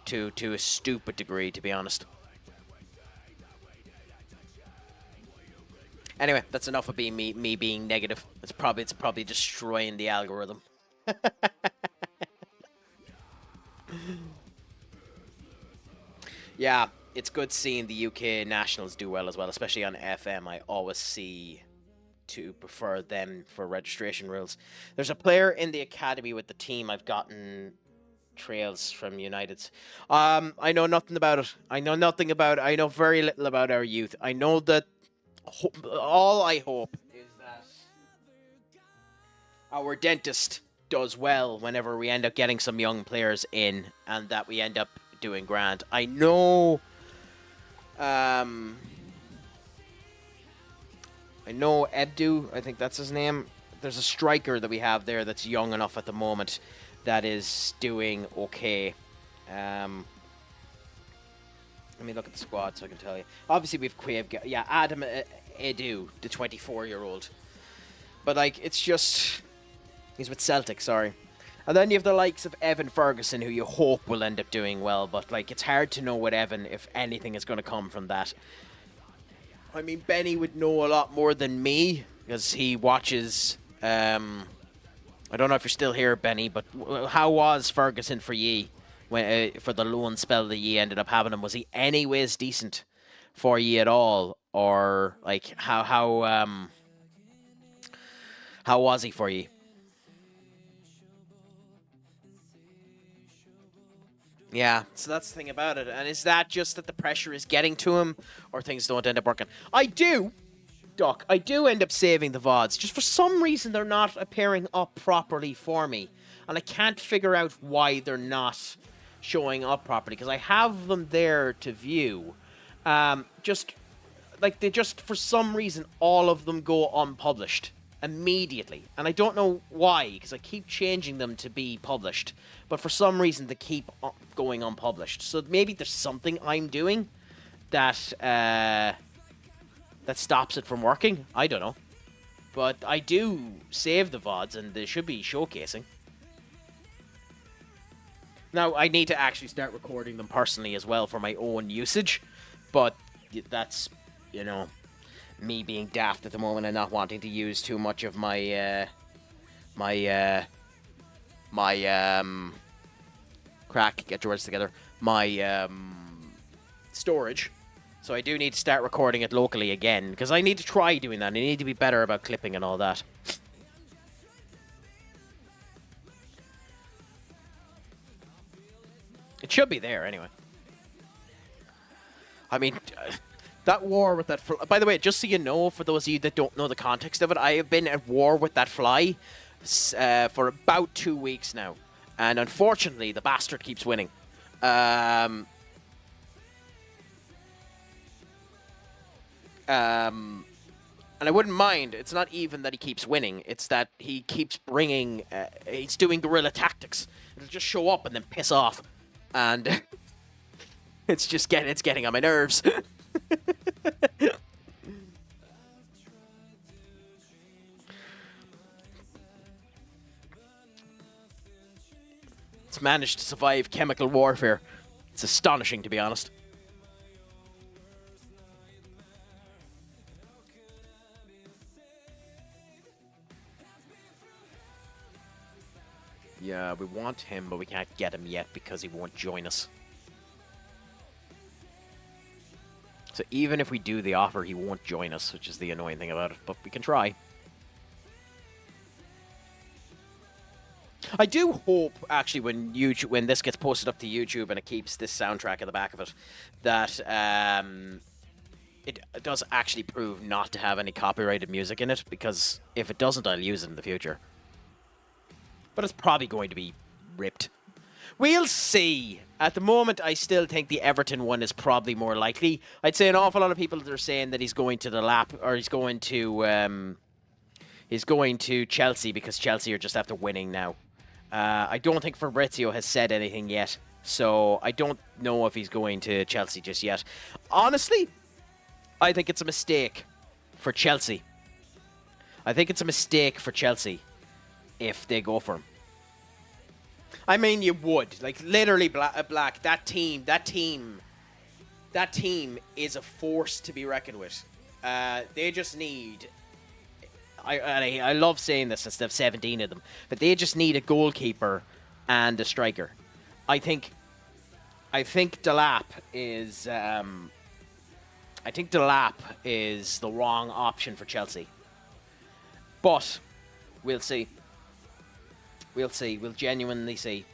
to a stupid degree, to be honest. Anyway, that's enough of being me being negative. It's probably destroying the algorithm. Yeah, it's good seeing the UK nationals do well as well, especially on FM. I always see to prefer them for registration rules. There's a player in the academy with the team I've gotten trails from United's. I know nothing about it. I know nothing about it. I know very little about our youth. I know that all I hope is that our dentist does well whenever we end up getting some young players in, and that we end up doing grand. I know Ebdu, I think that's his name. There's a striker that we have there that's young enough at the moment that is doing okay. Let me look at the squad so I can tell you. Obviously, we've Quabe. Yeah, Adam Edu, the 24-year-old. But, like, it's just... He's with Celtic, sorry. And then you have the likes of Evan Ferguson, who you hope will end up doing well. But, like, it's hard to know with Evan if anything is going to come from that. I mean, Benny would know a lot more than me, because he watches... I don't know if you're still here, Benny, but how was Ferguson for ye when for the loan spell that ye ended up having him? Was he anyways decent for ye at all, or like how was he for ye? Yeah, so that's the thing about it. And is that just that the pressure is getting to him, or things don't end up working? I do end up saving the VODs. Just for some reason, they're not appearing up properly for me. And I can't figure out why they're not showing up properly, because I have them there to view. Just, for some reason, all of them go unpublished immediately. And I don't know why, because I keep changing them to be published. But for some reason, they keep going unpublished. So maybe there's something I'm doing that... that stops it from working. I don't know. But I do save the VODs, and they should be showcasing. Now, I need to actually start recording them personally as well for my own usage. But that's, you know, me being daft at the moment and not wanting to use too much of my, craic, get your words together, my, storage. So I do need to start recording it locally again, because I need to try doing that. I need to be better about clipping and all that. It should be there anyway. I mean, that war with that... By the way, just so you know, for those of you that don't know the context of it, I have been at war with that fly for about 2 weeks now. And unfortunately, the bastard keeps winning. And I wouldn't mind. It's not even that he keeps winning. It's that he keeps bringing... he's doing guerrilla tactics. It'll just show up and then piss off. And it's just getting on my nerves. It's managed to survive chemical warfare. It's astonishing, to be honest. Yeah, we want him, but we can't get him yet because he won't join us. So even if we do the offer, he won't join us, which is the annoying thing about it. But we can try. I do hope, actually, when this gets posted up to YouTube and it keeps this soundtrack at the back of it, that it does actually prove not to have any copyrighted music in it, because if it doesn't, I'll use it in the future. But it's probably going to be ripped. We'll see. At the moment, I still think the Everton one is probably more likely. I'd say an awful lot of people that are saying that he's going to the lap, or he's going to Chelsea, because Chelsea are just after winning now. I don't think Fabrizio has said anything yet, so I don't know if he's going to Chelsea just yet. Honestly, I think it's a mistake for Chelsea. I think it's a mistake for Chelsea if they go for him. I mean, you would. Like, literally, Black, that team is a force to be reckoned with. They just need... I love saying this instead of 17 of them, but they just need a goalkeeper and a striker. I think I think Delap is. I think Delap is the wrong option for Chelsea. But we'll see. We'll see. We'll genuinely see.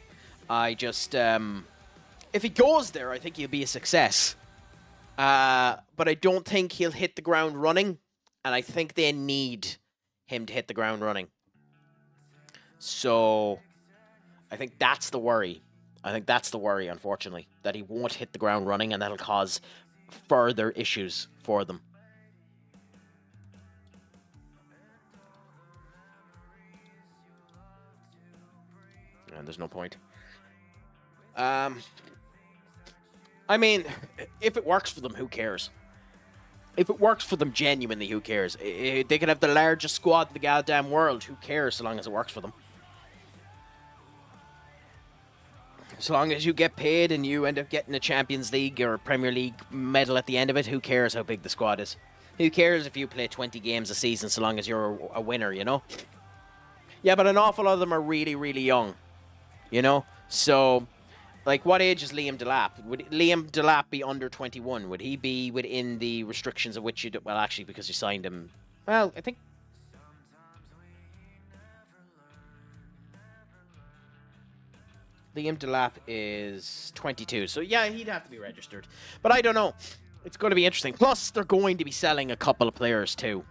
I just, if he goes there, I think he'll be a success. But I don't think he'll hit the ground running, and I think they need him to hit the ground running. So I think that's the worry. Unfortunately, that he won't hit the ground running, and that'll cause further issues for them. And there's no point. I mean, if it works for them, who cares? If it works for them genuinely, who cares? They could have the largest squad in the goddamn world. Who cares so long as it works for them? As long as you get paid and you end up getting a Champions League or a Premier League medal at the end of it, who cares how big the squad is? Who cares if you play 20 games a season so long as you're a winner, you know? Yeah, but an awful lot of them are really, really young, you know? So, like, what age is Liam Delap? Would Liam Delap be under 21? Would he be within the restrictions of which you... Well, actually, because you signed him... Well, I think... Liam Delap is 22. So, yeah, he'd have to be registered. But I don't know. It's going to be interesting. Plus, they're going to be selling a couple of players, too.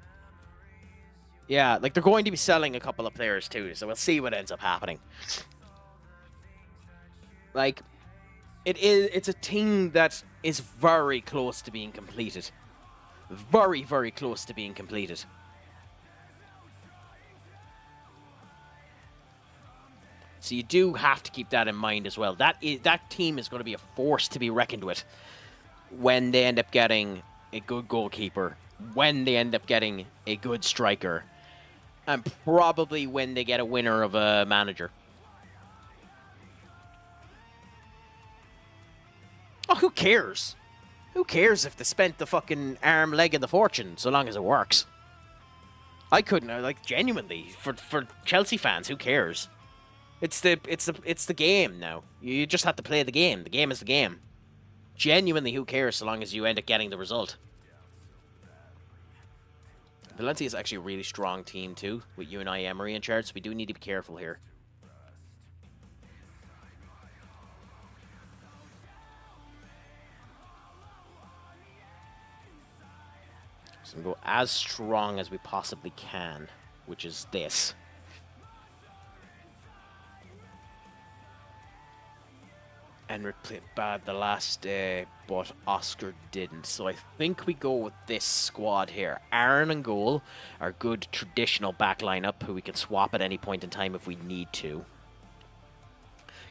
Yeah, like, they're going to be selling a couple of players, too. So, we'll see what ends up happening. Like, it's a thing that is very close to being completed. Very, very close to being completed. So you do have to keep that in mind as well. That team is going to be a force to be reckoned with when they end up getting a good goalkeeper, when they end up getting a good striker, and probably when they get a winner of a manager. Oh, who cares? Who cares if they spent the fucking arm, leg, and the fortune, so long as it works? I couldn't, like, genuinely, for Chelsea fans, who cares? It's the game now. You just have to play the game. The game is the game. Genuinely, who cares so long as you end up getting the result? Valencia is actually a really strong team too, with Unai Emery in charge, so we do need to be careful here. So we'll go as strong as we possibly can, which is this. Enric played bad the last day, but Oscar didn't. So I think we go with this squad here. Aaron and goal, our good traditional back lineup, who we can swap at any point in time if we need to.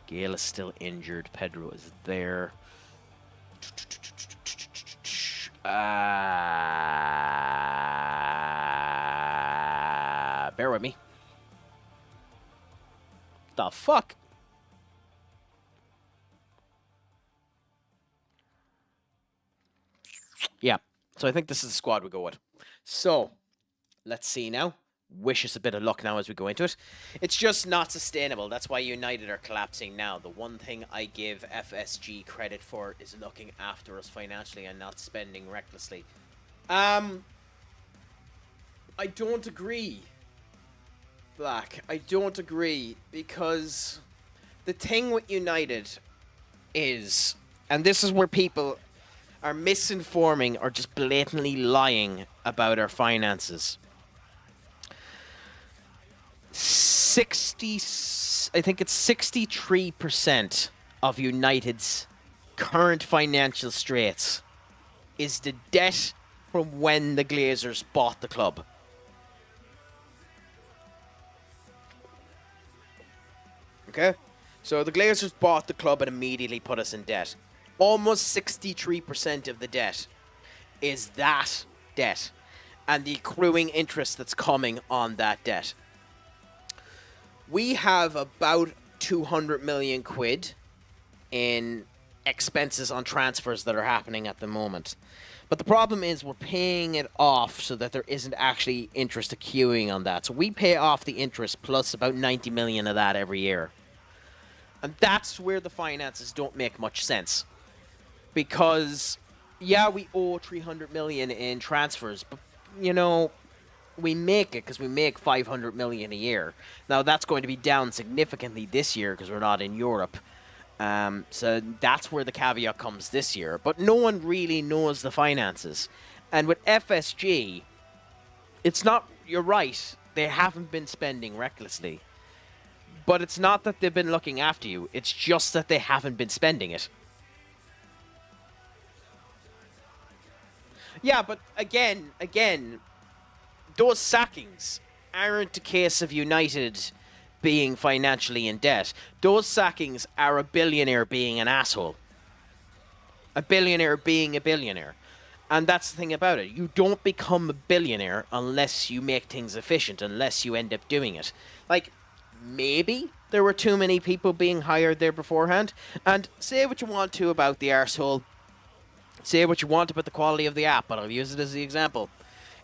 Gale is still injured. Pedro is there. Bear with me. The fuck? Yeah, so I think this is the squad we go with. So, let's see now. Wish us a bit of luck now as we go into it. It's just not sustainable. That's why United are collapsing now. The one thing I give FSG credit for is looking after us financially and not spending recklessly. I don't agree, Black. I don't agree, because the thing with United is, and this is where people are misinforming or just blatantly lying about our finances. I think it's 63% of United's current financial straits is the debt from when the Glazers bought the club. Okay? So the Glazers bought the club and immediately put us in debt. Almost 63% of the debt is that debt and the accruing interest that's coming on that debt. We have about 200 million quid in expenses on transfers that are happening at the moment. But the problem is we're paying it off so that there isn't actually interest accruing on that. So we pay off the interest plus about 90 million of that every year. And that's where the finances don't make much sense. Because, yeah, we owe 300 million in transfers, but, you know, we make it because we make 500 million a year. Now, that's going to be down significantly this year because we're not in Europe. So that's where the caveat comes this year. But no one really knows the finances. And with FSG, it's not, you're right, they haven't been spending recklessly. But it's not that they've been looking after you. It's just that they haven't been spending it. Yeah, but again, those sackings aren't a case of United being financially in debt. Those sackings are a billionaire being an asshole. A billionaire being a billionaire. And that's the thing about it. You don't become a billionaire unless you make things efficient, unless you end up doing it. Like, maybe there were too many people being hired there beforehand. And say what you want to about the arsehole. Say what you want about the quality of the app, but I'll use it as the example.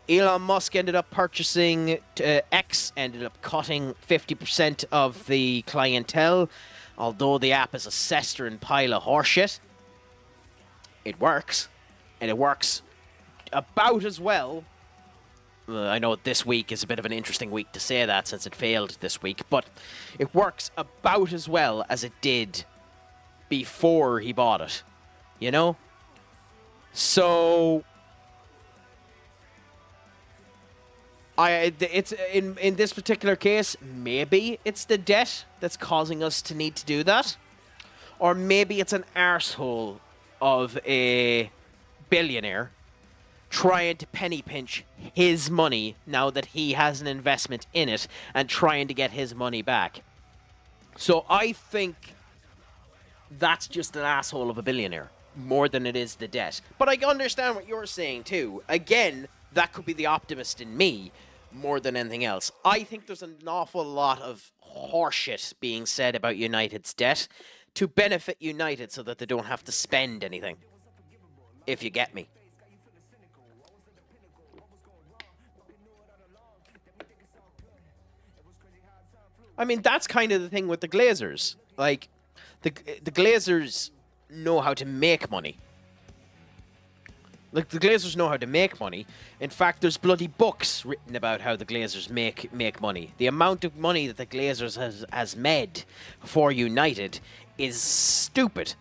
Elon Musk ended up purchasing X, ended up cutting 50% of the clientele. Although the app is a cistern pile of horseshit, it works. And it works about as well. I know this week is a bit of an interesting week to say that since it failed this week, but it works about as well as it did before he bought it. You know? So it's in this particular case, maybe it's the debt that's causing us to need to do that. Or maybe it's an arsehole of a billionaire trying to penny pinch his money now that he has an investment in it and trying to get his money back. So I think that's just an asshole of a billionaire more than it is the debt. But I understand what you're saying too. Again, that could be the optimist in me more than anything else. I think there's an awful lot of horseshit being said about United's debt to benefit United so that they don't have to spend anything. If you get me. I mean, that's kind of the thing with the Glazers. Like, the Glazers know how to make money. Like, the Glazers know how to make money. In fact, there's bloody books written about how the Glazers make money. The amount of money that the Glazers has made for United is stupid.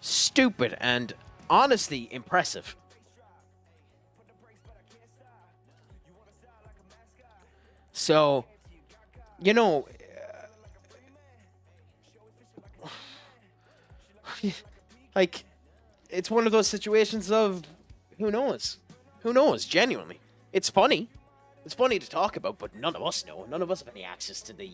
Stupid and honestly impressive. So, you know, like, it's one of those situations of, who knows? Who knows, genuinely. It's funny. It's funny to talk about, but none of us know. None of us have any access to the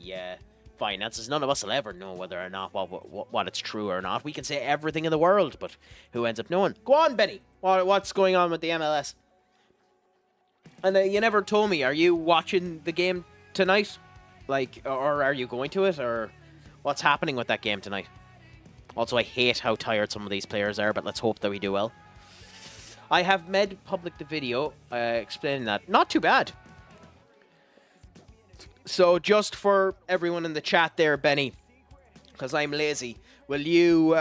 finances. None of us will ever know whether or not what it's true or not. We can say everything in the world, but who ends up knowing? Go on, Benny. What's going on with the MLS? And you never told me, are you watching the game tonight? Like, or are you going to it? Or what's happening with that game tonight? Also, I hate how tired some of these players are, but let's hope that we do well. I have made public the video explaining that. Not too bad. So just for everyone in the chat there, Benny, because I'm lazy, will you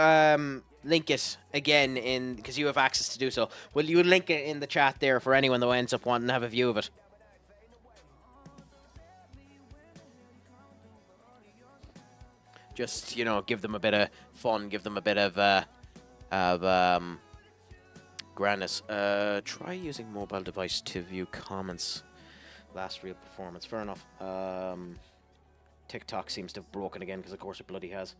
link it again in, because you have access to do so, will you link it in the chat there for anyone that ends up wanting to have a view of it? Just, you know, give them a bit of fun, give them a bit of grandness. Try using mobile device to view comments. Last real performance. Fair enough. TikTok seems to have broken again, because of course it bloody has.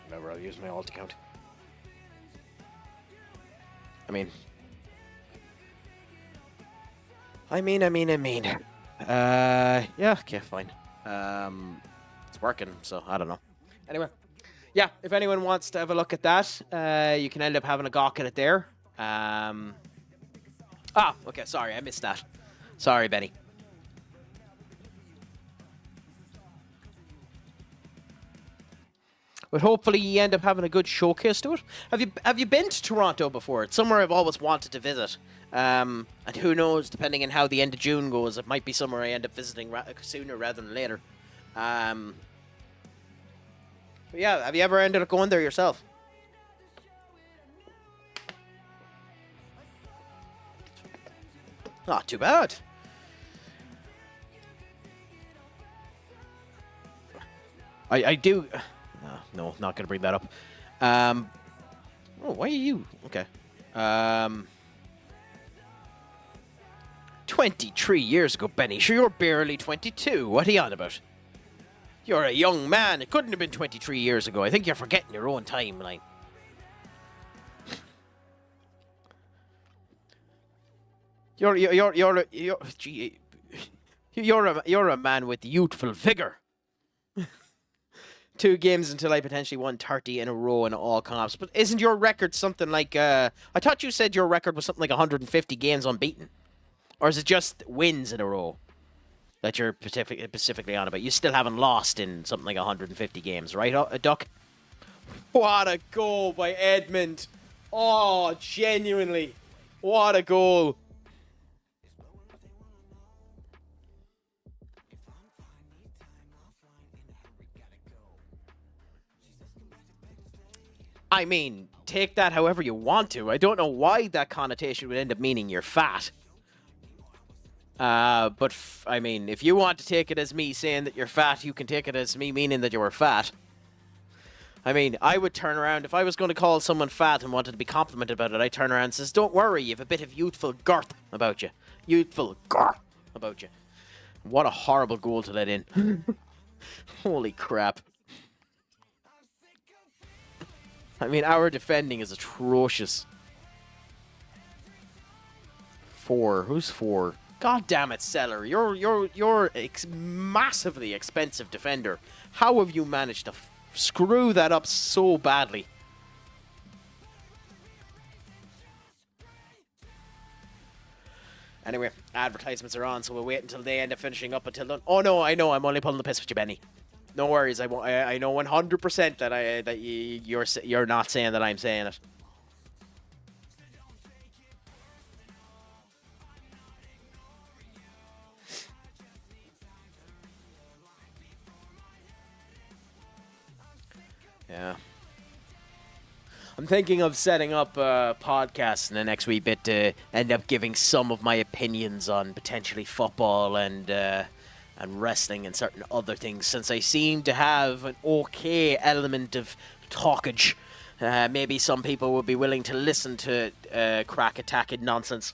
Remember, I'll use my alt account. I mean, yeah, okay, fine. It's working, so I don't know. Anyway, yeah, if anyone wants to have a look at that, you can end up having a gawk at it there. Okay, sorry, I missed that. Sorry, Benny. But hopefully you end up having a good showcase to it. Have you been to Toronto before? It's somewhere I've always wanted to visit. And who knows, depending on how the end of June goes, it might be somewhere I end up visiting sooner rather than later. But yeah, have you ever ended up going there yourself? Not too bad. I do... no, not going to bring that up. Oh, why are you... Okay. 23 years ago, Benny. Sure, you're barely 22. What are you on about? You're a young man. It couldn't have been 23 years ago. I think you're forgetting your own timeline. You're a man with youthful vigor. 2 games until I potentially won 30 in a row in all comps. But isn't your record something like... I thought you said your record was something like 150 games unbeaten. Or is it just wins in a row that you're specifically on about? You still haven't lost in something like 150 games, right, Duck? What a goal by Edmund. Oh, genuinely. What a goal. I mean, take that however you want to. I don't know why that connotation would end up meaning you're fat. But I mean, if you want to take it as me saying that you're fat, you can take it as me meaning that you were fat. I mean, I would turn around, if I was going to call someone fat and wanted to be complimented about it, I'd turn around and says, don't worry, you have a bit of youthful girth about you. Youthful girth about you. What a horrible goal to let in. Holy crap. I mean, our defending is atrocious. 4. Who's 4? God damn it, Seller. You're massively expensive defender. How have you managed to screw that up so badly? Anyway, advertisements are on, so we'll wait until they end up finishing up until then. Oh no, I know, I'm only pulling the piss with you, Benny. No worries, I know 100% that you're not saying that I'm saying it. Yeah. I'm thinking of setting up a podcast in the next wee bit to end up giving some of my opinions on potentially football and wrestling and certain other things, since I seem to have an okay element of talkage. Maybe some people will be willing to listen to crack attacking nonsense.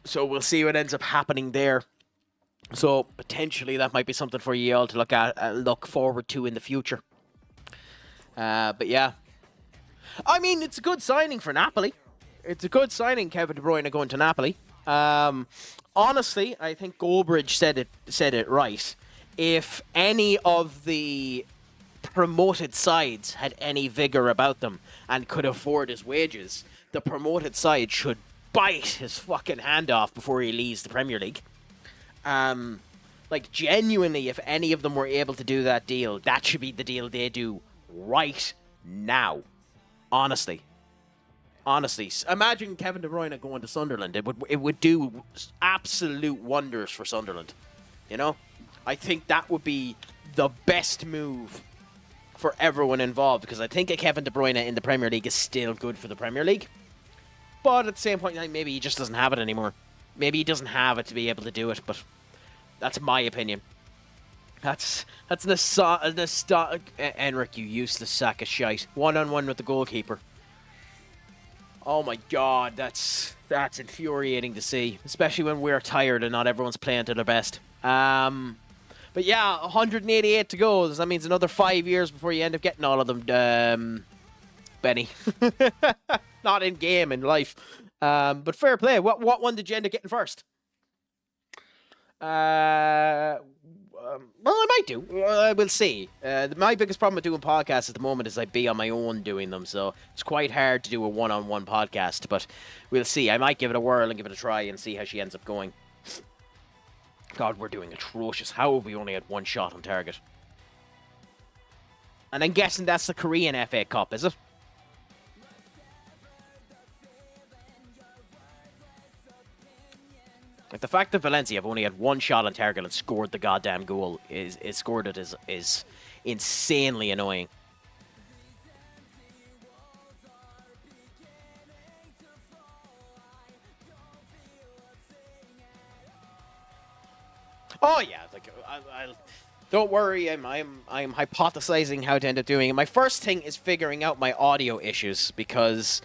So we'll see what ends up happening there. So potentially that might be something for you all to look forward to in the future. But yeah. I mean, it's a good signing for Napoli. It's a good signing, Kevin De Bruyne going to Napoli. Honestly, I think Goldbridge said it right. If any of the promoted sides had any vigor about them and could afford his wages, the promoted side should bite his fucking hand off before he leaves the Premier League. Like, genuinely, if any of them were able to do that deal, that should be the deal they do right now. Honestly, imagine Kevin De Bruyne going to Sunderland. It would do absolute wonders for Sunderland. You know, I think that would be the best move for everyone involved, because I think a Kevin De Bruyne in the Premier League is still good for the Premier League. But at the same point in time, maybe he just doesn't have it anymore. Maybe he doesn't have it to be able to do it. But that's my opinion. That's Enric, you useless sack of shite. 1-on-1 with the goalkeeper. Oh my god, that's infuriating to see, especially when we're tired and not everyone's playing to their best. But yeah, 188 to go. That means another 5 years before you end up getting all of them, Benny. Not in game, in life. But fair play. What one did you end up getting first? Well, I might do. We'll see. My biggest problem with doing podcasts at the moment is I'd be on my own doing them, so it's quite hard to do a one-on-one podcast, but we'll see. I might give it a whirl and give it a try and see how she ends up going. God, we're doing atrocious. How have we only had one shot on target? And I'm guessing that's the Korean FA Cup, is it? Like the fact that Valencia have only had one shot on target and scored the goddamn goal is insanely annoying. Oh yeah, like I'll don't worry. I'm hypothesizing how to end up doing it. My first thing is figuring out my audio issues because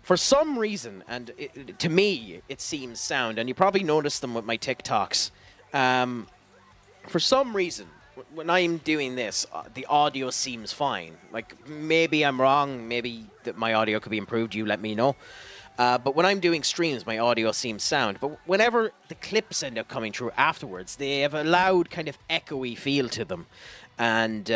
for some reason, and to me, it seems sound, and you probably noticed them with my TikToks. For some reason, when I'm doing this, the audio seems fine. Like, maybe I'm wrong, maybe that my audio could be improved, you let me know. But when I'm doing streams, my audio seems sound. But whenever the clips end up coming through afterwards, they have a loud kind of echoey feel to them. And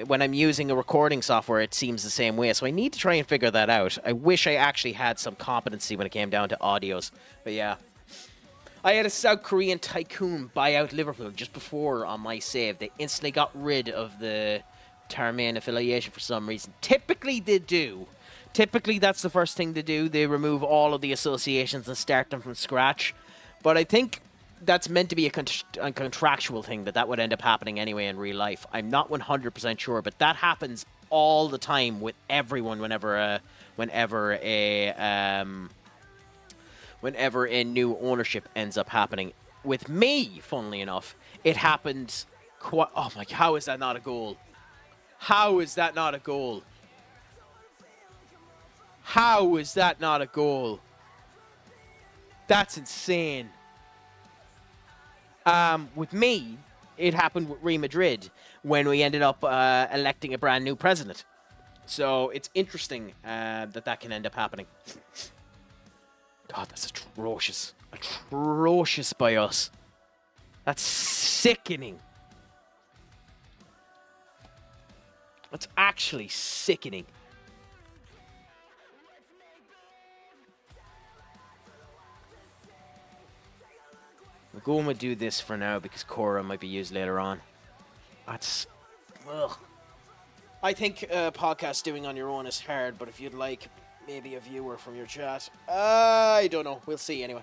when I'm using a recording software, it seems the same way. So I need to try and figure that out. I wish I actually had some competency when it came down to audios. But yeah. I had a South Korean tycoon buy out Liverpool just before on my save. They instantly got rid of the Tarmain affiliation for some reason. Typically they do. Typically that's the first thing to do. They remove all of the associations and start them from scratch. But I think that's meant to be a contractual thing that would end up happening anyway in real life. I'm not 100% sure, but that happens all the time with everyone whenever a new ownership ends up happening. With me, funnily enough, it happened quite... Oh my... How is that not a goal? How is that not a goal? How is that not a goal? That's insane. With me, it happened with Real Madrid when we ended up electing a brand new president. So it's interesting that can end up happening. God, that's atrocious. Atrocious by us. That's sickening. That's actually sickening. We're going to do this for now because Cora might be used later on. That's... Ugh. I think podcast doing on your own is hard, but if you'd like maybe a viewer from your chat, I don't know. We'll see anyway.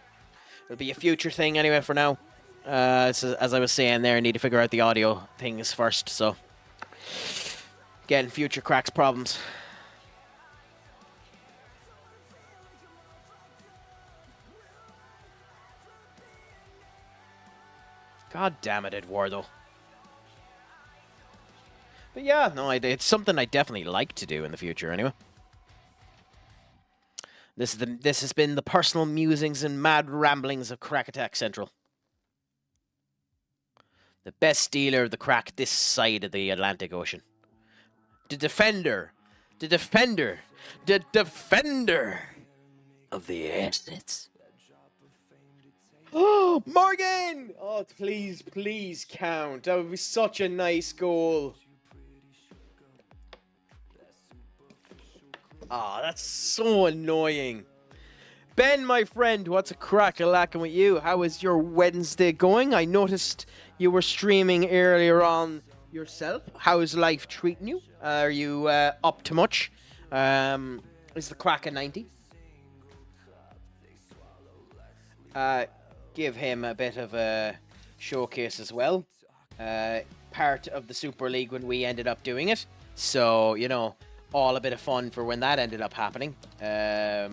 It'll be a future thing anyway for now. So as I was saying there, I need to figure out the audio things first, so... Again, future cracks problems. God damn it, Eduardo. But yeah, no, it's something I definitely like to do in the future anyway. This has been the personal musings and mad ramblings of Crack Attack Central. The best dealer of the crack this side of the Atlantic Ocean. The defender of the assets. Oh, Morgan! Oh, please count. That would be such a nice goal. Ah, that's so annoying. Ben, my friend, what's a crack-a-lackin' with you? How is your Wednesday going? I noticed you were streaming earlier on yourself. How is life treating you? Are you up to much? Is the crack a 90? Give him a bit of a showcase as well. Part of the Super League when we ended up doing it. So, you know, all a bit of fun for when that ended up happening. Well,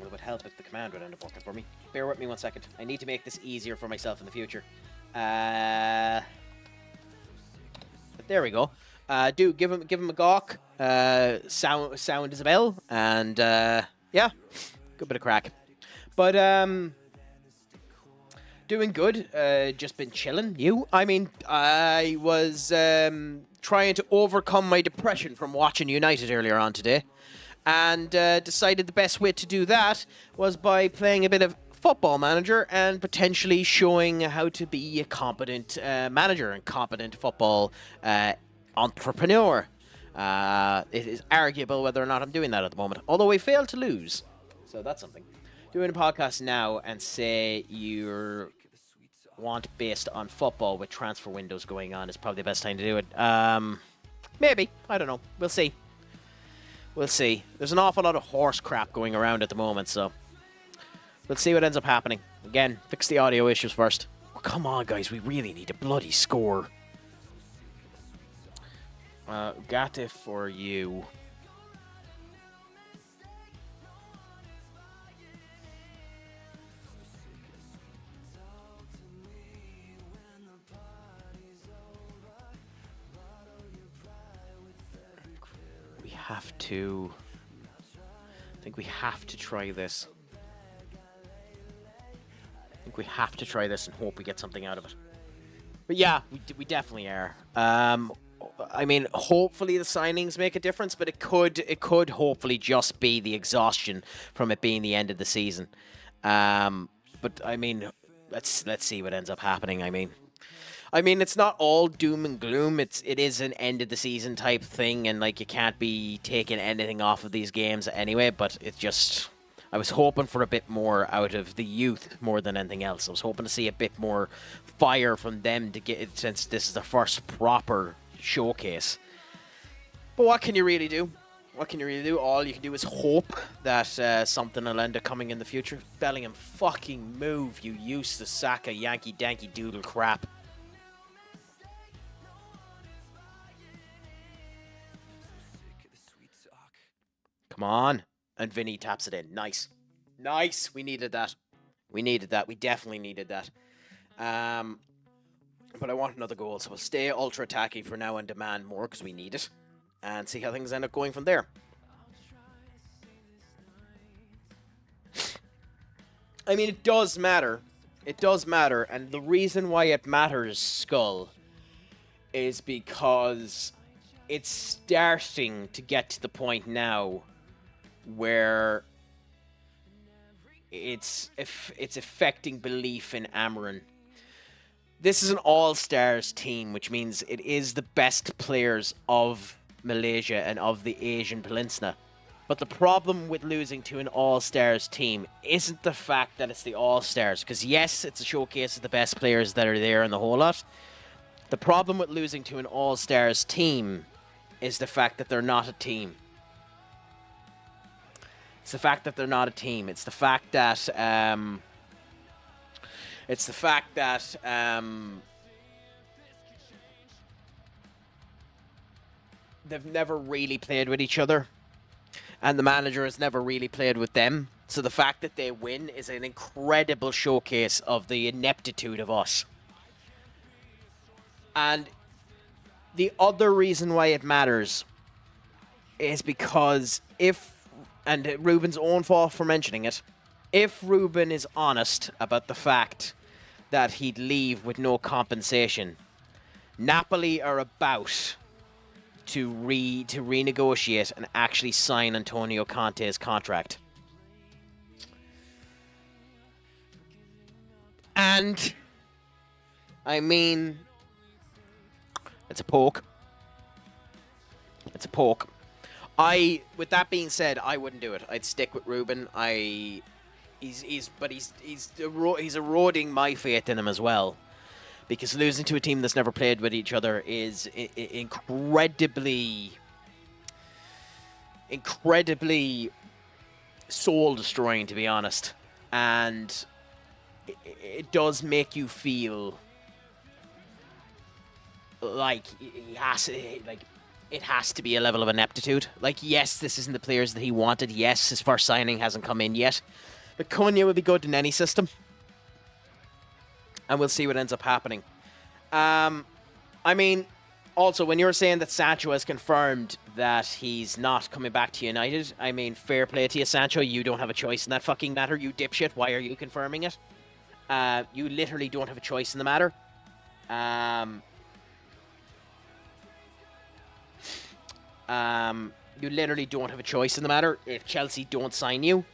it would help if the command would end up working for me. Bear with me 1 second. I need to make this easier for myself in the future. But there we go. Do give him a gawk. Sound Isabel, and yeah, good bit of crack. But doing good. Just been chilling. You? I mean, I was trying to overcome my depression from watching United earlier on today, and decided the best way to do that was by playing a bit of Football Manager and potentially showing how to be a competent manager and competent football entrepreneur. It is arguable whether or not I'm doing that at the moment, although we failed to lose, so that's something. Doing a podcast now and say you're want based on football with transfer windows going on is probably the best time to do it. Maybe. I don't know. We'll see. We'll see. There's an awful lot of horse crap going around at the moment, so we'll see what ends up happening. Again, fix the audio issues first. Oh, come on, guys. We really need a bloody score. Gata for you. I think we have to try this. I think we have to try this and hope we get something out of it. But yeah, we definitely are. I mean, hopefully the signings make a difference, but it could hopefully just be the exhaustion from it being the end of the season. But I mean, let's see what ends up happening. I mean, it's not all doom and gloom. It is an end of the season type thing, and like you can't be taking anything off of these games anyway. But it's just, I was hoping for a bit more out of the youth more than anything else. I was hoping to see a bit more fire from them to get it, since this is the first proper showcase. But what can you really do? What can you really do? All you can do is hope that something will end up coming in the future. Bellingham, fucking move, you useless sack of Yankee Danky Doodle crap. Come on. And Vinny taps it in. Nice. Nice. We needed that. We needed that. We definitely needed that. But I want another goal, so we'll stay ultra attacky for now and demand more because we need it. And see how things end up going from there. I mean, it does matter. It does matter. And the reason why it matters, Skull, is because it's starting to get to the point now where it's affecting belief in Amarin. This is an all-stars team, which means it is the best players of Malaysia and of the Asian Peninsula. But the problem with losing to an all-stars team isn't the fact that it's the all-stars, because yes, it's a showcase of the best players that are there in the whole lot. The problem with losing to an all-stars team is the fact that they're not a team. It's the fact that they're not a team. It's the fact that they've never really played with each other, and the manager has never really played with them. So the fact that they win is an incredible showcase of the ineptitude of us. And the other reason why it matters is because and Ruben's own fault for mentioning it, if Ruben is honest about the fact that he'd leave with no compensation, Napoli are about to renegotiate and actually sign Antonio Conte's contract. And, I mean, it's a poke. It's a poke. With that being said, I wouldn't do it. I'd stick with Ruben. He's eroding my faith in him as well, because losing to a team that's never played with each other is incredibly soul destroying, to be honest. And it does make you feel like it has to be a level of ineptitude. Like, yes, this isn't the players that he wanted. Yes, his first signing hasn't come in yet. But Cunha will be good in any system. And we'll see what ends up happening. I mean, also, when you're saying that Sancho has confirmed that he's not coming back to United, I mean, fair play to you, Sancho. You don't have a choice in that fucking matter, you dipshit. Why are you confirming it? You literally don't have a choice in the matter. You literally don't have a choice in the matter. If Chelsea don't sign you,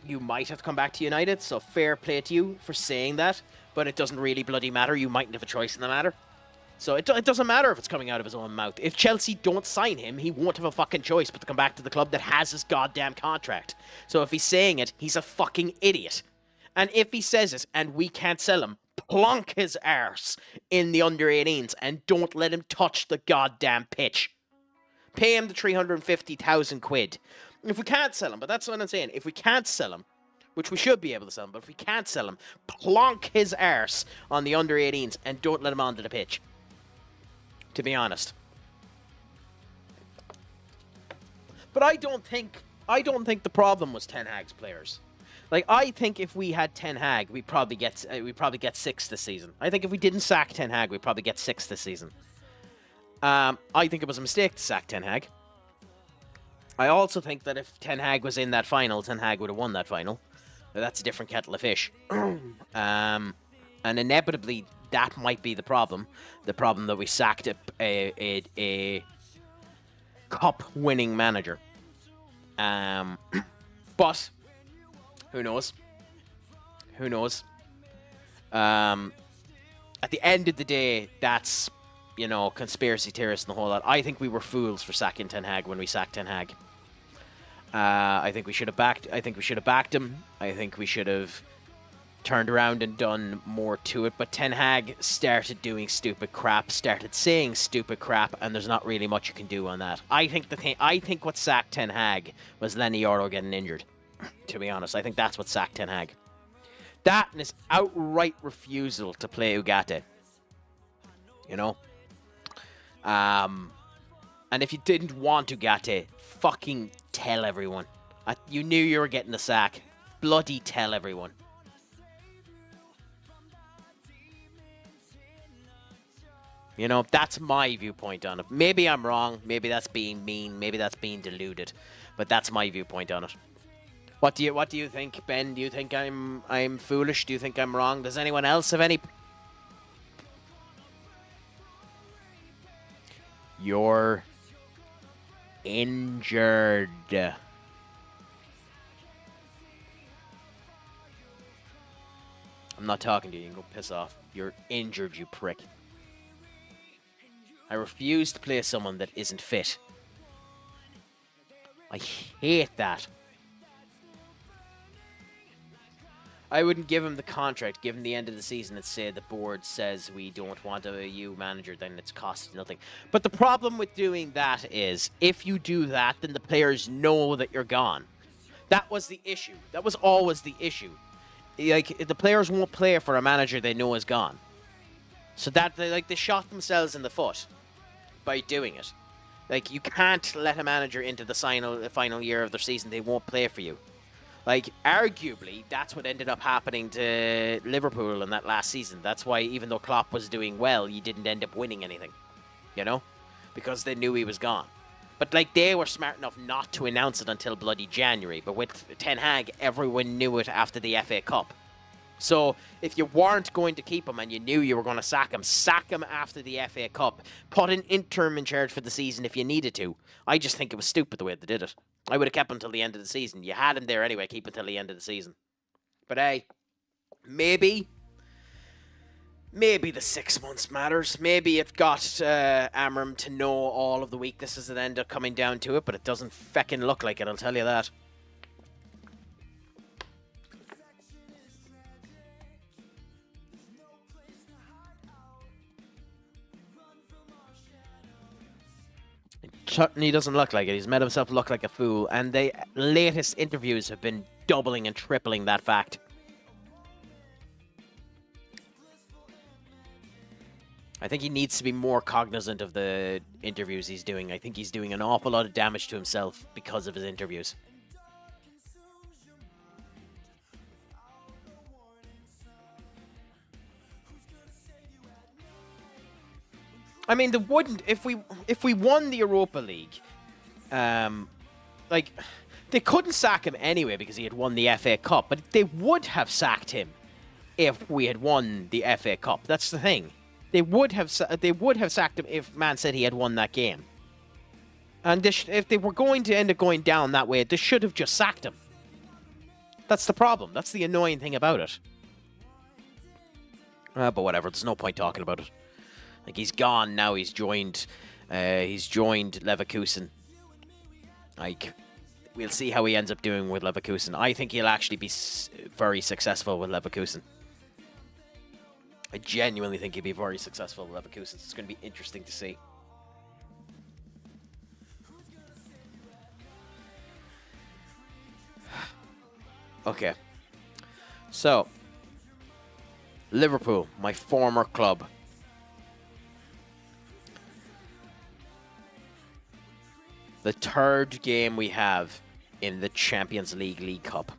you might have to come back to United, so fair play to you for saying that, but it doesn't really bloody matter. You mightn't have a choice in the matter. So it doesn't matter if it's coming out of his own mouth. If Chelsea don't sign him, he won't have a fucking choice but to come back to the club that has his goddamn contract. So if he's saying it, he's a fucking idiot. And if he says it and we can't sell him, plonk his arse in the under-18s and don't let him touch the goddamn pitch. Pay him the 350,000 quid. If we can't sell him, but that's what I'm saying. If we can't sell him, which we should be able to sell him, but if we can't sell him, plonk his arse on the under-18s and don't let him onto the pitch. To be honest. But I don't think the problem was Ten Hag's players. Like, I think if we had Ten Hag, we'd probably get 6 this season. I think if we didn't sack Ten Hag, we'd probably get 6 this season. I think it was a mistake to sack Ten Hag. I also think that if Ten Hag was in that final, Ten Hag would have won that final. That's a different kettle of fish. And inevitably, that might be the problem. The problem that we sacked a cup-winning manager. But who knows? Who knows? At the end of the day, that's, you know, conspiracy theorists and the whole lot. I think we were fools for sacking Ten Hag when we sacked Ten Hag. I think we should have backed him. I think we should have turned around and done more to it. But Ten Hag started doing stupid crap, started saying stupid crap, and there's not really much you can do on that. I think what sacked Ten Hag was Lenny Yoro getting injured. To be honest, I think that's what sacked Ten Hag. That and his outright refusal to play Ugarte. You know? And if you didn't want Ugarte, fucking tell everyone. You knew you were getting the sack. Bloody tell everyone. You know, that's my viewpoint on it. Maybe I'm wrong. Maybe that's being mean. Maybe that's being deluded. But that's my viewpoint on it. What do you think, Ben? Do you think I'm foolish? Do you think I'm wrong? Does anyone else have any? You're injured. I'm not talking to you. You can go piss off. You're injured, you prick. I refuse to play someone that isn't fit. I hate that. I wouldn't give him the contract, given the end of the season, and say the board says we don't want a U manager, then it's cost nothing. But the problem with doing that is, if you do that, then the players know that you're gone. That was the issue. That was always the issue. Like, the players won't play for a manager they know is gone. So that, they shot themselves in the foot by doing it. Like, you can't let a manager into the final year of their season. They won't play for you. Like, arguably, that's what ended up happening to Liverpool in that last season. That's why, even though Klopp was doing well, you didn't end up winning anything. You know? Because they knew he was gone. But, like, they were smart enough not to announce it until bloody January. But with Ten Hag, everyone knew it after the FA Cup. So, if you weren't going to keep him and you knew you were going to sack him after the FA Cup. Put an interim in charge for the season if you needed to. I just think it was stupid the way they did it. I would have kept him until the end of the season. You had him there anyway, keep him until the end of the season. But hey, maybe the 6 months matters. Maybe it got Amram to know all of the weaknesses that end up coming down to it, but it doesn't feckin' look like it, I'll tell you that. Certainly doesn't look like it. He's made himself look like a fool, and the latest interviews have been doubling and tripling that fact. I think he needs to be more cognizant of the interviews he's doing. I think he's doing an awful lot of damage to himself because of his interviews. I mean, if we won the Europa League, like, they couldn't sack him anyway because he had won the FA Cup, but they would have sacked him if we had won the FA Cup. That's the thing. They would have sacked him if Man City had won that game. And if they were going to end up going down that way, they should have just sacked him. That's the problem. That's the annoying thing about it. But whatever. There's no point talking about it. Like, he's gone now. He's joined Leverkusen. Like, we'll see how he ends up doing with Leverkusen. I think he'll actually be very successful with Leverkusen. I genuinely think he'd be very successful with Leverkusen. It's going to be interesting to see. Okay. So, Liverpool, my former club. The third game we have in the Champions League Cup.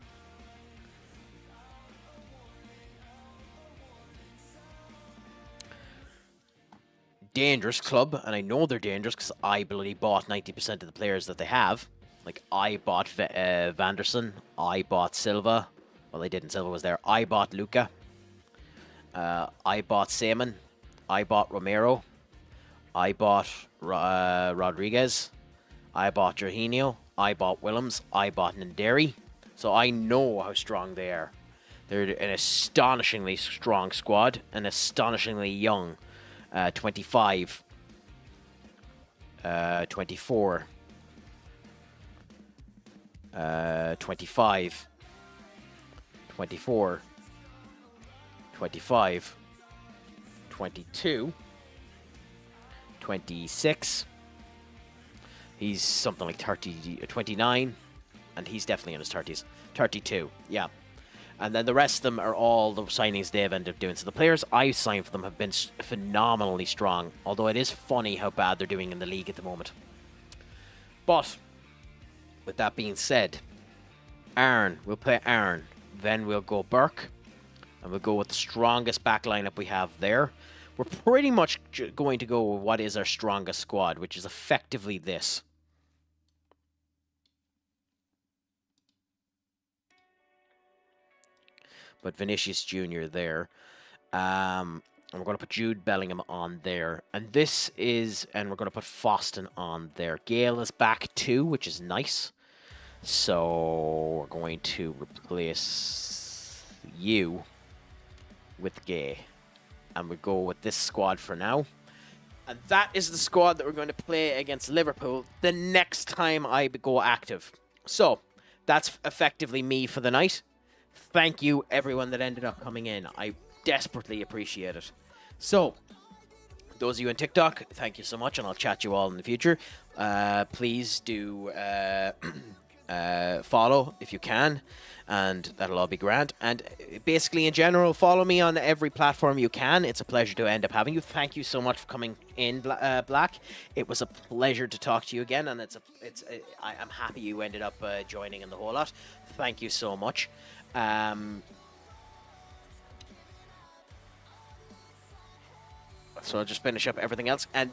Dangerous club, and I know they're dangerous because I bloody bought 90% of the players that they have. Like, I bought Vanderson, I bought Silva. Well, I didn't, Silva was there. I bought Luca. I bought Seaman. I bought Romero. I bought Rodriguez. I bought Jorginho. I bought Willems. I bought Nderi. So I know how strong they are. They're an astonishingly strong squad, an astonishingly young 25, 24, 25, 24, 25, 22, 26. He's something like 30, 29, and he's definitely in his 30s. 32, yeah. And then the rest of them are all the signings they've ended up doing. So the players I've signed for them have been phenomenally strong, although it is funny how bad they're doing in the league at the moment. But, with that being said, Aaron, we'll play Aaron. Then we'll go Burke, and we'll go with the strongest back lineup we have there. We're pretty much going to go with what is our strongest squad, which is effectively this. But Vinicius Jr. there. And we're going to put Jude Bellingham on there. And this is... And we're going to put Foston on there. Gale is back too, which is nice. So we're going to replace you with Gay. And we go with this squad for now. And that is the squad that we're going to play against Liverpool the next time I go active. So, that's effectively me for the night. Thank you, everyone that ended up coming in. I desperately appreciate it. So, those of you on TikTok, thank you so much, and I'll chat you all in the future. Please do follow if you can, and that'll all be grand. And basically, in general, follow me on every platform you can. It's a pleasure to end up having you. Thank you so much for coming in, Black. It was a pleasure to talk to you again, and I'm happy you ended up joining in the whole lot. Thank you so much. So I'll just finish up everything else, and